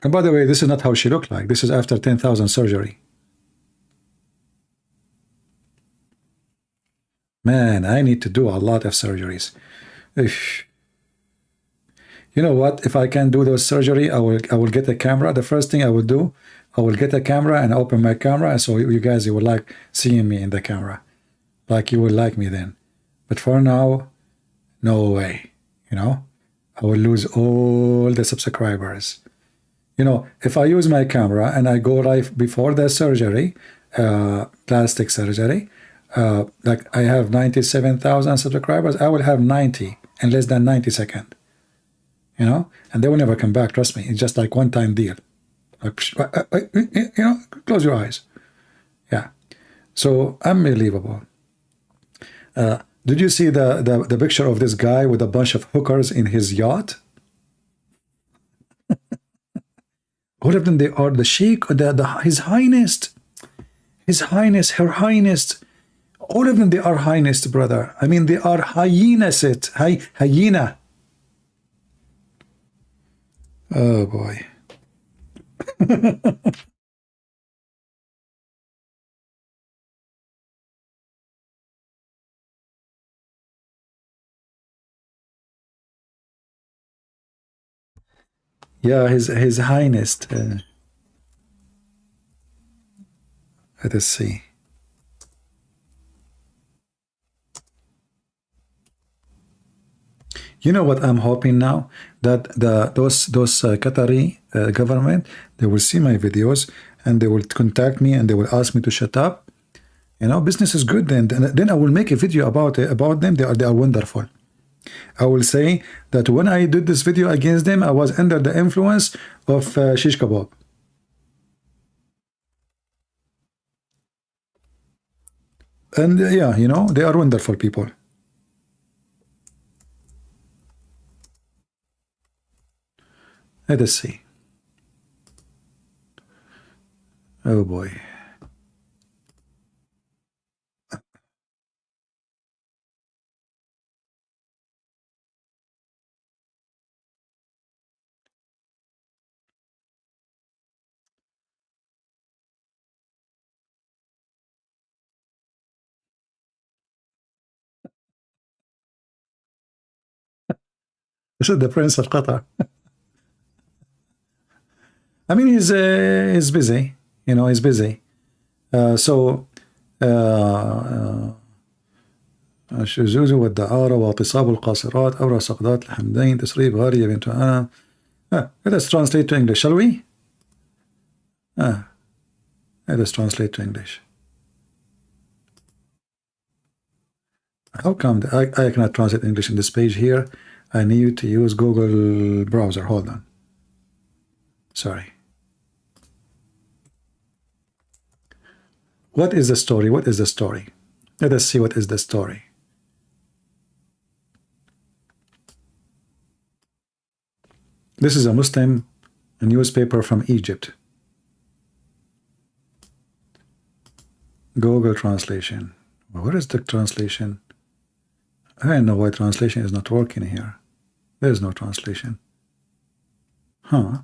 And by the way, this is not how she looked like. This is after 10,000 surgery. Man, I need to do a lot of surgeries. You know what? If I can do those surgery, I will get a camera. The first thing I will do, I will get a camera and open my camera, so you guys, you will like seeing me in the camera. Like you will like me then. But for now, no way. I will lose all the subscribers. If I use my camera and I go live before the surgery, plastic surgery, like I have 97,000 subscribers, I will have 90 in less than 90 seconds. And they will never come back, trust me. It's just like one-time deal. Like, close your eyes. Yeah. So, unbelievable. Did you see the picture of this guy with a bunch of hookers in his yacht? All of them, they are the sheikh, his highness, her highness. All of them, they are highness, brother. I mean, they are hyenas. Hyena. Oh boy. Yeah, his highness. Let us see. You know what I'm hoping now? That those Qatari government, they will see my videos and they will contact me and they will ask me to shut up. You know, business is good. Then I will make a video about it, about them. They are wonderful. I will say that when I did this video against them, I was under the influence of shish kebab. And yeah, you know, they are wonderful people. Let us see. Oh boy. This is the Prince of Qatar. I mean, he's busy. You know, he's busy. So الشذوذ والدعارة واغتصاب القاصرات أورى سقطات الحمدين تسريب غارية بنت أنا. Let us translate to English, shall we? Let us translate to English. How come I cannot translate English in this page here? I need to use Google browser. Hold on. Sorry. What is the story? What is the story? Let us see what is the story. This is a Muslim newspaper from Egypt. Google translation. Where is the translation? I don't know why translation is not working here. There is no translation. Huh.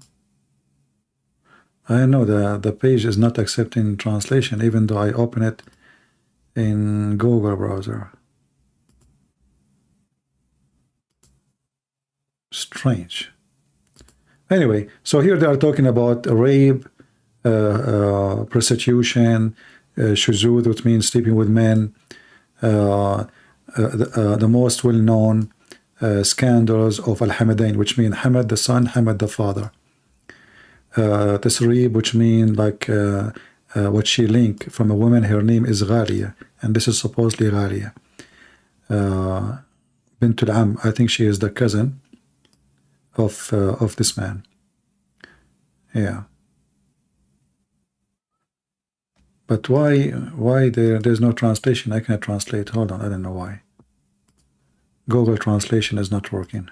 I know the page is not accepting translation even though I open it in Google browser. Strange. Anyway, so here they are talking about rape, prostitution, shuzud, which means sleeping with men, the most well-known scandals of Al-Hamadain, which mean Hamad the son, Hamad the father. Tasrib, which mean like what she link from a woman, her name is Ghalia, and this is supposedly Ghalia. Bint al-Am, I think she is the cousin of this man. Yeah. But why there's no translation? I cannot translate. Hold on, I don't know why. Google translation is not working.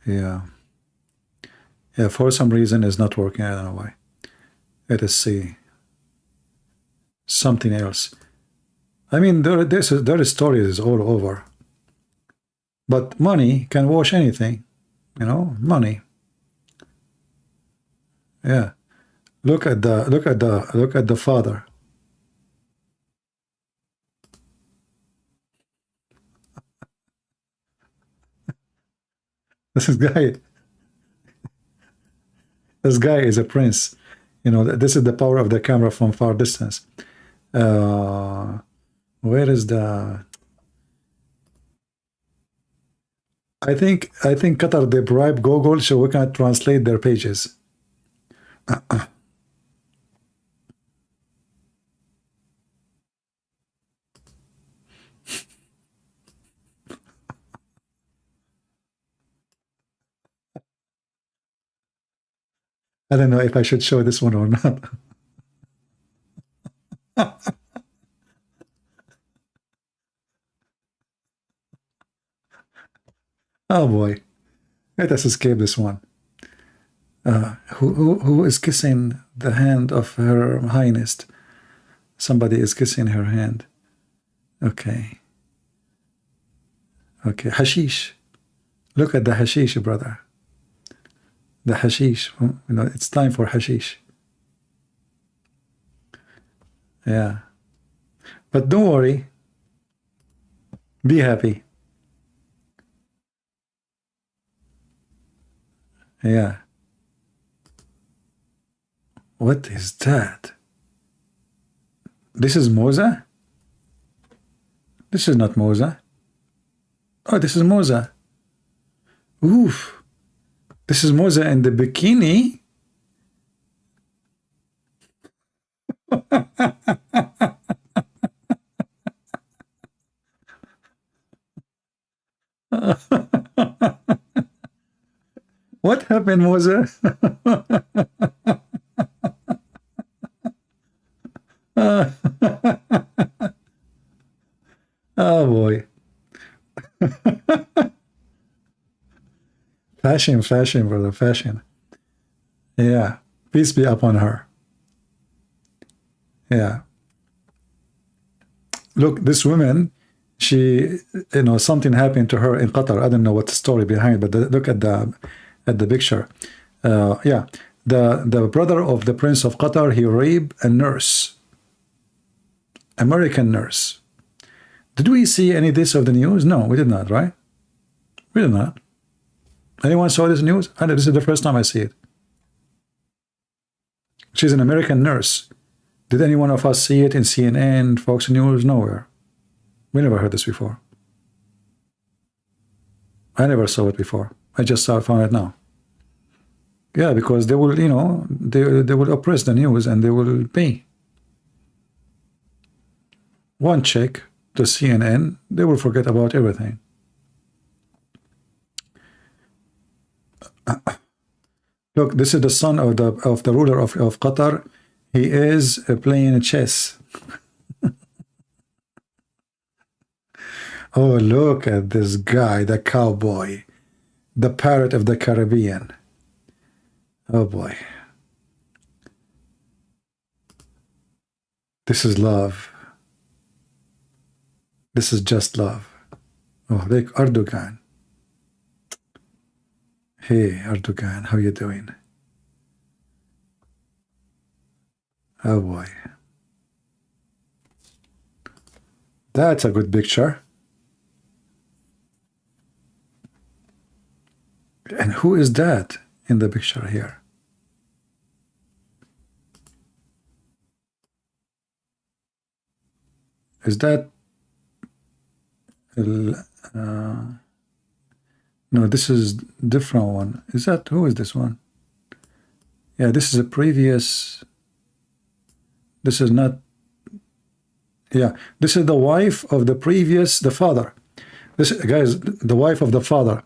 Yeah. Yeah, for some reason it's not working. I don't know why. Let us see. Something else. I mean, there is stories all over. But money can wash anything. You know, money. Yeah. Look at the father. This guy is a prince. You know, this is the power of the camera from far distance. Where is the? I think Qatar, they bribe Google so we can translate their pages. I don't know if I should show this one or not. Oh boy, let us escape this one. Who is kissing the hand of Her Highness? Somebody is kissing her hand. Okay. Okay, hashish. Look at the hashish, brother. The hashish. You know, it's time for hashish. Yeah. But don't worry. Be happy. Yeah. What is that? This is Moza? This is not Moza. Oh, this is Moza. Oof. This is Moza in the bikini. What happened, Moza? Oh boy. Fashion, fashion, brother, fashion. Yeah. Peace be upon her. Yeah. Look, this woman, she, something happened to her in Qatar. I don't know what the story behind, but look at the picture. Yeah, the brother of the Prince of Qatar, he raped a nurse, American nurse. Did we see any of this of the news? No, we did not, right? We did not. Anyone saw this news? I know this is the first time I see it. She's an American nurse. Did any one of us see it in CNN, Fox News? Nowhere. We never heard this before. I never saw it before. I just found it now. Yeah, because they will, they will oppress the news and they will pay. One check to CNN, they will forget about everything. Look, this is the son of the ruler of Qatar. He is playing chess. Oh, look at this guy, the cowboy, the pirate of the Caribbean. Oh boy. This is love. This is just love. Oh, like Erdogan. Hey, Erdogan, how you doing? Oh boy. That's a good picture. And who is that in the picture here? Is that no, this is different one. Is that, who is this one? Yeah, this is a previous. This is not. Yeah, this is the wife of the previous, the father. This, guys, the wife of the father.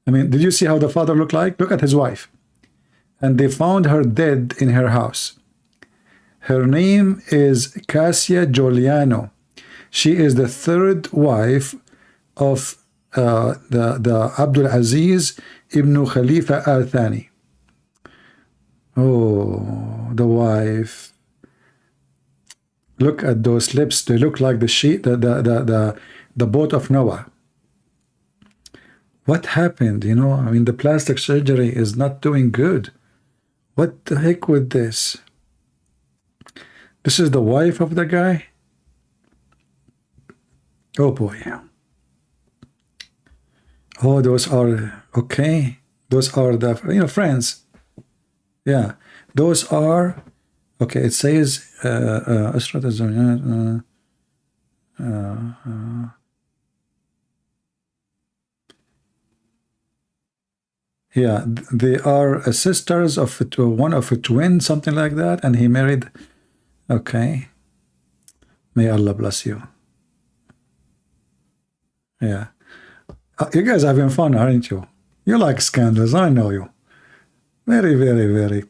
I mean, did you see how the father looked like? Look at his wife. And they found her dead in her house. Her name is Cassia Giuliano. She is the third wife of the Abdul Aziz ibn Khalifa Al Thani. Oh, the wife. Look at those lips. They look like the sheet, the boat of Noah. What happened? I mean, the plastic surgery is not doing good. What the heck with this? This is the wife of the guy? Oh boy. Oh, those are, okay. Those are the, friends. Yeah. Those are, okay, it says, yeah, they are sisters of one of a twin, something like that, and he married. Okay. May Allah bless you. Yeah. You guys are having fun, aren't you? You like scandals, I know you. Very, very, very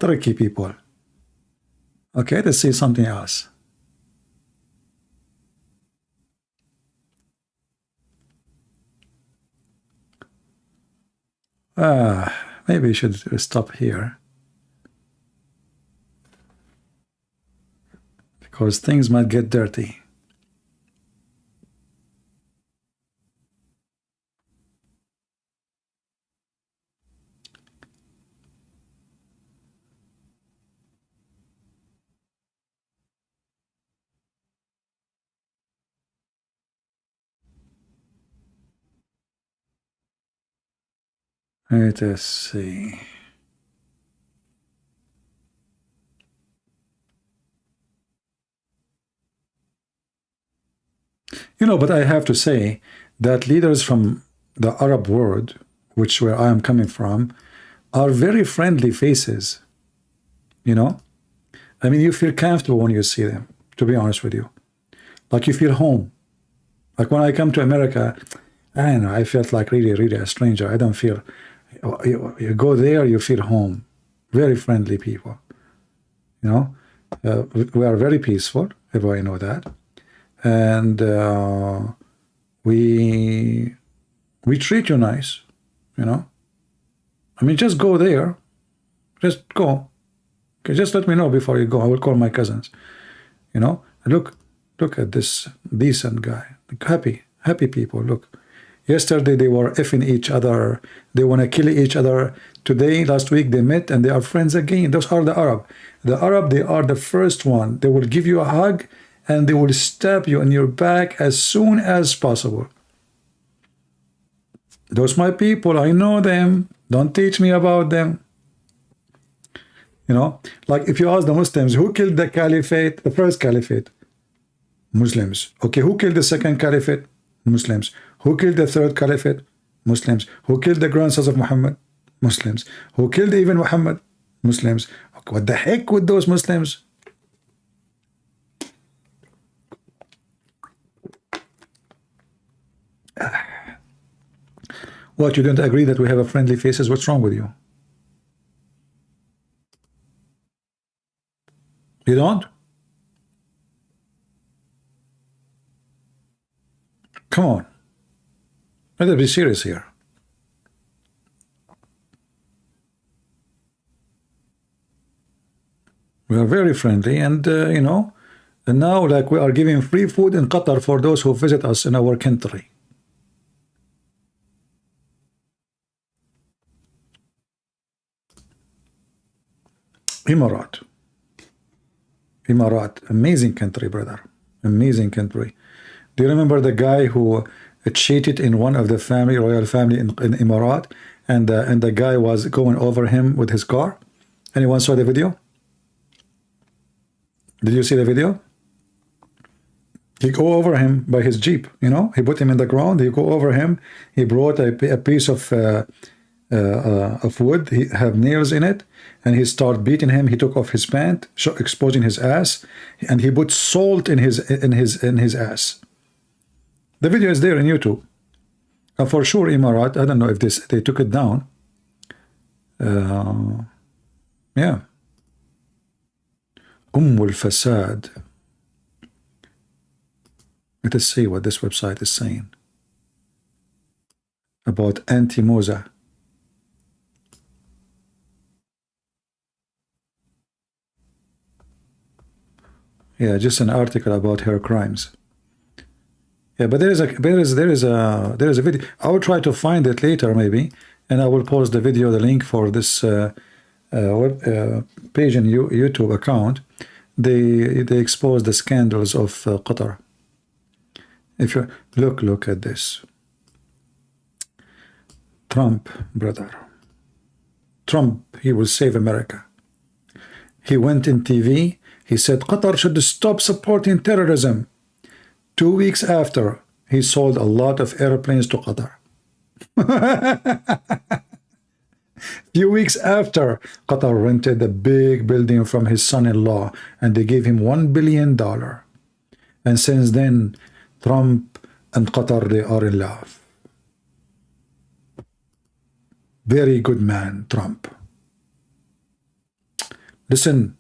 tricky people. Okay, let's see something else. Maybe you should stop here, because things might get dirty. Let us see. You know, but I have to say that leaders from the Arab world, which where I am coming from, are very friendly faces. You know, I mean, you feel comfortable when you see them, to be honest with you. Like you feel home. Like when I come to America, I don't know, I felt like really, really a stranger. I don't feel, you go there, you feel home. Very friendly people. You know, we are very peaceful, everybody know that. And we treat you nice, you know. I mean, just go there. Just go. Okay, just let me know before you go. I will call my cousins. You know, look at this decent guy. Happy people. Look, yesterday they were effing each other. They want to kill each other. Today, last week, they met and they are friends again. Those are the Arab. The Arab, they are the first one. They will give you a hug and they will stab you in your back as soon as possible. Those my people. I know them. Don't teach me about them. You know, like if you ask the Muslims, who killed the caliphate, the first caliphate? Muslims. Okay, who killed the second caliphate? Muslims. Who killed the third caliphate? Muslims. Who killed the grandsons of Muhammad? Muslims. Who killed even Muhammad? Muslims. Okay, what the heck with those Muslims? What, you don't agree that we have a friendly faces? What's wrong with you? You don't? Come on. Let's be serious here. We are very friendly, and you know, and now like we are giving free food in Qatar for those who visit us in our country. Emirat, amazing country, brother, amazing country. Do you remember the guy who cheated in one of the royal family in Emirat, and the guy was going over him with his car? Anyone saw the video? Did you see the video? He go over him by his jeep, you know. He put him in the ground. He go over him. He brought a piece of wood. He have nails in it, and he start beating him. He took off his pant, exposing his ass, and he put salt in his ass. The video is there on YouTube. For sure, Emirat. I don't know if they took it down. Yeah. Fasad. Let us see what this website is saying about Anti-Moza. Yeah, just an article about her crimes. Yeah, but there is a video. I will try to find it later maybe, and I will post the video, the link for this page in YouTube account. They expose the scandals of Qatar. If you look at this. Trump, brother. Trump, he will save America. He went in TV. He said Qatar should stop supporting terrorism. 2 weeks after, he sold a lot of airplanes to Qatar. Few weeks after, Qatar rented a big building from his son-in-law, and they gave him $1 billion. And since then, Trump and Qatar, they are in love. Very good man, Trump. Listen,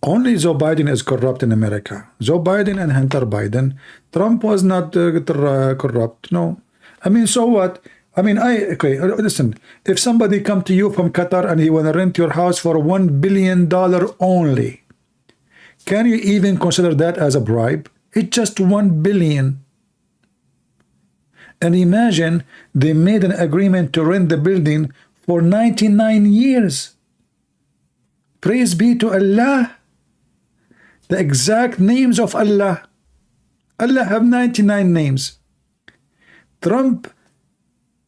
only Joe Biden is corrupt in America. Joe Biden and Hunter Biden. Trump was not corrupt. No. I mean, so what? I mean, okay, listen. If somebody come to you from Qatar and he want to rent your house for $1 billion only, can you even consider that as a bribe? It's just $1 billion. And imagine they made an agreement to rent the building for 99 years. Praise be to Allah. The exact names of Allah. Allah have 99 names. Trump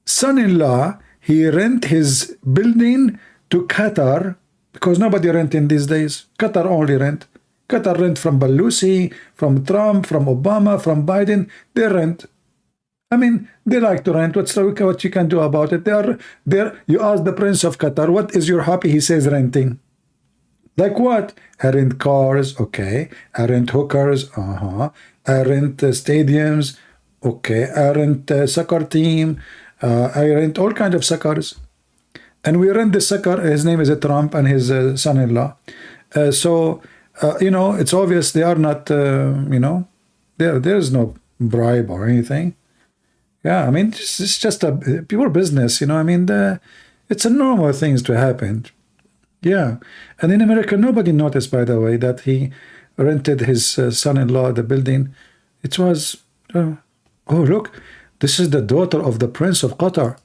son-in-law, he rent his building to Qatar, because nobody rent in these days. Qatar only rent. Qatar rent from Balusi, from Trump, from Obama, from Biden. They rent. I mean, they like to rent. What you can do about it? They are there. You ask the Prince of Qatar, what is your hobby? He says renting. Like what? I rent cars, okay. I rent hookers, I rent stadiums, okay. I rent soccer team. I rent all kind of suckers. And we rent the sucker. His name is Trump and his son-in-law. You know, it's obvious they are not, you know, there's no bribe or anything. Yeah, I mean, it's just a pure business, you know. I mean, it's a normal things to happen. Yeah, and in America, nobody noticed, by the way, that he rented his son-in-law the building. It was, oh, look, this is the daughter of the Prince of Qatar.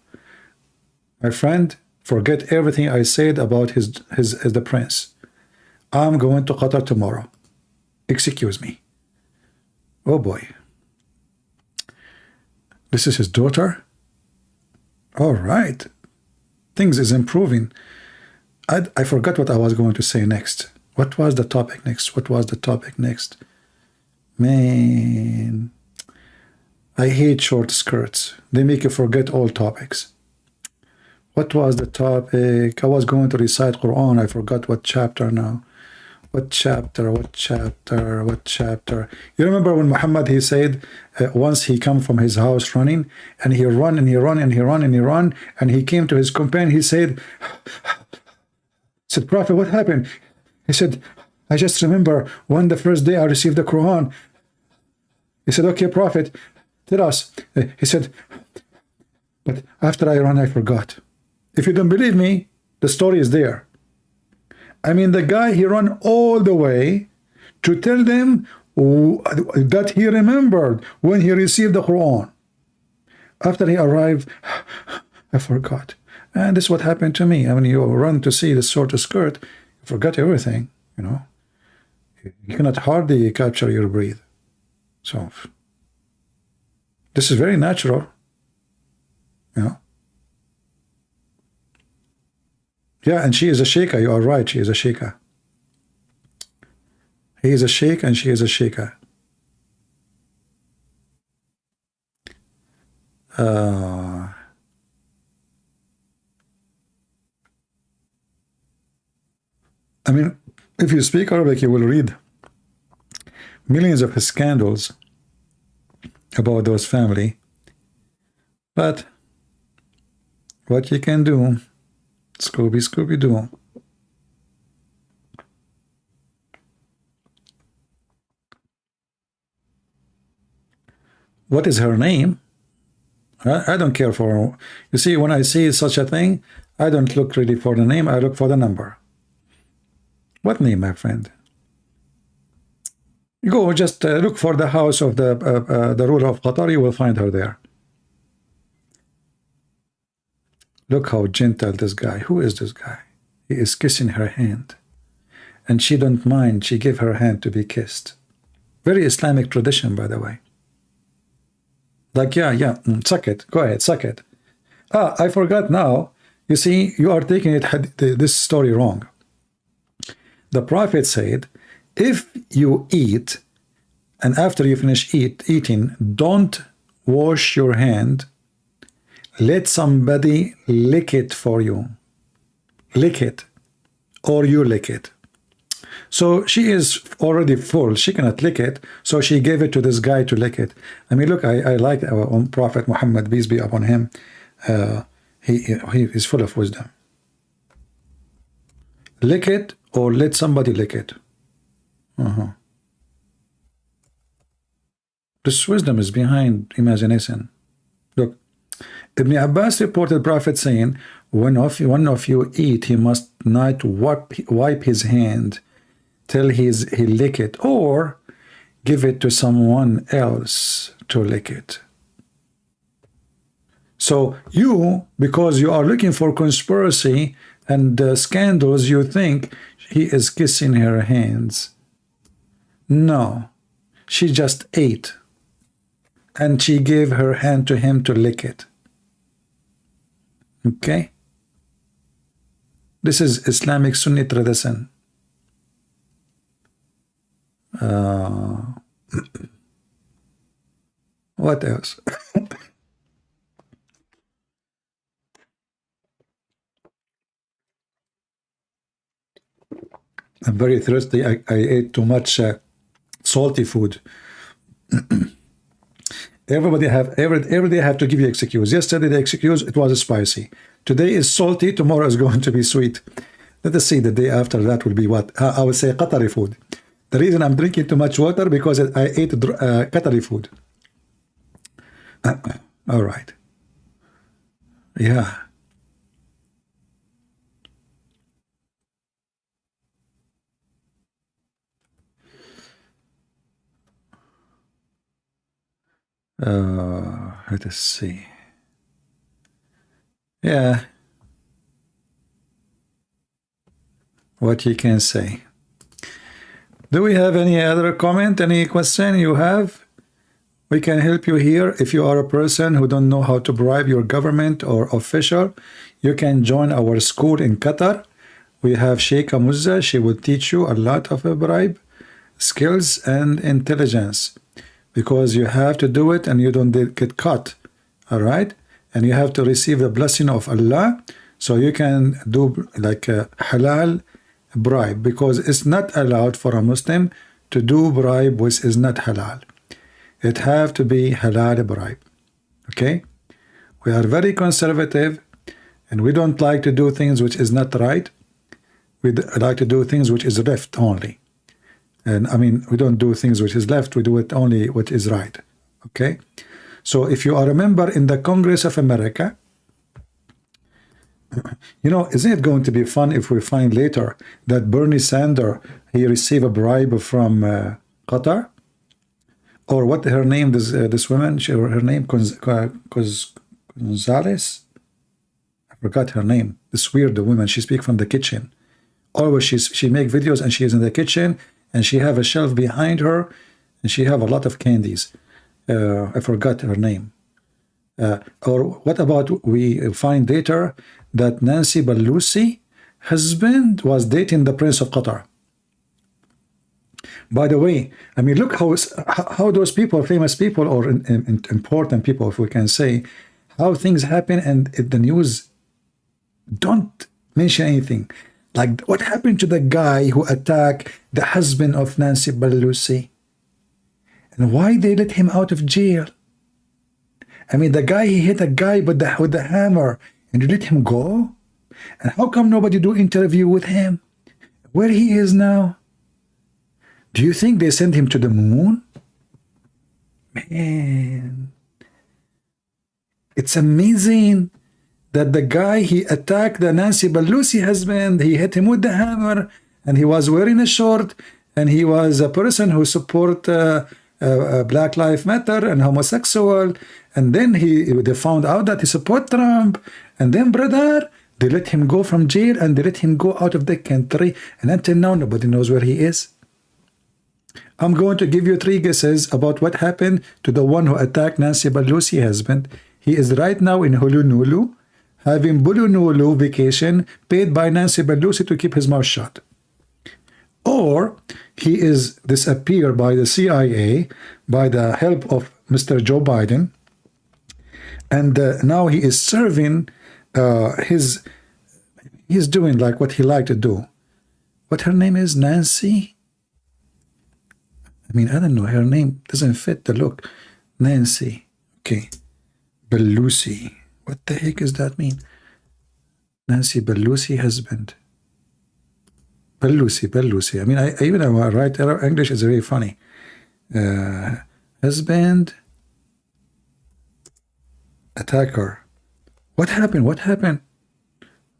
My friend, forget everything I said about the prince. I'm going to Qatar tomorrow. Excuse me. Oh boy. This is his daughter? All right. Things is improving. I forgot what I was going to say next. What was the topic next? What was the topic next? Man, I hate short skirts. They make you forget all topics. What was the topic? I was going to recite Quran. I forgot what chapter now. What chapter? What chapter? What chapter? You remember when Muhammad, he said, once he come from his house running, and he run and he run and he run and he run, and he came to his companion, he said, Prophet, what happened? He said, I just remember when the first day I received the Quran. He said, okay, Prophet, tell us. He said, but after I ran, I forgot. If you don't believe me, the story is there. I mean, the guy, he ran all the way to tell them that he remembered when he received the Quran. After he arrived, I forgot. And this is what happened to me. I mean, you run to see the short skirt, you forgot everything, you know. You cannot hardly capture your breath. So, this is very natural, you know. Yeah, and she is a sheikah. You are right. She is a sheikah. He is a sheikh and she is a sheikah. I mean, if you speak Arabic, you will read millions of scandals about those family. But what you can do, Scooby-Doo. What is her name? I don't care for. You see, when I see such a thing, I don't look really for the name. I look for the number. What name, my friend? Go just look for the house of the ruler of Qatar. You will find her there. Look how gentle this guy. Who is this guy? He is kissing her hand. And she don't mind. She gave her hand to be kissed. Very Islamic tradition, by the way. Like, yeah, suck it. Go ahead, suck it. I forgot now. You see, you are taking this story wrong. The Prophet said, if you eat, and after you finish eating, don't wash your hand. Let somebody lick it for you. Lick it. Or you lick it. So she is already full. She cannot lick it. So she gave it to this guy to lick it. I mean, look, I like our own Prophet Muhammad, peace be upon him. He is full of wisdom. Lick it or let somebody lick it. This wisdom is behind imagination. Look, Ibn Abbas reported Prophet saying, when one of you eat, he must not wipe his hand till he lick it, or give it to someone else to lick it. So you, because you are looking for conspiracy and scandals, you think he is kissing her hands. No, she just ate, and she gave her hand to him to lick it. Okay, this is Islamic Sunni tradition. What else? I'm very thirsty. I ate too much salty food. Every day I have to give you excuse. Yesterday the excuse, it was spicy. Today is salty. Tomorrow is going to be sweet. Let us see the day after that will be what? I would say Qatari food. The reason I'm drinking too much water because I ate Qatari food. All right. Yeah. Let us see. Yeah. What you can say. Do we have any other comment, any question you have? We can help you here. If you are a person who don't know how to bribe your government or official, you can join our school in Qatar. We have Sheikh Muzza. She will teach you a lot of bribe skills and intelligence, because you have to do it and you don't get caught. All right, and you have to receive the blessing of Allah, so you can do like a halal bribe, because it's not allowed for a Muslim to do bribe which is not halal. It have to be halal bribe. Okay, we are very conservative and we don't like to do things which is not right. We like to do things which is left only. And I mean, we don't do things which is left, we do it only what is right. Okay, so if you are a member in the Congress of America, you know, isn't it going to be fun if we find later that Bernie Sanders, he received a bribe from Qatar? Or what her name, this woman, her name, Gonzalez? I forgot her name. This weird woman, she speaks from the kitchen. Always she make videos and she is in the kitchen and she have a shelf behind her and she have a lot of candies. I forgot her name. Or what about we find later that Nancy Pelosi husband was dating the Prince of Qatar. By the way, I mean, look how those people, famous people or important people, if we can say, how things happen and the news don't mention anything. Like what happened to the guy who attacked the husband of Nancy Pelosi? And why they let him out of jail? I mean, the guy, he hit a guy with the hammer and you let him go? And how come nobody do interview with him? Where he is now? Do you think they sent him to the moon? Man, it's amazing that the guy, he attacked the Nancy Pelosi husband, he hit him with the hammer, and he was wearing a short, and he was a person who support Black Lives Matter and homosexual, and then they found out that he support Trump, and then brother, they let him go from jail and they let him go out of the country, and until now nobody knows where he is. I'm going to give you 3 guesses about what happened to the one who attacked Nancy Pelosi husband. He is right now in Honolulu, having Honolulu vacation paid by Nancy Pelosi to keep his mouth shut. Or he is disappeared by the CIA by the help of Mr. Joe Biden, and now he is serving he's doing like what he liked to do. What her name is? Nancy? I mean, I don't know. Her name doesn't fit the look. Nancy. Okay. Pelosi. What the heck does that mean? Nancy Pelosi husband. Pelosi. I mean, I even write English is very funny. Husband. Attacker. What happened?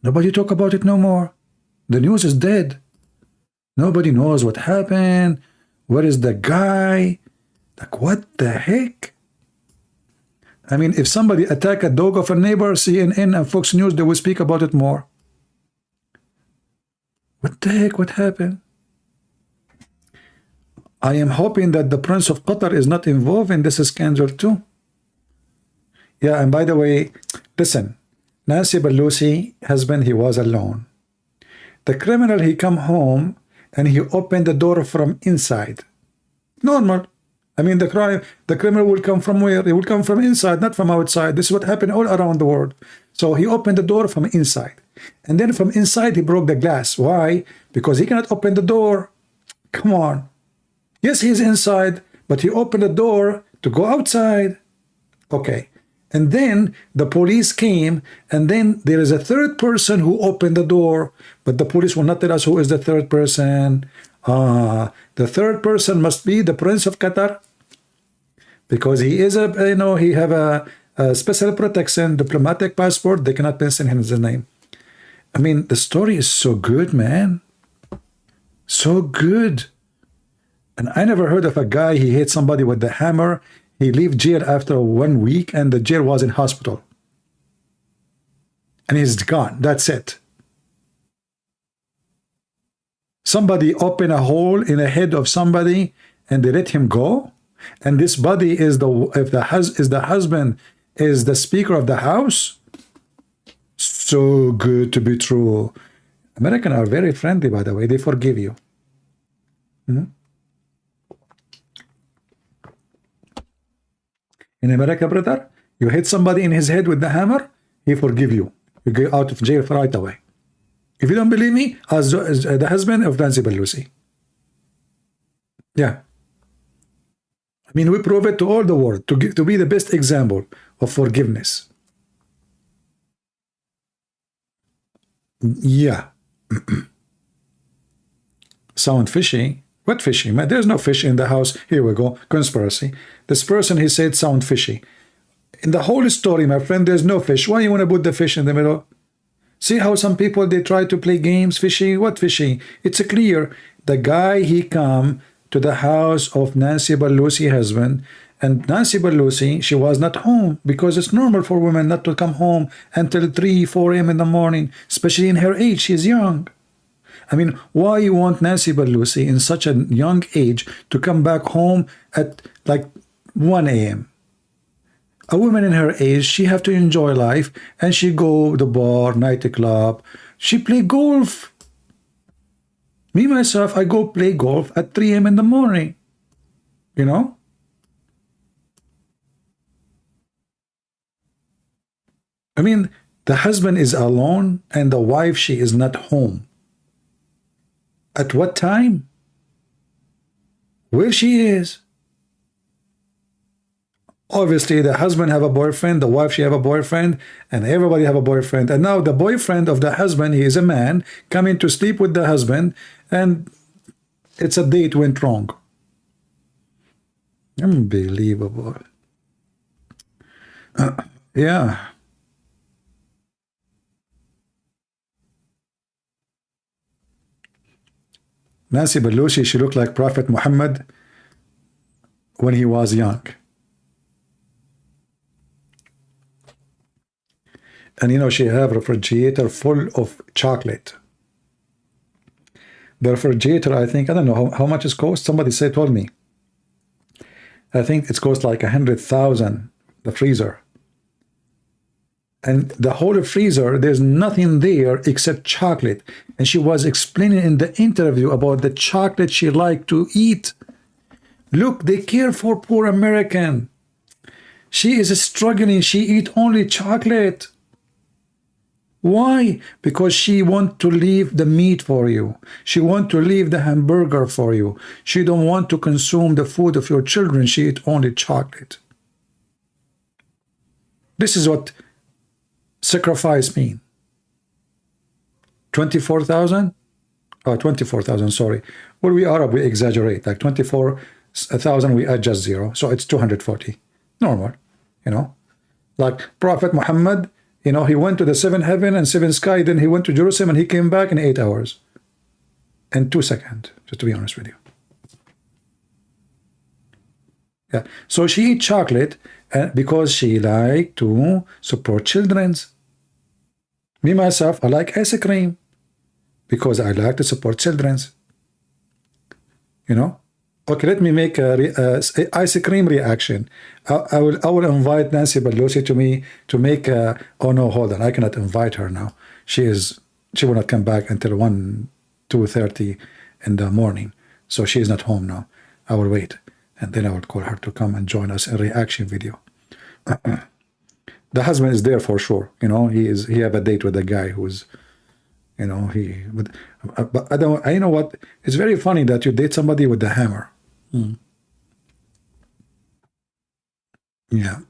Nobody talk about it no more. The news is dead. Nobody knows what happened. Where is the guy? Like, what the heck? I mean, if somebody attack a dog of a neighbor, CNN and Fox News, they will speak about it more. What the heck? What happened? I am hoping that the Prince of Qatar is not involved in this scandal too. Yeah, and by the way, listen, Nancy Pelosi husband, he was alone. The criminal, he come home and he opened the door from inside. Normal. I mean, the criminal will come from where? He will come from inside, not from outside. This is what happened all around the world. So he opened the door from inside. And then from inside, he broke the glass. Why? Because he cannot open the door. Come on. Yes, he's inside, but he opened the door to go outside. Okay. And then the police came, and then there is a third person who opened the door, but the police will not tell us who is the third person. The third person must be the Prince of Qatar, because he is he have a special protection, diplomatic passport. They cannot mention his name. I mean, the story is so good, man. So good. And I never heard of a guy, he hit somebody with the hammer. He left jail after 1 week, and the jail was in hospital. And he's gone. That's it. Somebody opened a hole in the head of somebody, and they let him go. And this body is the husband is the Speaker of the House. So good to be true. Americans are very friendly, by the way. They forgive you. In America, brother, you hit somebody in his head with the hammer, he forgive you. You get out of jail right away. If you don't believe me, as the husband of Nancy Pelosi. Yeah. I mean, we prove it to all the world, to be the best example of forgiveness. Yeah. Sound fishy. What fishy? Man, there's no fish in the house. Here we go. Conspiracy. This person, he said, sound fishy. In the whole story, my friend, there's no fish. Why you want to put the fish in the middle? See how some people, they try to play games. Fishy? What fishy? It's clear. The guy, he come to the house of Nancy Pelosi husband, and Nancy Pelosi, she was not home, because it's normal for women not to come home until 3, 4 a.m. in the morning, especially in her age. She's young. I mean, why you want Nancy Pelosi in such a young age to come back home at like 1 a.m.? A woman in her age, she have to enjoy life, and she go to the bar, nightclub, she play golf. Me, myself, I go play golf at 3 a.m. in the morning, you know? I mean, the husband is alone, and the wife, she is not home. At what time? Where she is? Obviously, the husband have a boyfriend, the wife, she have a boyfriend, and everybody have a boyfriend. And now the boyfriend of the husband, he is a man, coming to sleep with the husband, and it's a date went wrong. Unbelievable. Yeah. Nancy Pelosi, she looked like Prophet Muhammad when he was young. And you know, she have a refrigerator full of chocolate. The refrigerator, I think, I don't know how much it cost. Somebody told me. I think it's cost like 100,000, the freezer. And the whole freezer, there's nothing there except chocolate. And she was explaining in the interview about the chocolate she liked to eat. Look, they care for poor American. She is struggling. She eat only chocolate. Why? Because she want to leave the meat for you. She want to leave the hamburger for you. She don't want to consume the food of your children. She eat only chocolate. This is what sacrifice mean. 24,000? Oh, 24,000, sorry. Well, we Arab, we exaggerate. Like 24,000, we add just zero. So it's 240. Normal, you know. Like Prophet Muhammad, you know, he went to the 7th heaven and 7th sky, then he went to Jerusalem and he came back in 8 hours. And 2 seconds, just to be honest with you. Yeah. So she eat chocolate because she like to support children's. Me, myself, I like ice cream because I like to support children's. You know? Okay, let me make a ice cream reaction. I will invite Nancy Pelosi to make a, oh no, hold on, I cannot invite her now. She will not come back until 2:30 in the morning. So she is not home now. I will wait, and then I will call her to come and join us in reaction video. The husband is there for sure. You know, he have a date with a guy who's, you know, but I don't. You know what? It's very funny that you date somebody with the hammer. Yeah.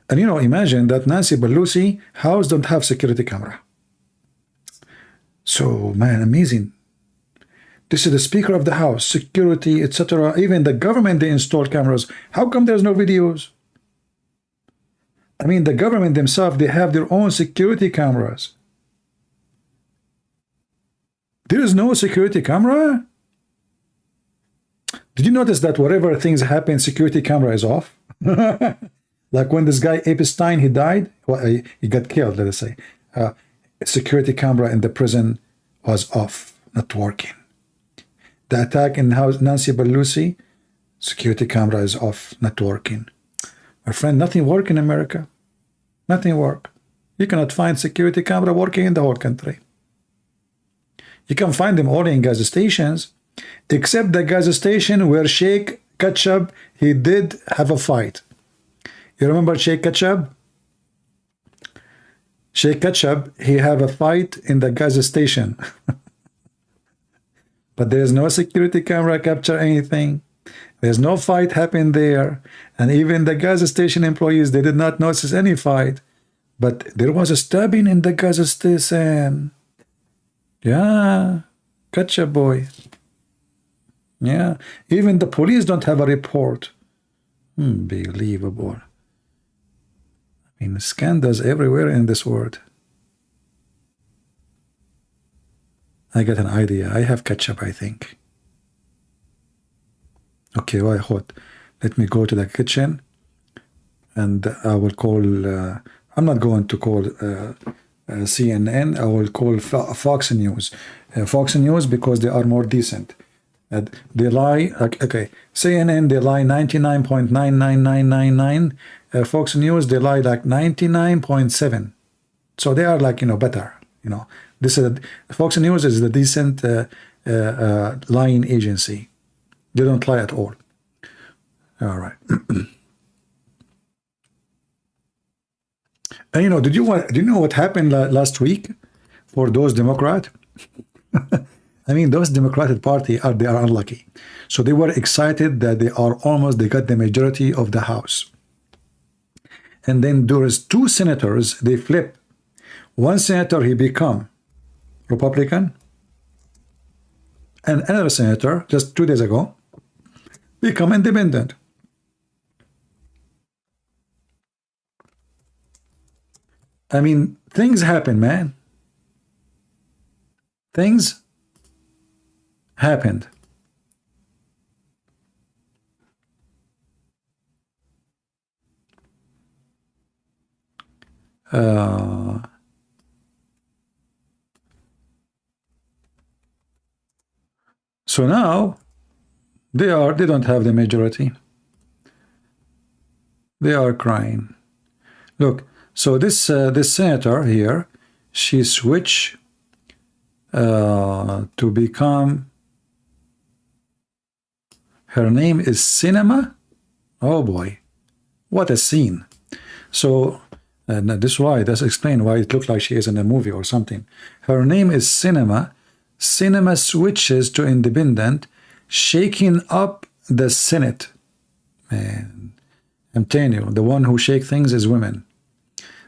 And you know, imagine that Nancy Pelosi house don't have security camera. So man, amazing. This is the Speaker of the House, security, etc. Even the government, they installed cameras. How come there's no videos? I mean, the government themselves, they have their own security cameras. There is no security camera? Did you notice that wherever things happen, security camera is off? Like when this guy Epstein, he died, well, he got killed, let us say. Security camera in the prison was off, not working. The attack in house Nancy Pelosi, security camera is off, not working. My friend, nothing work in America. Nothing work. You cannot find security camera working in the whole country. You can find them only in gas stations, except the gas station where Sheikh Ketchup, he did have a fight. You remember Sheikh Ketchup? Sheikh Ketchup, he have a fight in the gas station. But there's no security camera capture anything. There's no fight happened there. And even the gas station employees, they did not notice any fight. But there was a stabbing in the gas station. Yeah, Ketchup boy. Yeah, even the police don't have a report. Unbelievable. I mean, scandals everywhere in this world. I got an idea. I have ketchup, I think. Okay, well, hot. Let me go to the kitchen, and I will call. I'm not going to call CNN. I will call Fox News. Fox News, because they are more decent. They lie. Okay, CNN, they lie 99.99999. Fox News, they lie like 99.7. So they are like, you know, better. You know, this is Fox News is the decent lying agency. They don't lie at all. All right. And you know, do you know what happened last week for those Democrats? I mean, those Democratic Party they are unlucky. So they were excited that they got the majority of the House. And then there is two senators, they flip. One senator, he become Republican, and another senator, just 2 days ago, become independent. I mean, things happen, man. Things happened. So now they don't have the majority. They are crying. Look, so this senator here, she switched to become. Her name is Cinema. Oh boy, what a scene! So, and that's explain why it looked like she is in a movie or something. Her name is Cinema. Cinema switches to independent, shaking up the Senate. Man, I'm telling you, the one who shake things is women.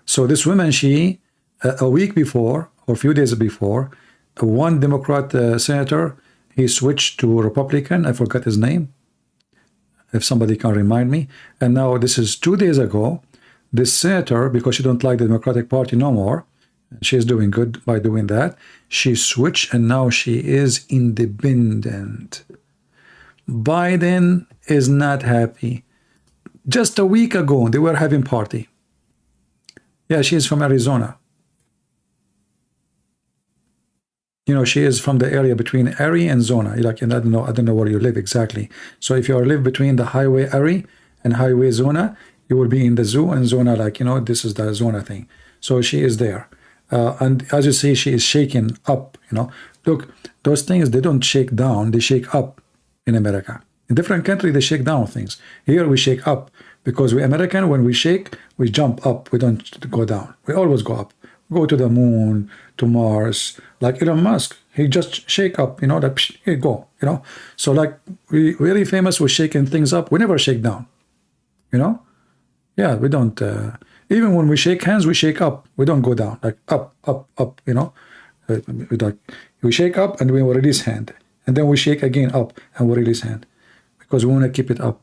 So this woman, she, a week before, or a few days before, one Democrat senator, he switched to Republican. I forgot his name. If somebody can remind me. And now this is 2 days ago. This senator, because she don't like the Democratic Party no more, she's doing good by doing that. She switched, and now she is independent. Biden is not happy. Just a week ago, they were having party. Yeah, she's from Arizona. You know, she is from the area between Ari and Zona. Like, and I don't know where you live exactly. So if you live between the highway Ari and highway Zona, you will be in the zoo, and Zona, like, you know, this is the Zona thing. So she is there. And as you see, she is shaking up, you know. Look, those things, they don't shake down, they shake up in America. In different countries, they shake down things. Here we shake up because we American, when we shake, we jump up. We don't go down. We always go up. Go to the moon, to Mars, like Elon Musk. He just shake up, you know, that here you go, you know. So like we really famous with shaking things up. We never shake down, you know. Yeah, we don't. Even when we shake hands, we shake up. We don't go down, like up, up, up, you know. We shake up and we will release hand, and then we shake again up and we release hand because we want to keep it up.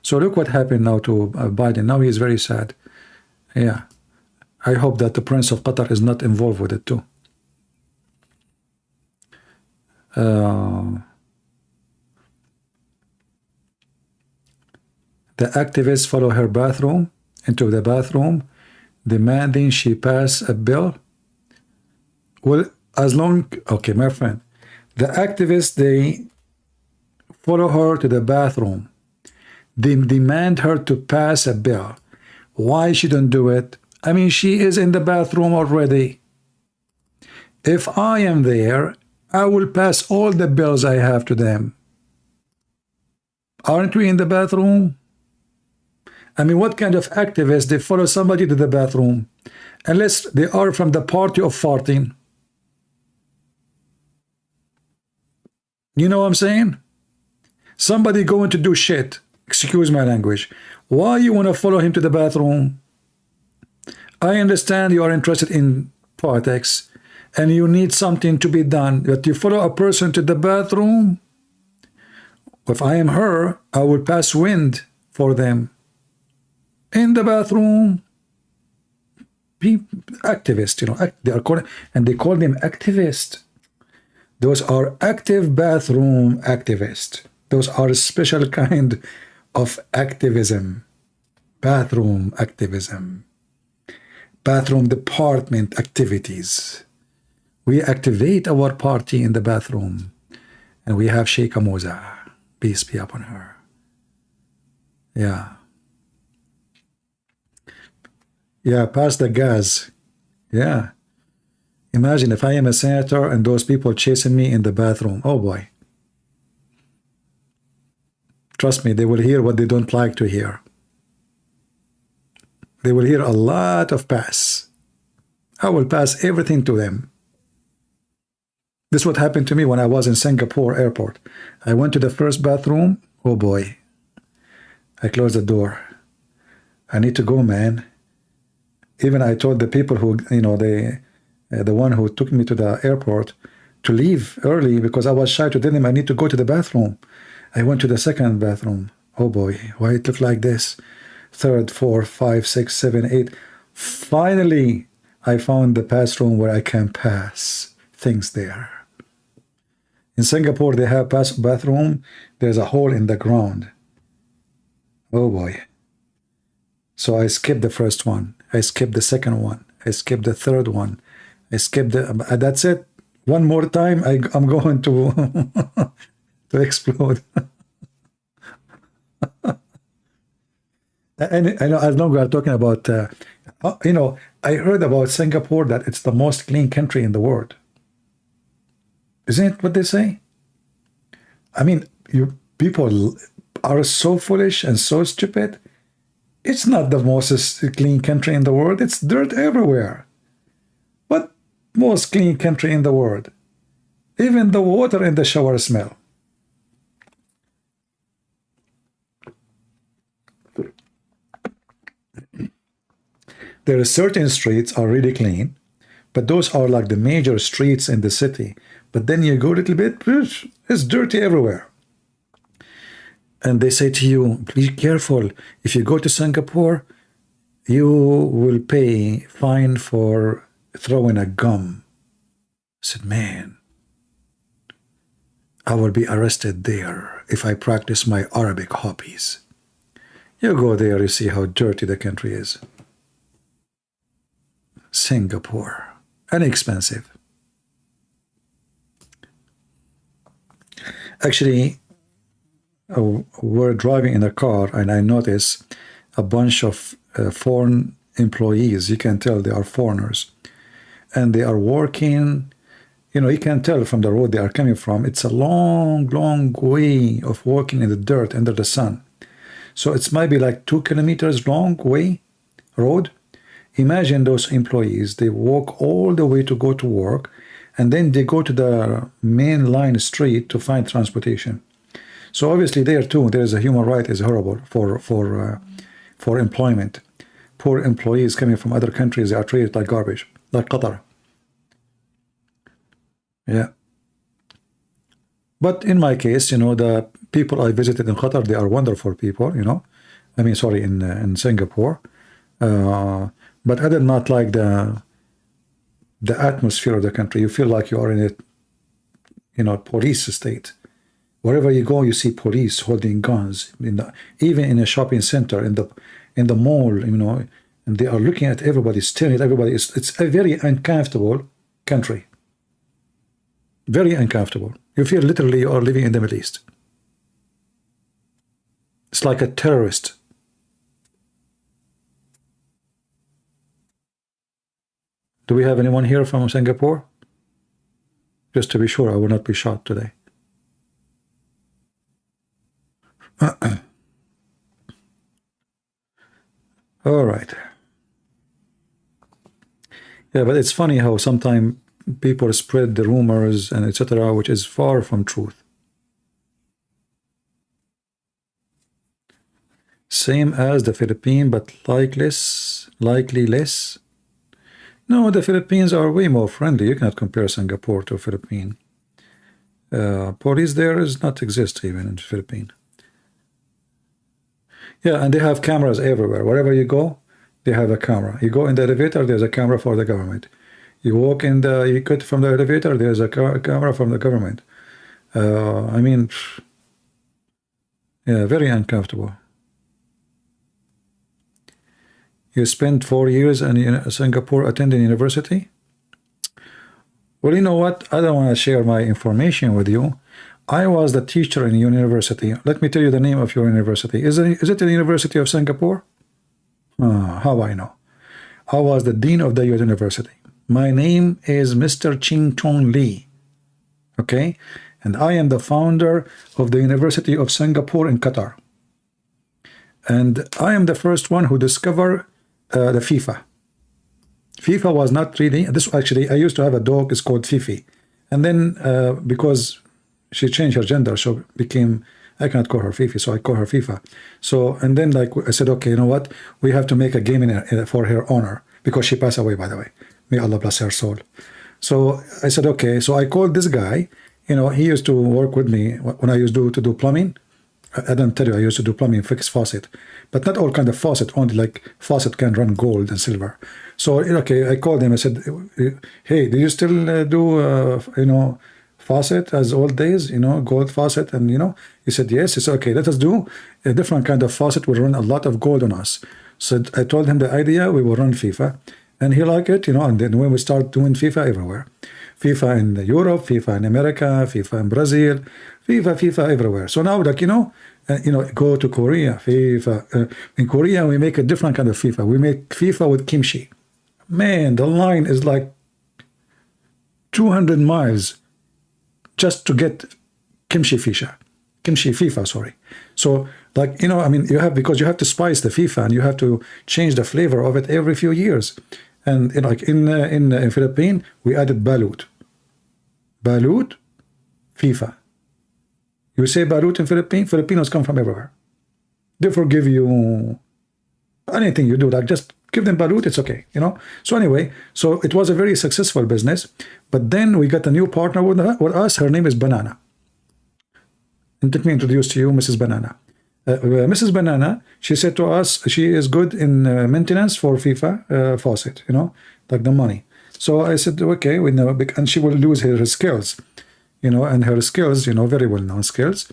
So look what happened now to Biden. Now he is very sad. Yeah. I hope that the Prince of Qatar is not involved with it too. The activists follow her into the bathroom, demanding she pass a bill. Well, as long, okay, my friend, the activists, they follow her to the bathroom. They demand her to pass a bill. Why she don't do it? I mean, she is in the bathroom already. If I am there, I will pass all the bills I have to them. Aren't we in the bathroom? I mean, what kind of activists, they follow somebody to the bathroom? Unless they are from the party of farting. You know what I'm saying? Somebody going to do shit. Excuse my language. Why you want to follow him to the bathroom? I understand you are interested in politics and you need something to be done, but you follow a person to the bathroom? If I am her, I will pass wind for them. In the bathroom. Activists, you know, they are called, and they call them activists. Those are active bathroom activists. Those are a special kind of activism. Bathroom activism. Bathroom department activities. We activate our party in the bathroom, and we have Sheikha Moza, peace be upon her. Yeah. Yeah, pass the gas. Yeah. Imagine if I am a senator and those people chasing me in the bathroom. Oh boy. Trust me, they will hear what they don't like to hear. They will hear a lot of pass. I will pass everything to them. This is what happened to me when I was in Singapore airport. I went to the first bathroom. Oh boy. I closed the door. I need to go, man. Even I told the people who, you know, the one who took me to the airport to leave early because I was shy to tell them I need to go to the bathroom. I went to the second bathroom. Oh boy, why it looked like this? Third, fourth, 5, 6, 7, 8. Finally, I found the pass room where I can pass things there. In Singapore, they have pass bathroom. There's a hole in the ground. Oh boy. So I skipped the first one. I skipped the second one. I skipped the third one. I skipped the, that's it. One more time, I'm going to to explode. And I know, as long as we are talking about, you know, I heard about Singapore that it's the most clean country in the world. Isn't it what they say? I mean, you people are so foolish and so stupid. It's not the most clean country in the world. It's dirt everywhere. What most clean country in the world? Even the water in the shower smell. There are certain streets are really clean, but those are like the major streets in the city. But then you go a little bit, it's dirty everywhere. And they say to you, be careful. If you go to Singapore, you will pay fine for throwing a gum. I said, man, I will be arrested there if I practice my Arabic hobbies. You go there, you see how dirty the country is. Singapore, inexpensive. Actually, we're driving in a car, and I notice a bunch of foreign employees. You can tell they are foreigners, and they are working. You know, you can tell from the road they are coming from. It's a long, long way of walking in the dirt under the sun. So it's maybe like 2 kilometers long way road. Imagine those employees, they walk all the way to go to work, and then they go to the main line street to find transportation. So obviously there too, there is a human right is horrible for employment. Poor employees coming from other countries, they are treated like garbage, like Qatar. Yeah. But in my case, you know, the people I visited in Qatar, they are wonderful people, you know. I mean, sorry, in Singapore. But I did not like the atmosphere of the country. You feel like you are in a, you know, police state. Wherever you go, you see police holding guns. Even in a shopping center, in the mall, you know, and they are looking at everybody, staring at everybody. It's a very uncomfortable country. Very uncomfortable. You feel literally you are living in the Middle East. It's like a terrorist. Do we have anyone here from Singapore? Just to be sure I will not be shot today. All right. Yeah, but it's funny how sometimes people spread the rumors and etc., which is far from truth. Same as the Philippines, but likely less. No, the Philippines are way more friendly. You cannot compare Singapore to Philippines. Police there does not exist even in the Philippines. Yeah, and they have cameras everywhere. Wherever you go, they have a camera. You go in the elevator, there's a camera for the government. You walk in you get from the elevator, there's a camera from the government. I mean, yeah, very uncomfortable. You spent 4 years in Singapore attending university? Well, you know what? I don't want to share my information with you. I was the teacher in university. Let me tell you the name of your university. Is it the University of Singapore? How I know? I was the dean of the university. My name is Mr. Ching Chong Lee. Okay? And I am the founder of the University of Singapore in Qatar. And I am the first one who discovered the FIFA. FIFA was not really, this actually, I used to have a dog, it's called Fifi. And then because she changed her gender, so became, I cannot call her Fifi, so I call her FIFA. So, and then like I said, okay, you know what? We have to make a game for her honor, because she passed away, by the way. May Allah bless her soul. So I said, okay, so I called this guy, you know, he used to work with me when I used to do plumbing. I didn't tell you, I used to do plumbing, fix faucet, but not all kind of faucet, only like faucet can run gold and silver. So, okay, I called him, I said, hey, do you still do, you know, faucet as old days, you know, gold faucet? And, you know, he said, yes. He said, okay, let us do a different kind of faucet, will run a lot of gold on us. So I told him the idea, we will run FIFA. And he liked it, you know, and then when we start doing FIFA everywhere. FIFA in Europe, FIFA in America, FIFA in Brazil, FIFA everywhere. So now, like, you know, go to Korea, FIFA. In Korea, we make a different kind of FIFA. We make FIFA with kimchi. Man, the line is like 200 miles just to get kimchi FIFA, sorry. So, like, you know, I mean, because you have to spice the FIFA and you have to change the flavor of it every few years. And like in Philippines, we added balut. Balut, FIFA. You say balut in Philippines, Filipinos come from everywhere. They forgive you anything you do, like just give them balut, it's okay, you know. So anyway, so it was a very successful business. But then we got a new partner with us. Her name is Banana. And let me introduce to you Mrs. Banana. Mrs. Banana, she said to us, she is good in maintenance for FIFA faucet, you know, like the money. So I said, okay, we know, and she will lose her skills, you know, and her skills, you know, very well-known skills,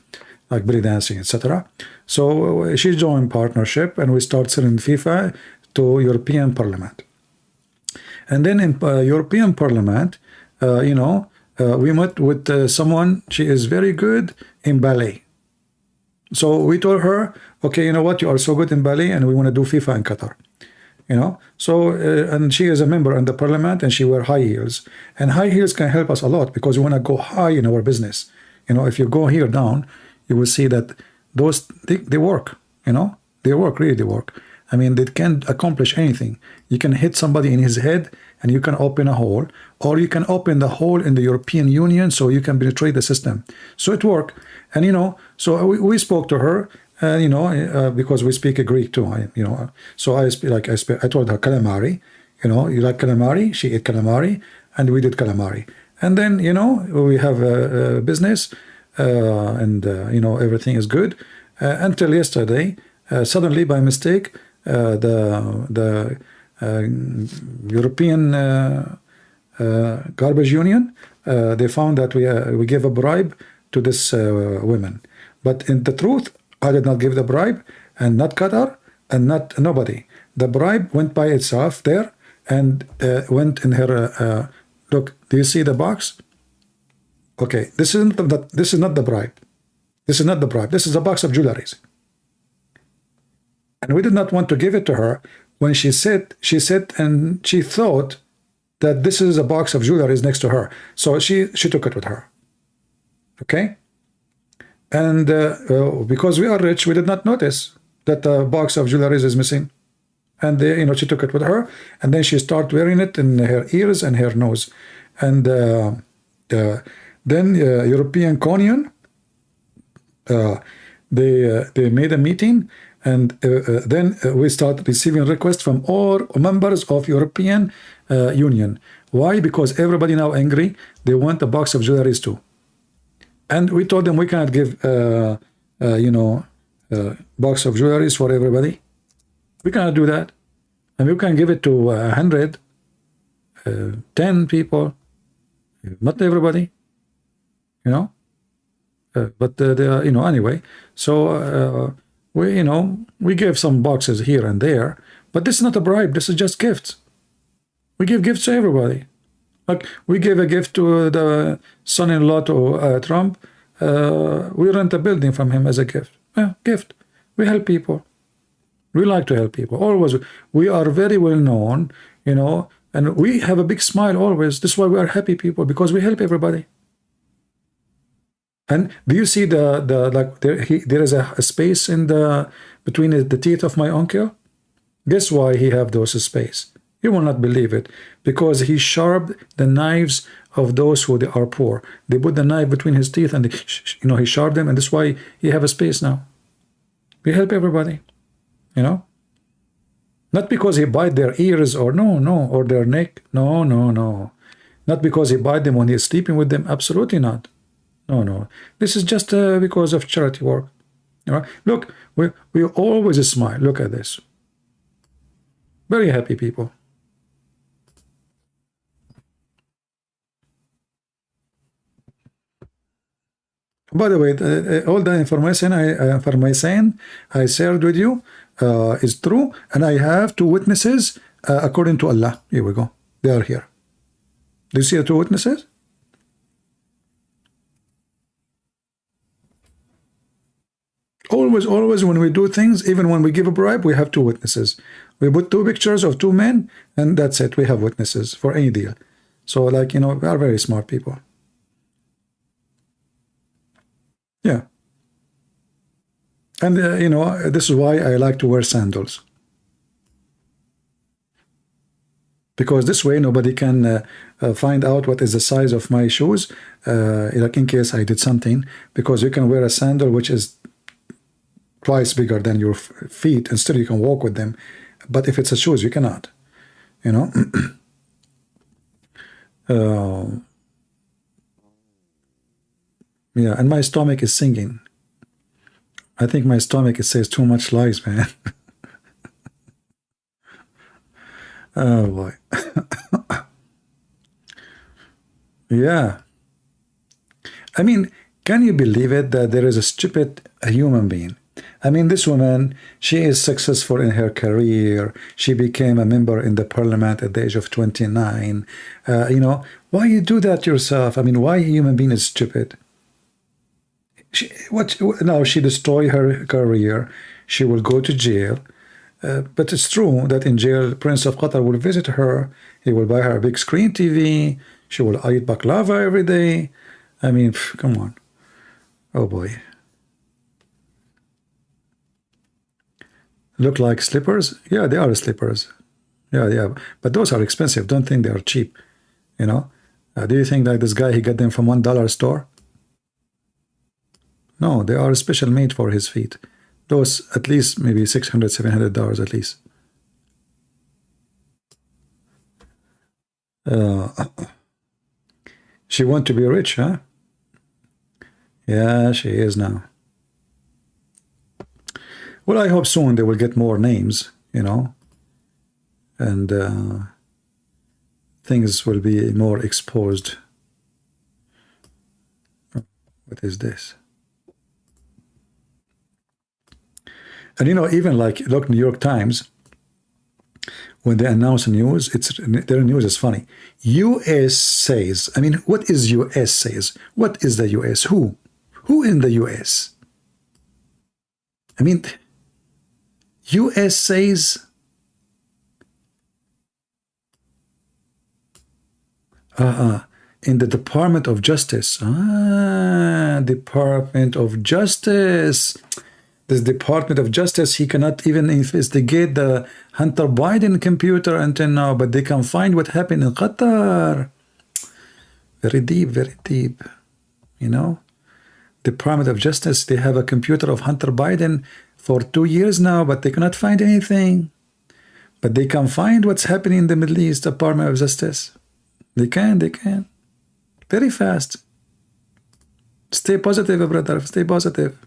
like belly dancing, etc. So she joined partnership, and we start selling FIFA to European Parliament. And then in European Parliament, you know, we met with someone. She is very good in ballet. So we told her, okay, you know what? You are so good in ballet, and we want to do FIFA in Qatar. So and she is a member in the parliament, and she wear high heels, and high heels can help us a lot because we want to go high in our business. If you go here down, you will see that those they work. They work, really they work. I mean, they can't accomplish anything. You can hit somebody in his head and you can open a hole, or you can open the hole in the European Union so you can penetrate the system. So it worked. And so we spoke to her, because we speak Greek too. So I told her calamari. You like calamari? She ate calamari, and we did calamari. And then we have a business, and everything is good until yesterday. Suddenly, by mistake, the European Garbage Union, they found that we gave a bribe to this woman. But in the truth, I did not give the bribe, and not Qatar, and not nobody. The bribe went by itself there, and went in her. Look, do you see the box? Okay, this is not the bribe. This is not the bribe. This is a box of jewelries. And we did not want to give it to her. When she said, and she thought that this is a box of jewelries next to her. So she took it with her. Okay? And because we are rich, we did not notice that the box of jewelries is missing. And she took it with her, and then she started wearing it in her ears and her nose. And then European Union, they made a meeting, and then we started receiving requests from all members of European Union. Why? Because everybody now angry. They want a box of jewelries too. And we told them we cannot give box of jewelries for everybody. We cannot do that. And we can give it to 100, 10 people, not everybody, but anyway. So we gave some boxes here and there, but this is not a bribe. This is just gifts. We give gifts to everybody. Like we gave a gift to the son-in-law to Trump. We rent a building from him as a gift. Yeah, gift. We help people. We like to help people. Always. We are very well known, and we have a big smile always. This is why we are happy people, because we help everybody. And do you see there is a space in between the teeth of my uncle? Guess why he have those space? You will not believe it, because he sharpened the knives of those who are poor. They put the knife between his teeth, and he sharpened them, and that's why he have a space now. We help everybody, not because he bite their ears or or their neck. No. Not because he bite them when he's sleeping with them. Absolutely not. No. This is just because of charity work. Look, we always smile. Look at this. Very happy people. By the way, all the information I shared with you is true, and I have two witnesses according to Allah. Here we go. They are here. Do you see the two witnesses? Always when we do things, even when we give a bribe, we have two witnesses. We put two pictures of two men, and that's it. We have witnesses for any deal. So, we are very smart people. Yeah. And, this is why I like to wear sandals. Because this way, nobody can find out what is the size of my shoes, in case I did something. Because you can wear a sandal which is twice bigger than your feet, and still you can walk with them. But if it's a shoes, you cannot. Yeah, and my stomach is singing. I think my stomach, it says too much lies, man. Oh boy. Yeah. I mean, can you believe it that there is a stupid human being I mean, this woman, she is successful in her career. She became a member in the parliament at the age of 29. You know, why you do that yourself? I mean, why a human being is stupid? Now she destroy her career. She will go to jail. But it's true that in jail, Prince of Qatar will visit her. He will buy her a big screen TV. She will eat baklava every day. I mean, come on. Oh boy. Look like slippers? Yeah, they are slippers. Yeah. But those are expensive. Don't think they are cheap. You know? Do you think that this guy, he got them from $1 store? No, they are special made for his feet. Those at least maybe $600, $700 at least. She want to be rich, huh? Yeah, she is now. Well, I hope soon they will get more names, you know, and things will be more exposed. What is this? And you know, even like, look, New York Times, when they announce news, their news is funny. U.S. says, I mean, what is U.S. says? What is the U.S.? Who? Who in the U.S.? I mean, U.S. says, in the Department of Justice. Department of Justice. This Department of Justice, he cannot even investigate the Hunter Biden computer until now, but they can find what happened in Qatar. Very deep, you know. Department of Justice, they have a computer of Hunter Biden for 2 years now, but they cannot find anything. But they can find what's happening in the Middle East, Department of Justice. They can. Very fast. Stay positive, brother, stay positive.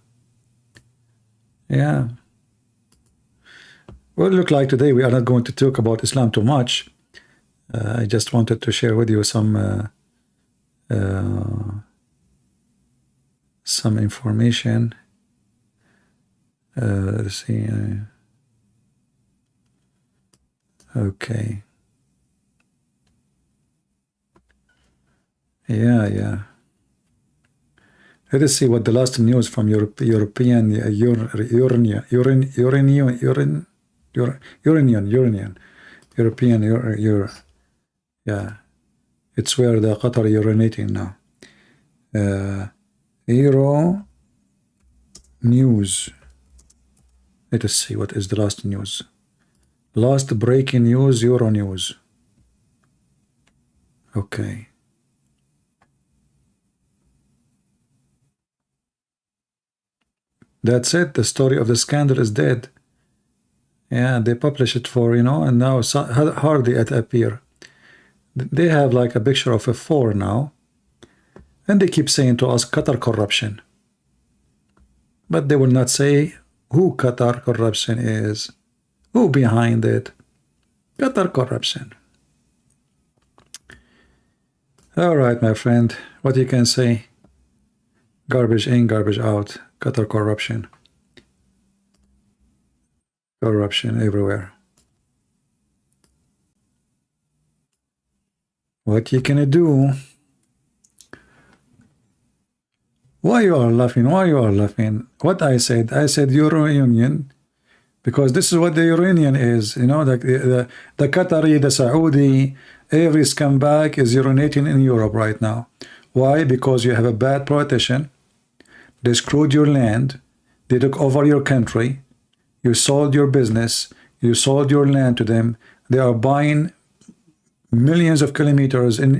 Yeah. Well, look like today we are not going to talk about Islam too much. I just wanted to share with you some information. Let's see. Okay. Yeah. Let us see what the last news from European yeah, it's where the Qatar urinating now. Euro news. Let us see what is the last news. Last breaking news, Euro news. Okay. That's it. The story of the scandal is dead. Yeah, they publish it for, you know, and now hardly it appear. They have like a picture of a 4 now. And they keep saying to us, Qatar corruption. But they will not say who Qatar corruption is. Who behind it. Qatar corruption. All right, my friend. What you can say? Garbage in, garbage out. Qatar corruption. Corruption everywhere. What you gonna do? Why you are laughing? Why you are laughing? What I said Euro Union, because this is what the Euro Union is. You know, the Qatari, the Saudi, every scumbag is urinating in Europe right now. Why? Because you have a bad politician. They screwed your land. They took over your country. You sold your business. You sold your land to them. They are buying millions of kilometers in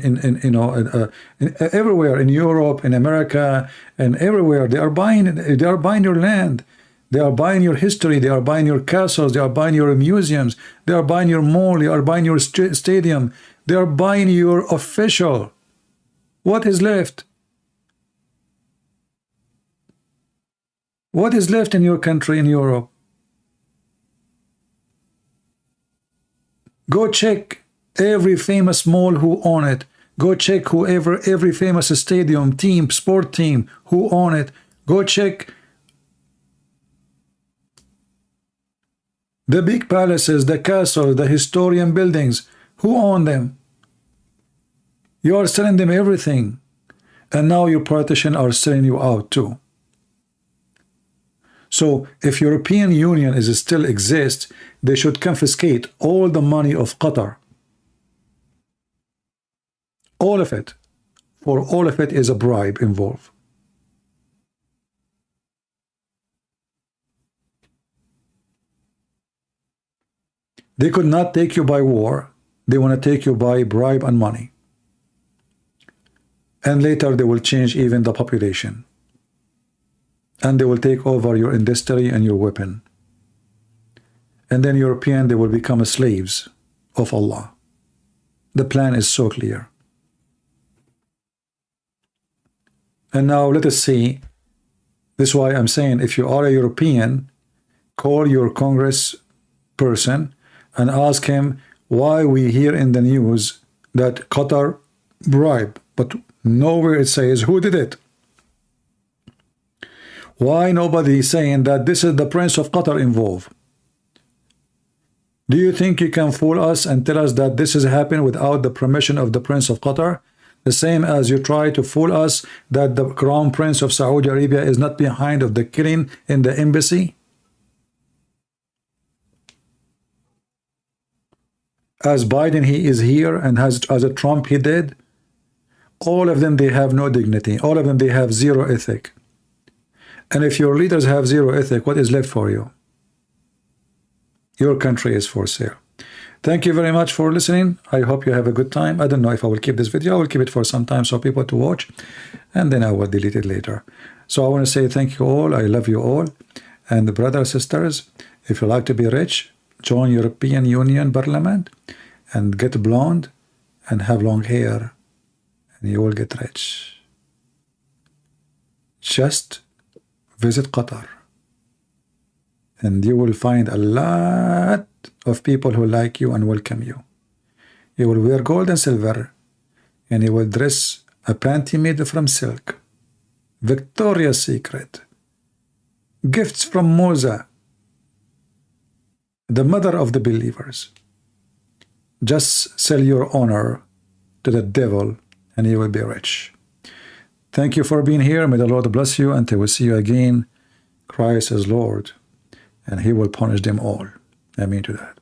everywhere in Europe, in America, and everywhere. They are buying your land. They are buying your history. They are buying your castles. They are buying your museums. They are buying your mall. They are buying your stadium. They are buying your official. What is left? What is left in your country, in Europe? Go check every famous mall who own it. Go check every famous stadium, team, sport team, who own it. Go check The big palaces, the castles, the historian buildings, who own them? You are selling them everything. And now your politicians are selling you out too. So if European Union is still exists, they should confiscate all the money of Qatar. All of it. For all of it is a bribe involved. They could not take you by war. They want to take you by bribe and money. And later they will change even the population. And they will take over your industry and your weapon. And then European, they will become slaves of Allah. The plan is so clear. And now let us see. This is why I'm saying, if you are a European, call your Congress person and ask him why we hear in the news that Qatar bribe, but nowhere it says who did it. Why nobody is saying that this is the Prince of Qatar involved? Do you think you can fool us and tell us that this has happened without the permission of the Prince of Qatar? The same as you try to fool us that the Crown Prince of Saudi Arabia is not behind of the killing in the embassy? As Biden, he is here, and as a Trump, he did. All of them, they have no dignity. All of them, they have zero ethic. And if your leaders have zero ethic, what is left for you? Your country is for sale. Thank you very much for listening. I hope you have a good time. I don't know if I will keep this video. I will keep it for some time so people to watch, and then I will delete it later. So I want to say thank you all. I love you all. And brothers, sisters, if you like to be rich, join European Union Parliament and get blonde and have long hair, and you will get rich. Just visit Qatar, and you will find a lot of people who like you and welcome you. You will wear gold and silver, and you will dress a panty made from silk. Victoria's Secret. Gifts from Moza, the mother of the believers. Just sell your honor to the devil, and you will be rich. Thank you for being here. May the Lord bless you until we see you again. Christ is Lord, and he will punish them all. Amen to that.